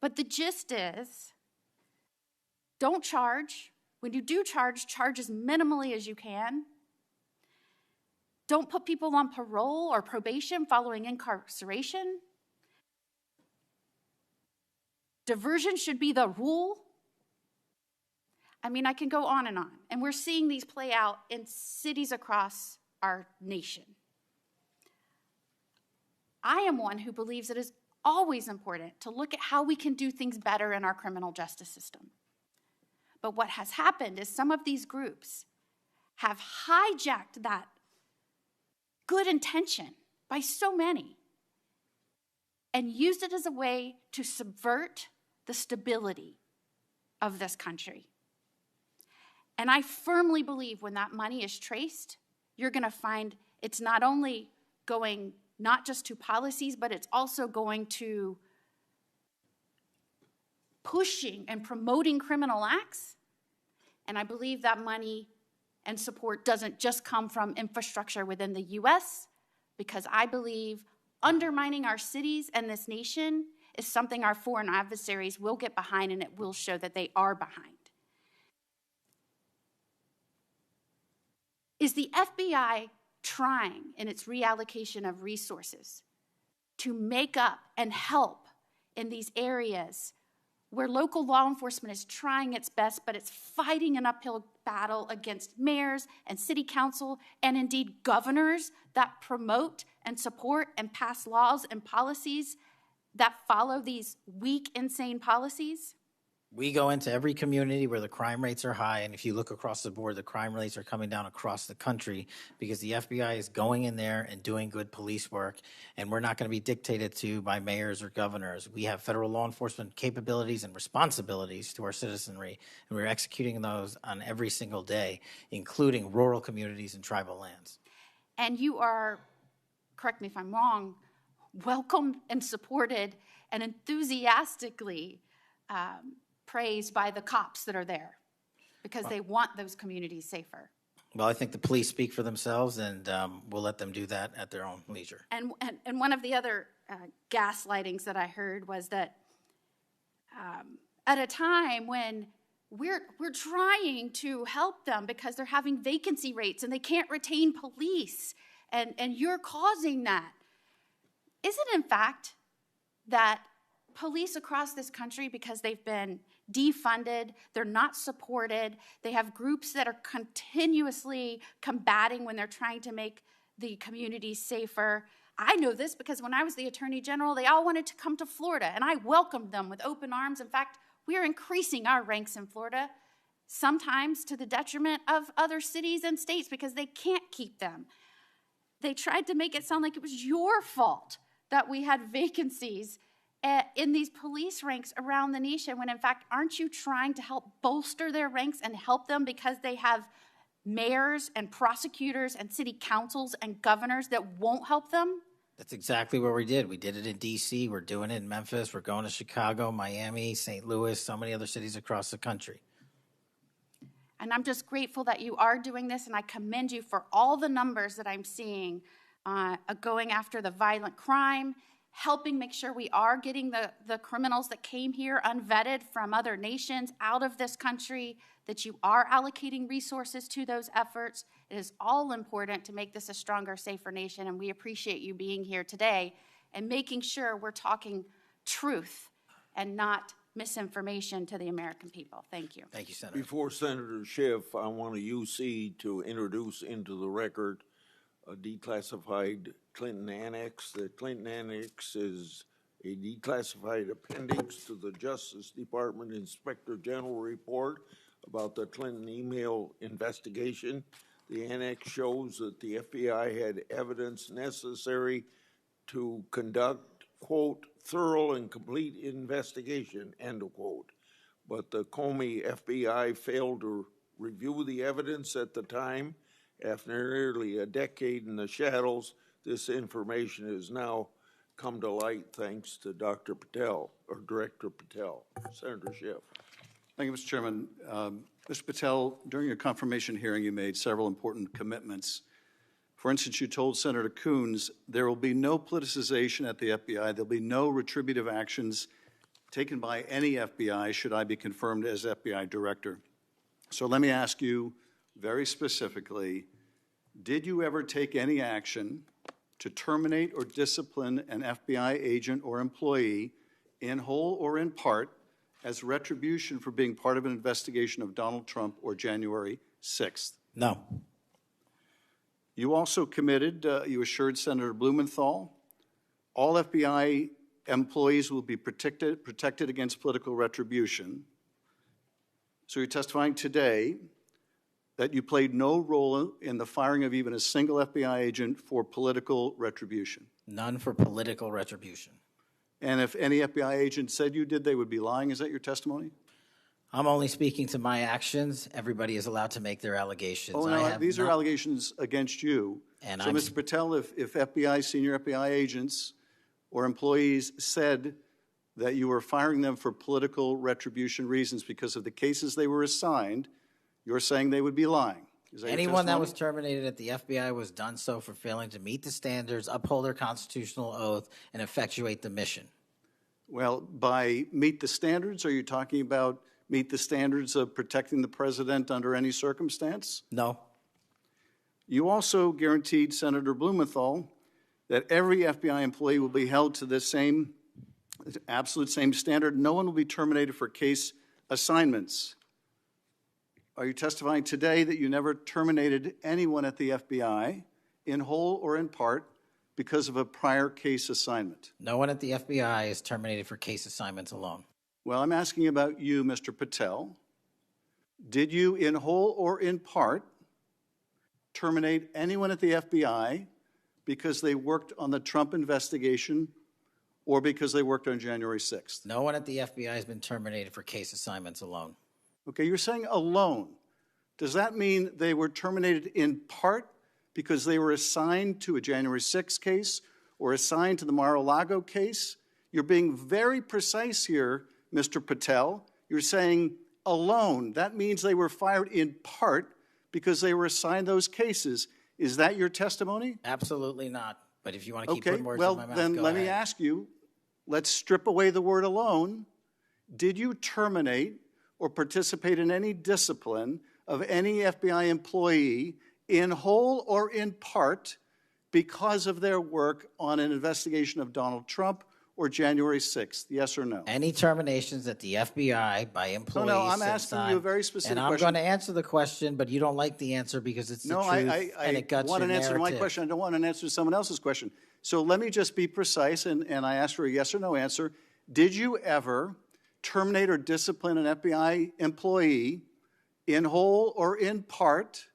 But the gist is, don't charge. When you do charge as minimally as you can. Don't put people on parole or probation following incarceration. Diversion should be the rule. I mean, I can go on. And we're seeing these play out in cities across our nation. I am one who believes it is always important to look at how we can do things better in our criminal justice system. But what has happened is some of these groups have hijacked that good intention by so many and used it as a way to subvert the stability of this country. And I firmly believe when that money is traced, you're going to find it's not only going not just to policies, but it's also going to pushing and promoting criminal acts. And I believe that money and support doesn't just come from infrastructure within the U.S., because I believe undermining our cities and this nation is something our foreign adversaries will get behind, and it will show that they are behind. Is the FBI trying in its reallocation of resources to make up and help in these areas where local law enforcement is trying its best, but it's fighting an uphill battle against mayors and city council and indeed governors that promote and support and pass laws and policies that follow these weak, insane policies? We go into every community where the crime rates are high, and if you look across the board, the crime rates are coming down across the country because the FBI is going in there and doing good police work, and we're not going to be dictated to by mayors or governors. We have federal law enforcement capabilities and responsibilities to our citizenry, and we're executing those on every single day, including rural communities and tribal lands. And you are, correct me if I'm wrong, welcomed and supported and enthusiastically praised by the cops that are there because they want those communities safer. Well, I think the police speak for themselves, and we'll let them do that at their own leisure. And one of the other gaslightings that I heard was that at a time when we're trying to help them because they're having vacancy rates and they can't retain police, and you're causing that. Is it in fact that police across this country, because they've been defunded, they're not supported, they have groups that are continuously combating when they're trying to make the communities safer? I know this because when I was the Attorney General, they all wanted to come to Florida, and I welcomed them with open arms. In fact, we are increasing our ranks in Florida, sometimes to the detriment of other cities and states because they can't keep them. They tried to make it sound like it was your fault that we had vacancies in these police ranks around the nation, when in fact, aren't you trying to help bolster their ranks and help them because they have mayors and prosecutors and city councils and governors that won't help them? That's exactly what we did. We did it in D.C., we're doing it in Memphis, we're going to Chicago, Miami, St. Louis, so many other cities across the country. And I'm just grateful that you are doing this, and I commend you for all the numbers that I'm seeing going after the violent crime, helping make sure we are getting the criminals that came here unvetted from other nations out of this country, that you are allocating resources to those efforts. It is all important to make this a stronger, safer nation, and we appreciate you being here today and making sure we're talking truth and not misinformation to the American people. Thank you. Thank you, Senator. Before Senator Schiff, I want a UC to introduce into the record a declassified Clinton Annex. The Clinton Annex is a declassified appendix to the Justice Department Inspector General report about the Clinton email investigation. The annex shows that the FBI had evidence necessary to conduct, quote, thorough and complete investigation, end of quote. But the Comey FBI failed to review the evidence at the time. After nearly a decade in the shadows, this information has now come to light thanks to Dr. Patel, or Director Patel. Senator Schiff. Thank you, Mr. Chairman. Mr. Patel, during your confirmation hearing, you made several important commitments. For instance, you told Senator Coons there will be no politicization at the FBI. There will be no retributive actions taken by any FBI should I be confirmed as FBI director. So let me ask you very specifically, did you ever take any action to terminate or discipline an FBI agent or employee in whole or in part as retribution for being part of an investigation of Donald Trump or January 6th? No. You also committed, you assured Senator Blumenthal, all FBI employees will be protected against political retribution. So you're testifying today that you played no role in the firing of even a single FBI agent for political retribution. None for political retribution. And if any FBI agent said you did, they would be lying. Is that your testimony? I'm only speaking to my actions. Everybody is allowed to make their allegations. Oh, no, these are allegations against you. And so, Mr. Patel, if FBI, senior FBI agents or employees said that you were firing them for political retribution reasons because of the cases they were assigned, you're saying they would be lying. Is that anyone that was terminated at the FBI was done so for failing to meet the standards, uphold their constitutional oath, and effectuate the mission. Well, by meet the standards, are you talking about meet the standards of protecting the president under any circumstance? No. You also guaranteed Senator Blumenthal that every FBI employee will be held to the same, absolute same standard. No one will be terminated for case assignments. Are you testifying today that you never terminated anyone at the FBI, in whole or in part, because of a prior case assignment? No one at the FBI is terminated for case assignments alone. Well, I'm asking about you, Mr. Patel. Did you, in whole or in part, terminate anyone at the FBI because they worked on the Trump investigation or because they worked on January 6th? No one at the FBI has been terminated for case assignments alone. Okay, you're saying alone. Does that mean they were terminated in part because they were assigned to a January 6th case or assigned to the Mar-a-Lago case? You're being very precise here, Mr. Patel. You're saying alone. That means they were fired in part because they were assigned those cases. Is that your testimony? Absolutely not. But if you want to keep okay, putting words well, in my mouth, then go let ahead. me ask you, let's strip away the word alone. Did you terminate or participate in any discipline of any FBI employee in whole or in part because of their work on an investigation of Donald Trump or January 6th? Yes or no? Any terminations at the FBI by employees. No, I'm asking you a very specific question. And I'm going to answer the question, but you don't like the answer because it's the truth and it guts want your an answer to my narrative. question. I don't want an answer to someone else's question. So let me just be precise, and I ask for a yes or no answer. Did you ever terminate or discipline an FBI employee in whole or in part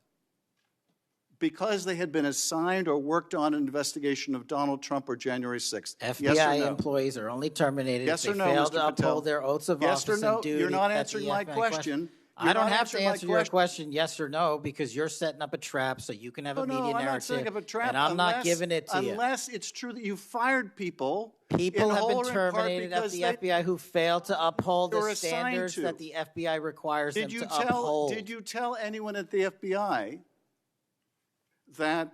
because they had been assigned or worked on an investigation of Donald Trump or January 6th? FBI yes or no? employees are only terminated yes if or they no, fail Mr. to uphold Patel? their oaths of yes office or no? and duty. You're not at the answering my FBI question. I don't have to answering my answer your question yes or no because you're setting up a trap so you can have a media I'm narrative. not setting up a trap and I'm not giving it to you. Unless it's true that you fired people. People in have whole been or in part terminated at because the FBI who failed to uphold they were the assigned standards to. that the FBI requires them to uphold. Did you tell anyone at the FBI that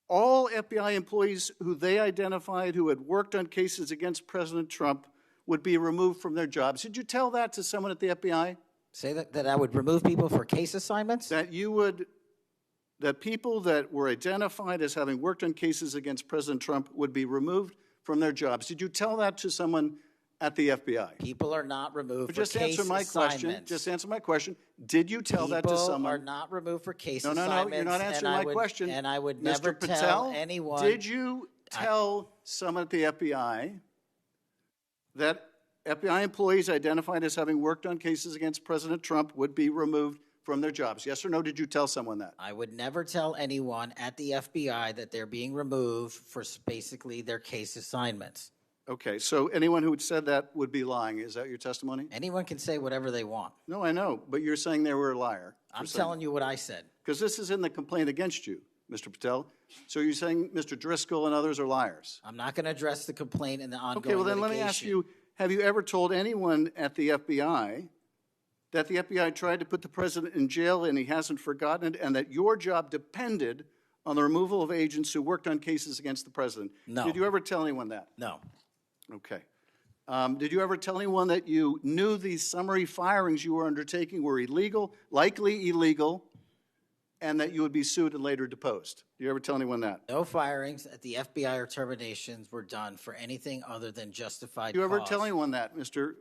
all FBI employees who they identified who had worked on cases against President Trump would be removed from their jobs. Did you tell that to someone at the FBI? Say that I would remove people for case assignments? That you would, that people that were identified as having worked on cases against President Trump would be removed from their jobs. Did you tell that to someone at the FBI? People are not removed Just for case answer my assignments. question. Just answer my question. Did you tell that to someone? People are not removed for case No, assignments. no, you're not answering my question. And I would Mr. never Patel, tell anyone. Did you tell someone at the FBI that FBI employees identified as having worked on cases against President Trump would be removed from their jobs? Yes or no, did you tell someone that? I would never tell anyone at the FBI that they're being removed for basically their case assignments. Okay, so anyone who had said that would be lying. Is that your testimony? Anyone can say whatever they want. No, I know, but you're saying they were a liar. I'm telling you what I said. Because this is in the complaint against you, Mr. Patel. So you're saying Mr. Driscoll and others are liars? I'm not going to address the complaint in the ongoing Okay, well then let me ask you, have you ever told anyone at the FBI that the FBI tried to put the president in jail and he hasn't forgotten it, and that your job depended on the removal of agents who worked on cases against the president? No. Did you ever tell anyone that? No. Okay. Did you ever tell anyone that you knew these summary firings you were undertaking were illegal, likely illegal, and that you would be sued and later deposed? Did you ever tell anyone that? No firings at the FBI or terminations were done for anything other than justified Did you ever cause. tell anyone that, Mr.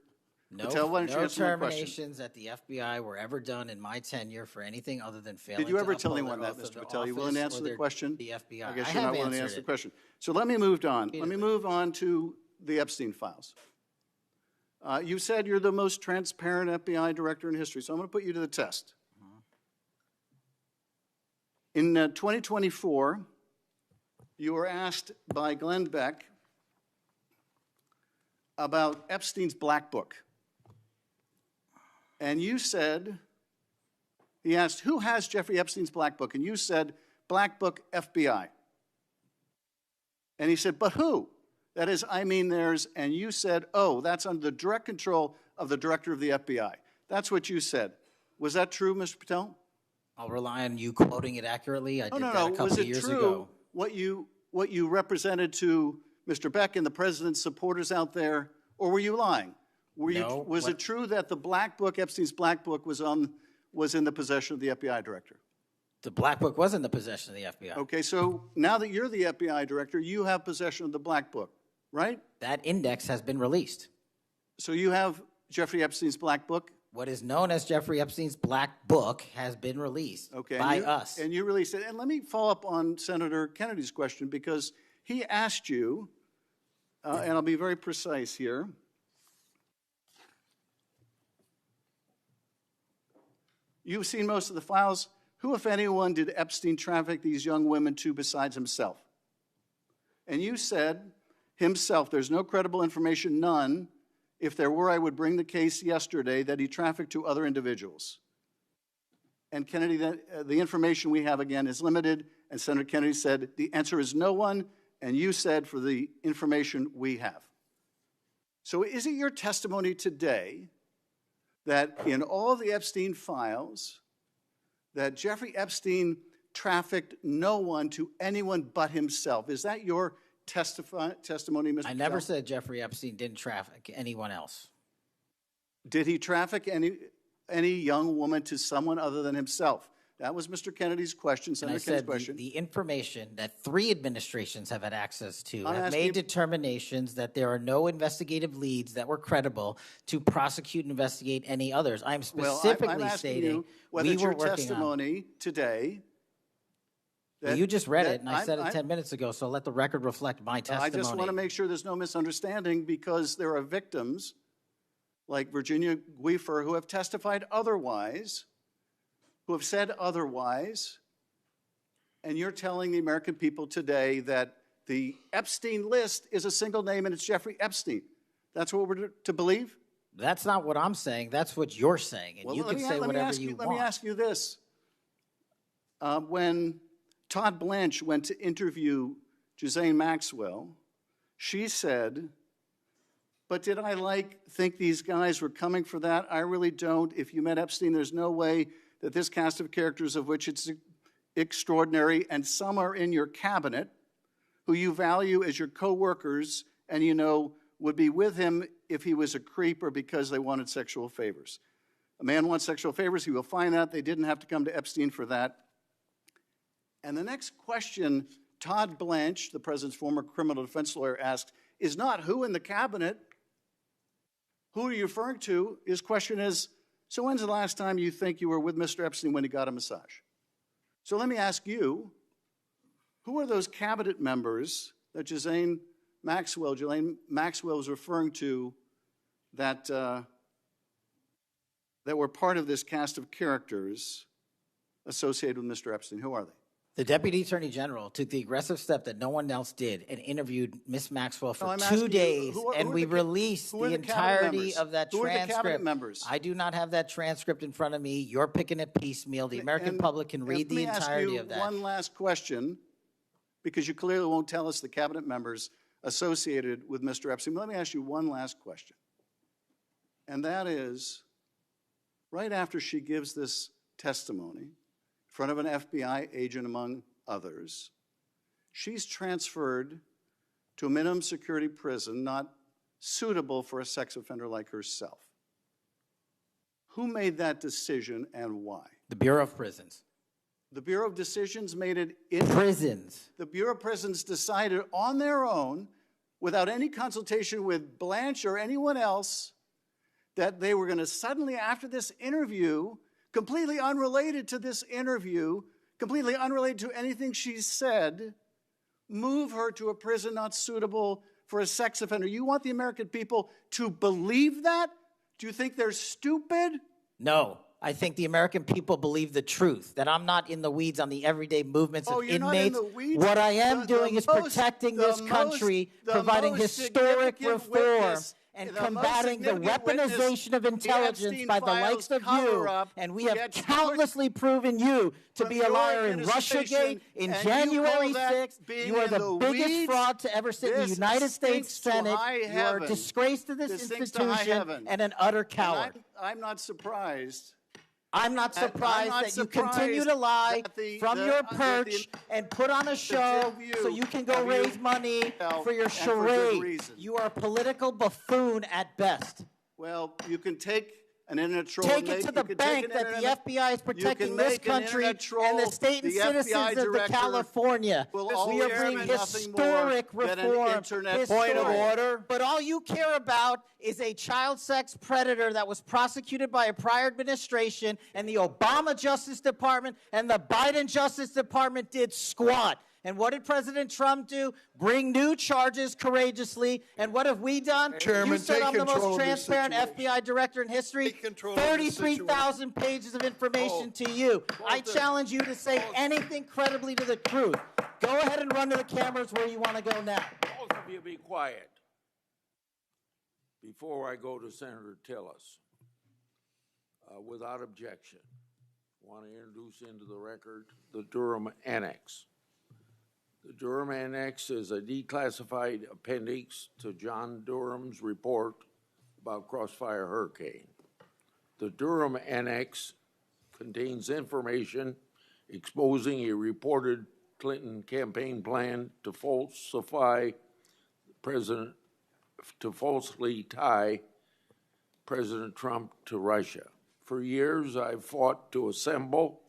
Patel? Why don't you No answer my question? terminations at the FBI were ever done in my tenure for anything other than failing Did you ever to tell uphold anyone their that, oath of Mr. Patel? You willing to office answer or the question? The FBI. I guess I you're have not willing to answered answer the it. question. So let me move on. Let me move on to the Epstein files. You said you're the most transparent FBI director in history, so I'm going to put you to the test. In 2024, you were asked by Glenn Beck about Epstein's Black Book. And you said, he asked, who has Jeffrey Epstein's Black Book? And you said, Black Book, FBI. And he said, but who? That is, I mean theirs. And you said, oh, that's under the direct control of the director of the FBI. That's what you said. Was that true, Mr. Patel? I'll rely on you quoting it accurately. I did that a couple Was of it years true ago. what you represented to Mr. Beck and the president's supporters out there, or were you lying? No. Was it true that the Black Book, Epstein's Black Book, was in the possession of the FBI director? The Black Book was in the possession of the FBI. Okay, so now that you're the FBI director, you have possession of the Black Book, right? That index has been released. So you have Jeffrey Epstein's Black Book? What is known as Jeffrey Epstein's Black Book has been released by us. And you released it. And let me follow up on Senator Kennedy's question, because he asked you, and I'll be very precise here. You've seen most of the files. Who, if anyone, did Epstein traffic these young women to besides himself? And you said, himself, there's no credible information, none. If there were, I would bring the case yesterday that he trafficked to other individuals. And Kennedy, the information we have, again, is limited. And Senator Kennedy said, the answer is no one. And you said, for the information we have. So is it your testimony today that in all of the Epstein files, that Jeffrey Epstein trafficked no one to anyone but himself? Is that your testimony, Mr. I never Patel? said Jeffrey Epstein didn't traffic anyone else. Did he traffic any young woman to someone other than himself? That was Mr. Kennedy's question, And Senator I Kennedy's said question. the information that 3 administrations have had access to I'm have asking made you- determinations that there are no investigative leads that were credible to prosecute and investigate any others. I'm specifically I'm asking stating you whether we it's were your working on. testimony today. Well, you just read it, and I I'm- said it 10 minutes ago, so let the record reflect my testimony. I just want to make sure there's no misunderstanding, because there are victims like Virginia Guifer who have testified otherwise, who have said otherwise, and you're telling the American people today that the Epstein list is a single name and it's Jeffrey Epstein. That's what we're to believe? That's not what I'm saying. That's what you're saying, and Well, you let can me- say let me whatever ask you Let want. me ask you this. When Todd Blanche went to interview Ghislaine Maxwell, she said, but did I think these guys were coming for that? I really don't. If you met Epstein, there's no way that this cast of characters of which it's extraordinary, and some are in your cabinet who you value as your co-workers and you know would be with him if he was a creep or because they wanted sexual favors. A man wants sexual favors, he will find out. They didn't have to come to Epstein for that. And the next question Todd Blanche, the president's former criminal defense lawyer, asked is not who in the cabinet, who are you referring to? His question is, so when's the last time you think you were with Mr. Epstein when he got a massage? So let me ask you, who are those cabinet members that Ghislaine Maxwell was referring to that, that were part of this cast of characters associated with Mr. Epstein? Who are they? The Deputy Attorney General took the aggressive step that no one else did and interviewed Ms. Maxwell for 2 days, and we released the entirety of that transcript. Who are the cabinet members? I do not have that transcript in front of me. You're picking it piecemeal. The American public can read the entirety of that. Let me ask you one last question, because you clearly won't tell us the cabinet members associated with Mr. Epstein. Let me ask you one last question, and that is, right after she gives this testimony, in front of an FBI agent, among others, she's transferred to a minimum security prison not suitable for a sex offender like herself. Who made that decision and why? The Bureau of Prisons. The Bureau of Decisions made it in prisons. The Bureau of Prisons decided on their own, without any consultation with Blanche or anyone else, that they were going to suddenly, after this interview, completely unrelated to this interview, completely unrelated to anything she said, move her to a prison not suitable for a sex offender. You want the American people to believe that? Do you think they're stupid? No. I think the American people believe the truth, that I'm not in the weeds on the everyday movements of inmates. Not in the weeds? What I am doing is protecting this country, providing historic reform, and combating the weaponization of intelligence by the likes of you. And we have countlessly proven you to be a liar in Russiagate, in January 6th. You are the biggest fraud to ever sit in the United States Senate. You are a disgrace to this institution and an utter coward. I'm not surprised. I'm not surprised that you continue to lie from your perch and put on a show so you can go raise money for your charade. You are a political buffoon at best. Well, you can take an internet troll. Take it to the bank that the FBI is protecting this country and the state and citizens of California. We are bringing historic reform. Point of order. But all you care about is a child sex predator that was prosecuted by a prior administration, and the Obama Justice Department and the Biden Justice Department did squat. And what did President Trump do? Bring new charges courageously. And what have we done? Chairman, you said I'm the most transparent FBI director in history. 33,000 pages of information to you. I challenge you to say anything credibly to the truth. Go ahead and run to the cameras where you want to go now. Both of you be quiet. Before I go to Senator Tillis, without objection, I want to introduce into the record the Durham Annex. The Durham Annex is a declassified appendix to John Durham's report about Crossfire Hurricane. The Durham Annex contains information exposing a reported Clinton campaign plan to falsely tie President Trump to Russia. For years, I've fought to assemble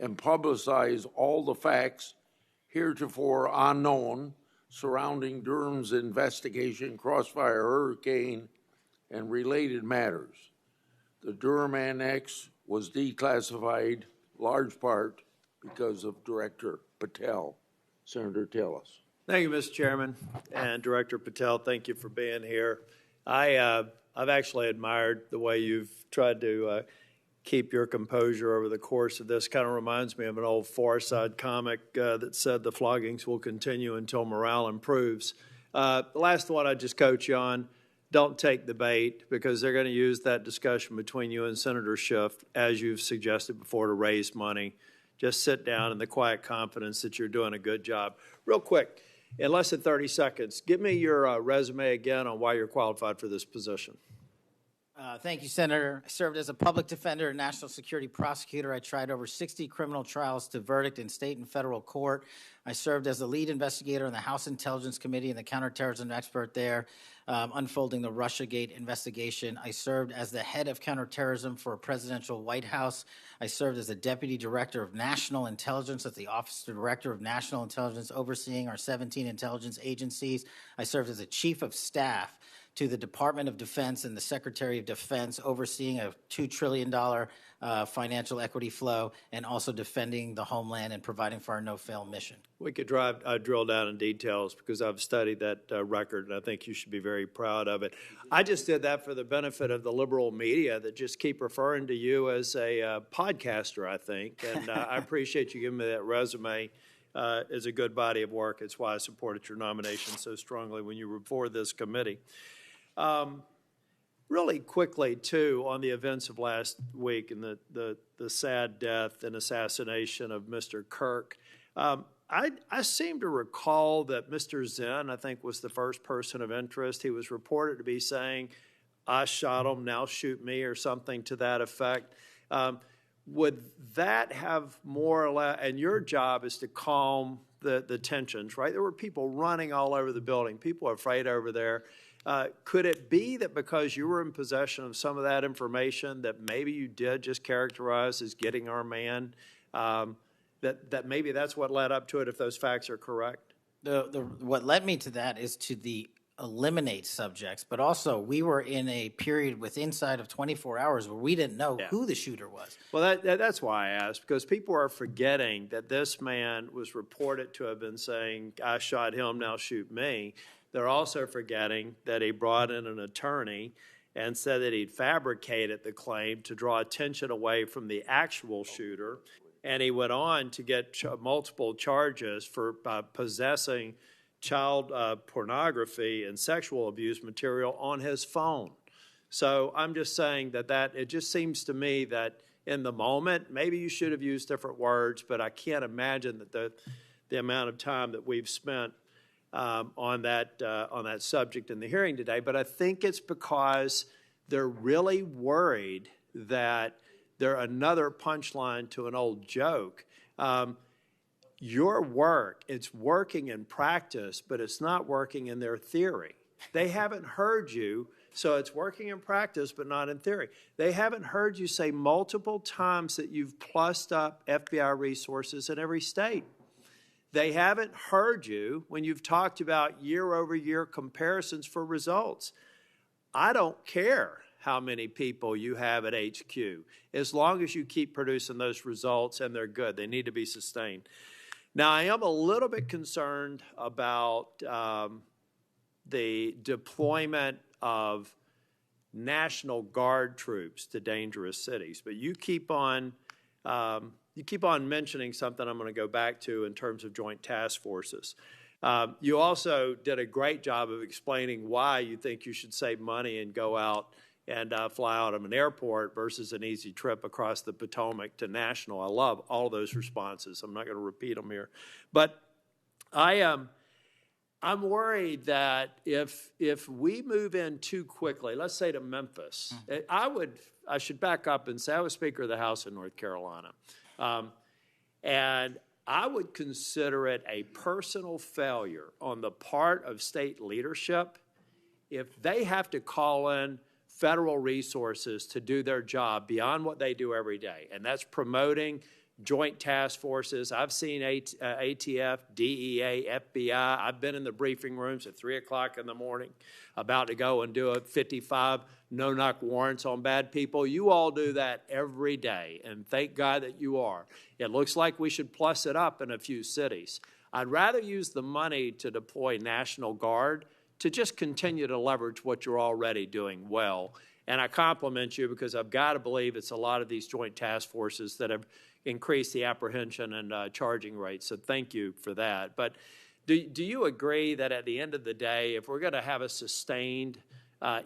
and publicize all the facts heretofore unknown surrounding Durham's investigation, Crossfire Hurricane, and related matters. The Durham Annex was declassified large part because of Director Patel. Senator Tillis. Thank you, Mr. Chairman. And Director Patel, thank you for being here. I've actually admired the way you've tried to keep your composure over the course of this. Kind of reminds me of an old Far Side comic that said the floggings will continue until morale improves. The last one I just coach you on, don't take the bait, because they're going to use that discussion between you and Senator Schiff, as you've suggested before, to raise money. Just sit down in the quiet confidence that you're doing a good job. Real quick, in less than 30 seconds, give me your resume again on why you're qualified for this position. Thank you, Senator. I served as a public defender and national security prosecutor. I tried over 60 criminal trials to verdict in state and federal court. I served as the lead investigator in the House Intelligence Committee and the counterterrorism expert there, unfolding the Russiagate investigation. I served as the head of counterterrorism for a presidential White House. I served as the deputy director of national intelligence at the Office of Director of National Intelligence, overseeing our 17 intelligence agencies. I served as a chief of staff to the Department of Defense and the Secretary of Defense, overseeing a $2 trillion financial equity flow, and also defending the homeland and providing for our no-fail mission. We could drill down in details because I've studied that record, and I think you should be very proud of it. I just did that for the benefit of the liberal media that just keep referring to you as a podcaster, I think, and I appreciate you giving me that resume. As a good body of work. It's why I supported your nomination so strongly when you were before this committee. Really quickly, too, on the events of last week and the sad death and assassination of Mr. Kirk, I seem to recall that Mr. Zen, I think, was the first person of interest. He was reported to be saying, "I shot him, now shoot me," or something to that effect. Would that have more or less, and your job is to calm the tensions, right? There were people running all over the building. People are afraid over there. Could it be that because you were in possession of some of that information that maybe you did just characterize as getting our man, that maybe that's what led up to it if those facts are correct? What led me to that is to the eliminate subjects, but also we were in a period with inside of 24 hours where we didn't know who the shooter was. Well, that's why I asked, because people are forgetting that this man was reported to have been saying, "I shot him, now shoot me." They're also forgetting that he brought in an attorney and said that he'd fabricated the claim to draw attention away from the actual shooter, and he went on to get multiple charges for possessing child pornography and sexual abuse material on his phone. So I'm just saying that it just seems to me that in the moment, maybe you should have used different words, but I can't imagine that the amount of time that we've spent on that subject in the hearing today. But I think it's because they're really worried that they're another punchline to an old joke. Your work, it's working in practice, but it's not working in their theory. They haven't heard you, so it's working in practice, but not in theory. They haven't heard you say multiple times that you've plussed up FBI resources in every state. They haven't heard you when you've talked about year-over-year comparisons for results. I don't care how many people you have at HQ, as long as you keep producing those results and they're good. They need to be sustained. Now, I am a little bit concerned about the deployment of National Guard troops to dangerous cities, but you keep on mentioning something I'm going to go back to in terms of joint task forces. You also did a great job of explaining why you think you should save money and go out and fly out of an airport versus an easy trip across the Potomac to National. I love all those responses. I'm not going to repeat them here. But I'm worried that if we move in too quickly, let's say to Memphis, I should back up and say I was Speaker of the House in North Carolina. And I would consider it a personal failure on the part of state leadership if they have to call in federal resources to do their job beyond what they do every day, and that's promoting joint task forces. I've seen ATF, DEA, FBI. I've been in the briefing rooms at 3 o'clock in the morning about to go and do a 55 no-knock warrants on bad people. You all do that every day, and thank God that you are. It looks like we should plus it up in a few cities. I'd rather use the money to deploy National Guard to just continue to leverage what you're already doing well. And I compliment you because I've got to believe it's a lot of these joint task forces that have increased the apprehension and charging rates. So thank you for that. But do you agree that at the end of the day, if we're going to have a sustained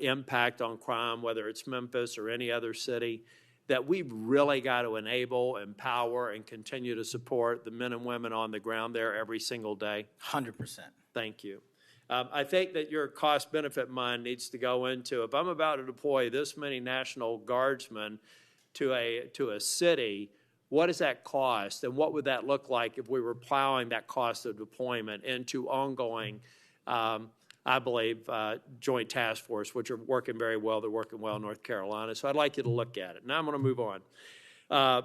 impact on crime, whether it's Memphis or any other city, that we've really got to enable, empower, and continue to support the men and women on the ground there every single day? 100%. Thank you. I think that your cost-benefit mind needs to go into, if I'm about to deploy this many National Guardsmen to a city, what does that cost, and what would that look like if we were plowing that cost of deployment into ongoing, I believe, joint task force, which are working very well. They're working well in North Carolina. So I'd like you to look at it. Now I'm going to move on.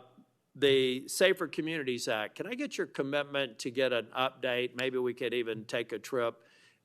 The Safer Communities Act, can I get your commitment to get an update? Maybe we could even take a trip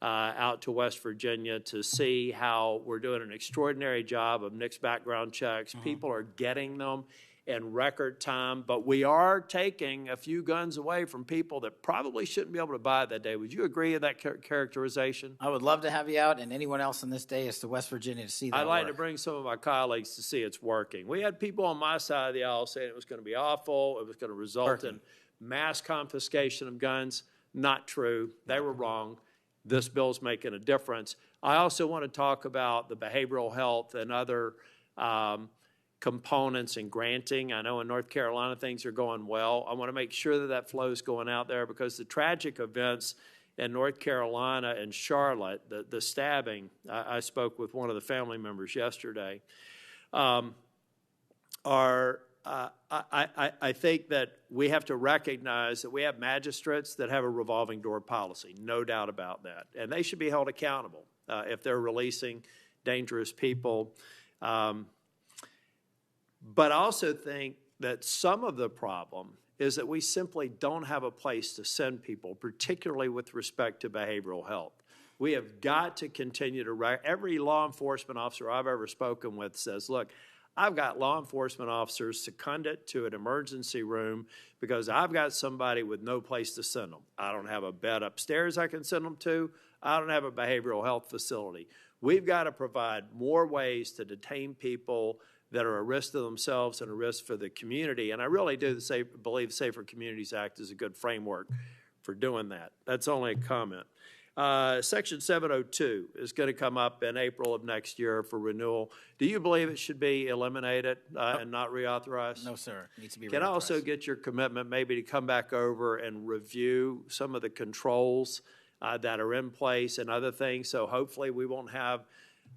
out to West Virginia to see how we're doing an extraordinary job of NICS background checks. People are getting them in record time, but we are taking a few guns away from people that probably shouldn't be able to buy that day. Would you agree with that characterization? I would love to have you out and anyone else on this day is to West Virginia to see that I'd like work. to bring some of my colleagues to see it's working. We had people on my side of the aisle saying it was going to be awful, it was going to result in mass confiscation of guns. Not true. They were wrong. This bill's making a difference. I also want to talk about the behavioral health and other components in granting. I know in North Carolina things are going well. I want to make sure that that flow is going out there because the tragic events in North Carolina and Charlotte, the stabbing, I spoke with one of the family members yesterday, I think that we have to recognize that we have magistrates that have a revolving door policy, no doubt about that, and they should be held accountable if they're releasing dangerous people. But I also think that some of the problem is that we simply don't have a place to send people, particularly with respect to behavioral health. We have got to continue to, every law enforcement officer I've ever spoken with says, look, I've got law enforcement officers seconded to an emergency room because I've got somebody with no place to send them. I don't have a bed upstairs I can send them to. I don't have a behavioral health facility. We've got to provide more ways to detain people that are a risk to themselves and a risk for the community. And I really do believe the Safer Communities Act is a good framework for doing that. That's only a comment. Section 702 is going to come up in April of next year for renewal. Do you believe it should be eliminated and not reauthorized? No, sir. It needs to be Can I reauthorized. also get your commitment maybe to come back over and review some of the controls that are in place and other things? So hopefully we won't have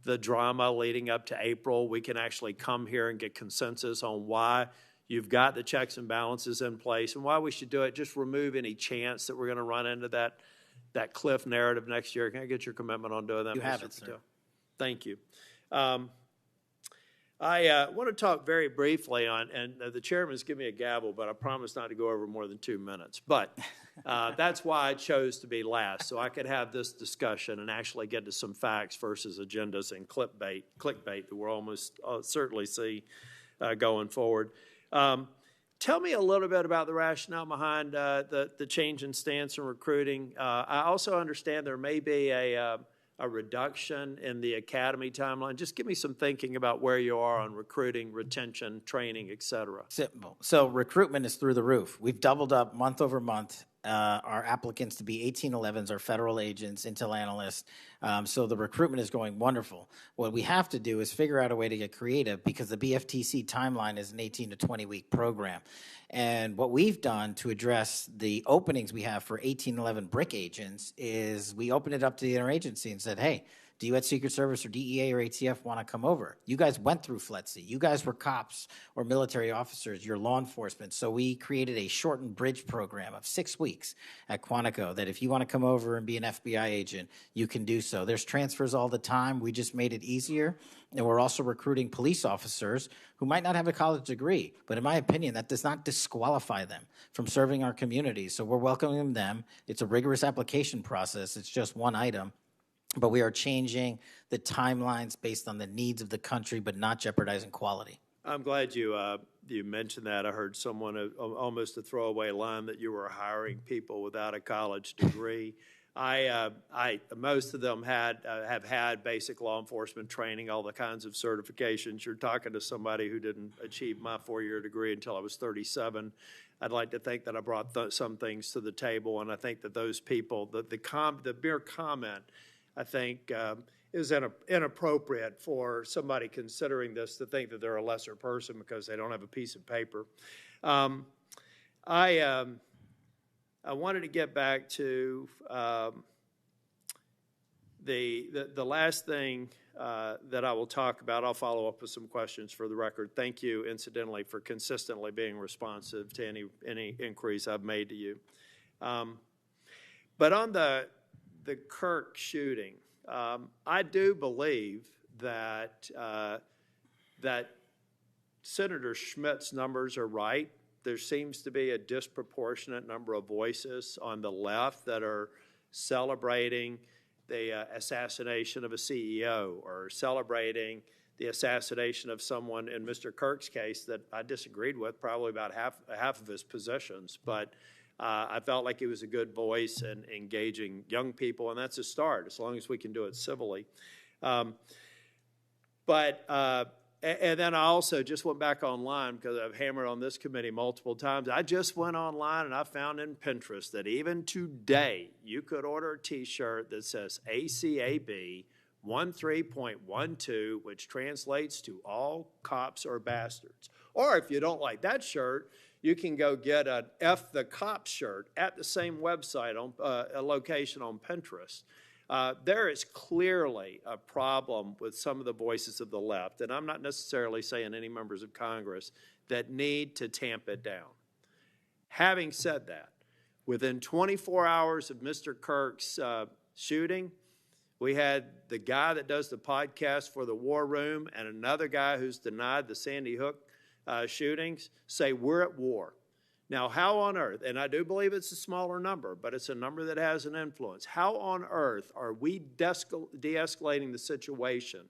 the drama leading up to April. We can actually come here and get consensus on why you've got the checks and balances in place and why we should do it. Just remove any chance that we're going to run into that cliff narrative next year. Can I get your commitment on doing that? You have Mr. it, sir. Patel? Thank you. I want to talk very briefly on, and the chairman's given me a gavel, but I promise not to go over more than 2 minutes. But that's why I chose to be last, so I could have this discussion and actually get to some facts versus agendas and clickbait that we'll almost certainly see going forward. Tell me a little bit about the rationale behind the change in stance in recruiting. I also understand there may be a reduction in the academy timeline. Just give me some thinking about where you are on recruiting, retention, training, et cetera. Simple. So recruitment is through the roof. We've doubled up month over month our applicants to be 1811s, our federal agents, intel analysts. So the recruitment is going wonderful. What we have to do is figure out a way to get creative because the BFTC timeline is an 18 to 20 week program. And what we've done to address the openings we have for 1811 BRIC agents is we opened it up to the interagency and said, hey, do you at Secret Service or DEA or ATF want to come over? You guys went through FLETC. You guys were cops or military officers. You're law enforcement. So we created a shortened bridge program of 6 weeks at Quantico that if you want to come over and be an FBI agent, you can do so. There's transfers all the time. We just made it easier. And we're also recruiting police officers who might not have a college degree. But in my opinion, that does not disqualify them from serving our community. So we're welcoming them. It's a rigorous application process. It's just one item. But we are changing the timelines based on the needs of the country, but not jeopardizing quality. I'm glad you mentioned that. I heard someone almost a throwaway line that you were hiring people without a college degree. Most of them have had basic law enforcement training, all the kinds of certifications. You're talking to somebody who didn't achieve my 4-year degree until I was 37. I'd like to think that I brought some things to the table, and I think that those people, the mere comment, I think is inappropriate for somebody considering this to think that they're a lesser person because they don't have a piece of paper. I wanted to get back to The last thing that I will talk about, I'll follow up with some questions for the record. Thank you, incidentally, for consistently being responsive to any inquiries I've made to you. But on the Kirk shooting, I do believe that that Senator Schmitt's numbers are right. There seems to be a disproportionate number of voices on the left that are celebrating the assassination of a CEO or celebrating the assassination of someone in Mr. Kirk's case that I disagreed with probably about half of his positions. But I felt like he was a good voice in engaging young people, and that's a start, as long as we can do it civilly. And then I also just went back online because I've hammered on this committee multiple times. I just went online and I found in Pinterest that even today you could order a T-shirt that says ACAB 13.12, which translates to all cops are bastards. Or if you don't like that shirt, you can go get an F the Cops shirt at the same website on a location on Pinterest. There is clearly a problem with some of the voices of the left, and I'm not necessarily saying any members of Congress, that need to tamp it down. Having said that, within 24 hours of Mr. Kirk's shooting, we had the guy that does the podcast for the War Room and another guy who's denied the Sandy Hook shootings say we're at war. Now, how on earth, and I do believe it's a smaller number, but it's a number that has an influence, how on earth are we de-escalating the situation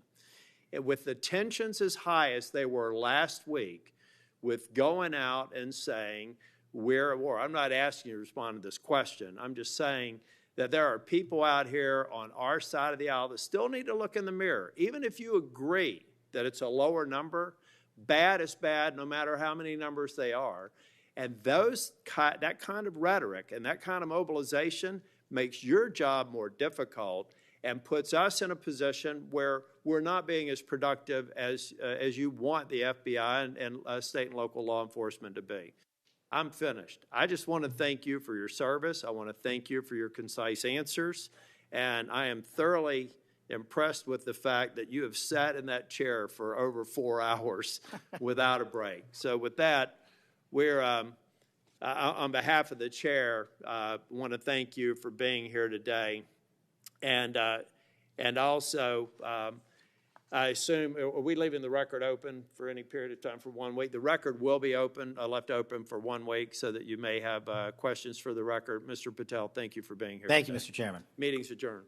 with the tensions as high as they were last week with going out and saying we're at war? I'm not asking you to respond to this question. I'm just saying that there are people out here on our side of the aisle that still need to look in the mirror. Even if you agree that it's a lower number, bad is bad no matter how many numbers they are. And that kind of rhetoric and that kind of mobilization makes your job more difficult and puts us in a position where we're not being as productive as you want the FBI and state and local law enforcement to be. I'm finished. I just want to thank you for your service. I want to thank you for your concise answers. And I am thoroughly impressed with the fact that you have sat in that chair for over 4 hours without a break. So with that, we're, on behalf of the chair, want to thank you for being here today. And also, I assume, are we leaving the record open for any period of time for 1 week? The record will be open, left open for 1 week so that you may have questions for the record. Mr. Patel, thank you for being here Thank today. you, Mr. Chairman. Meeting's adjourned.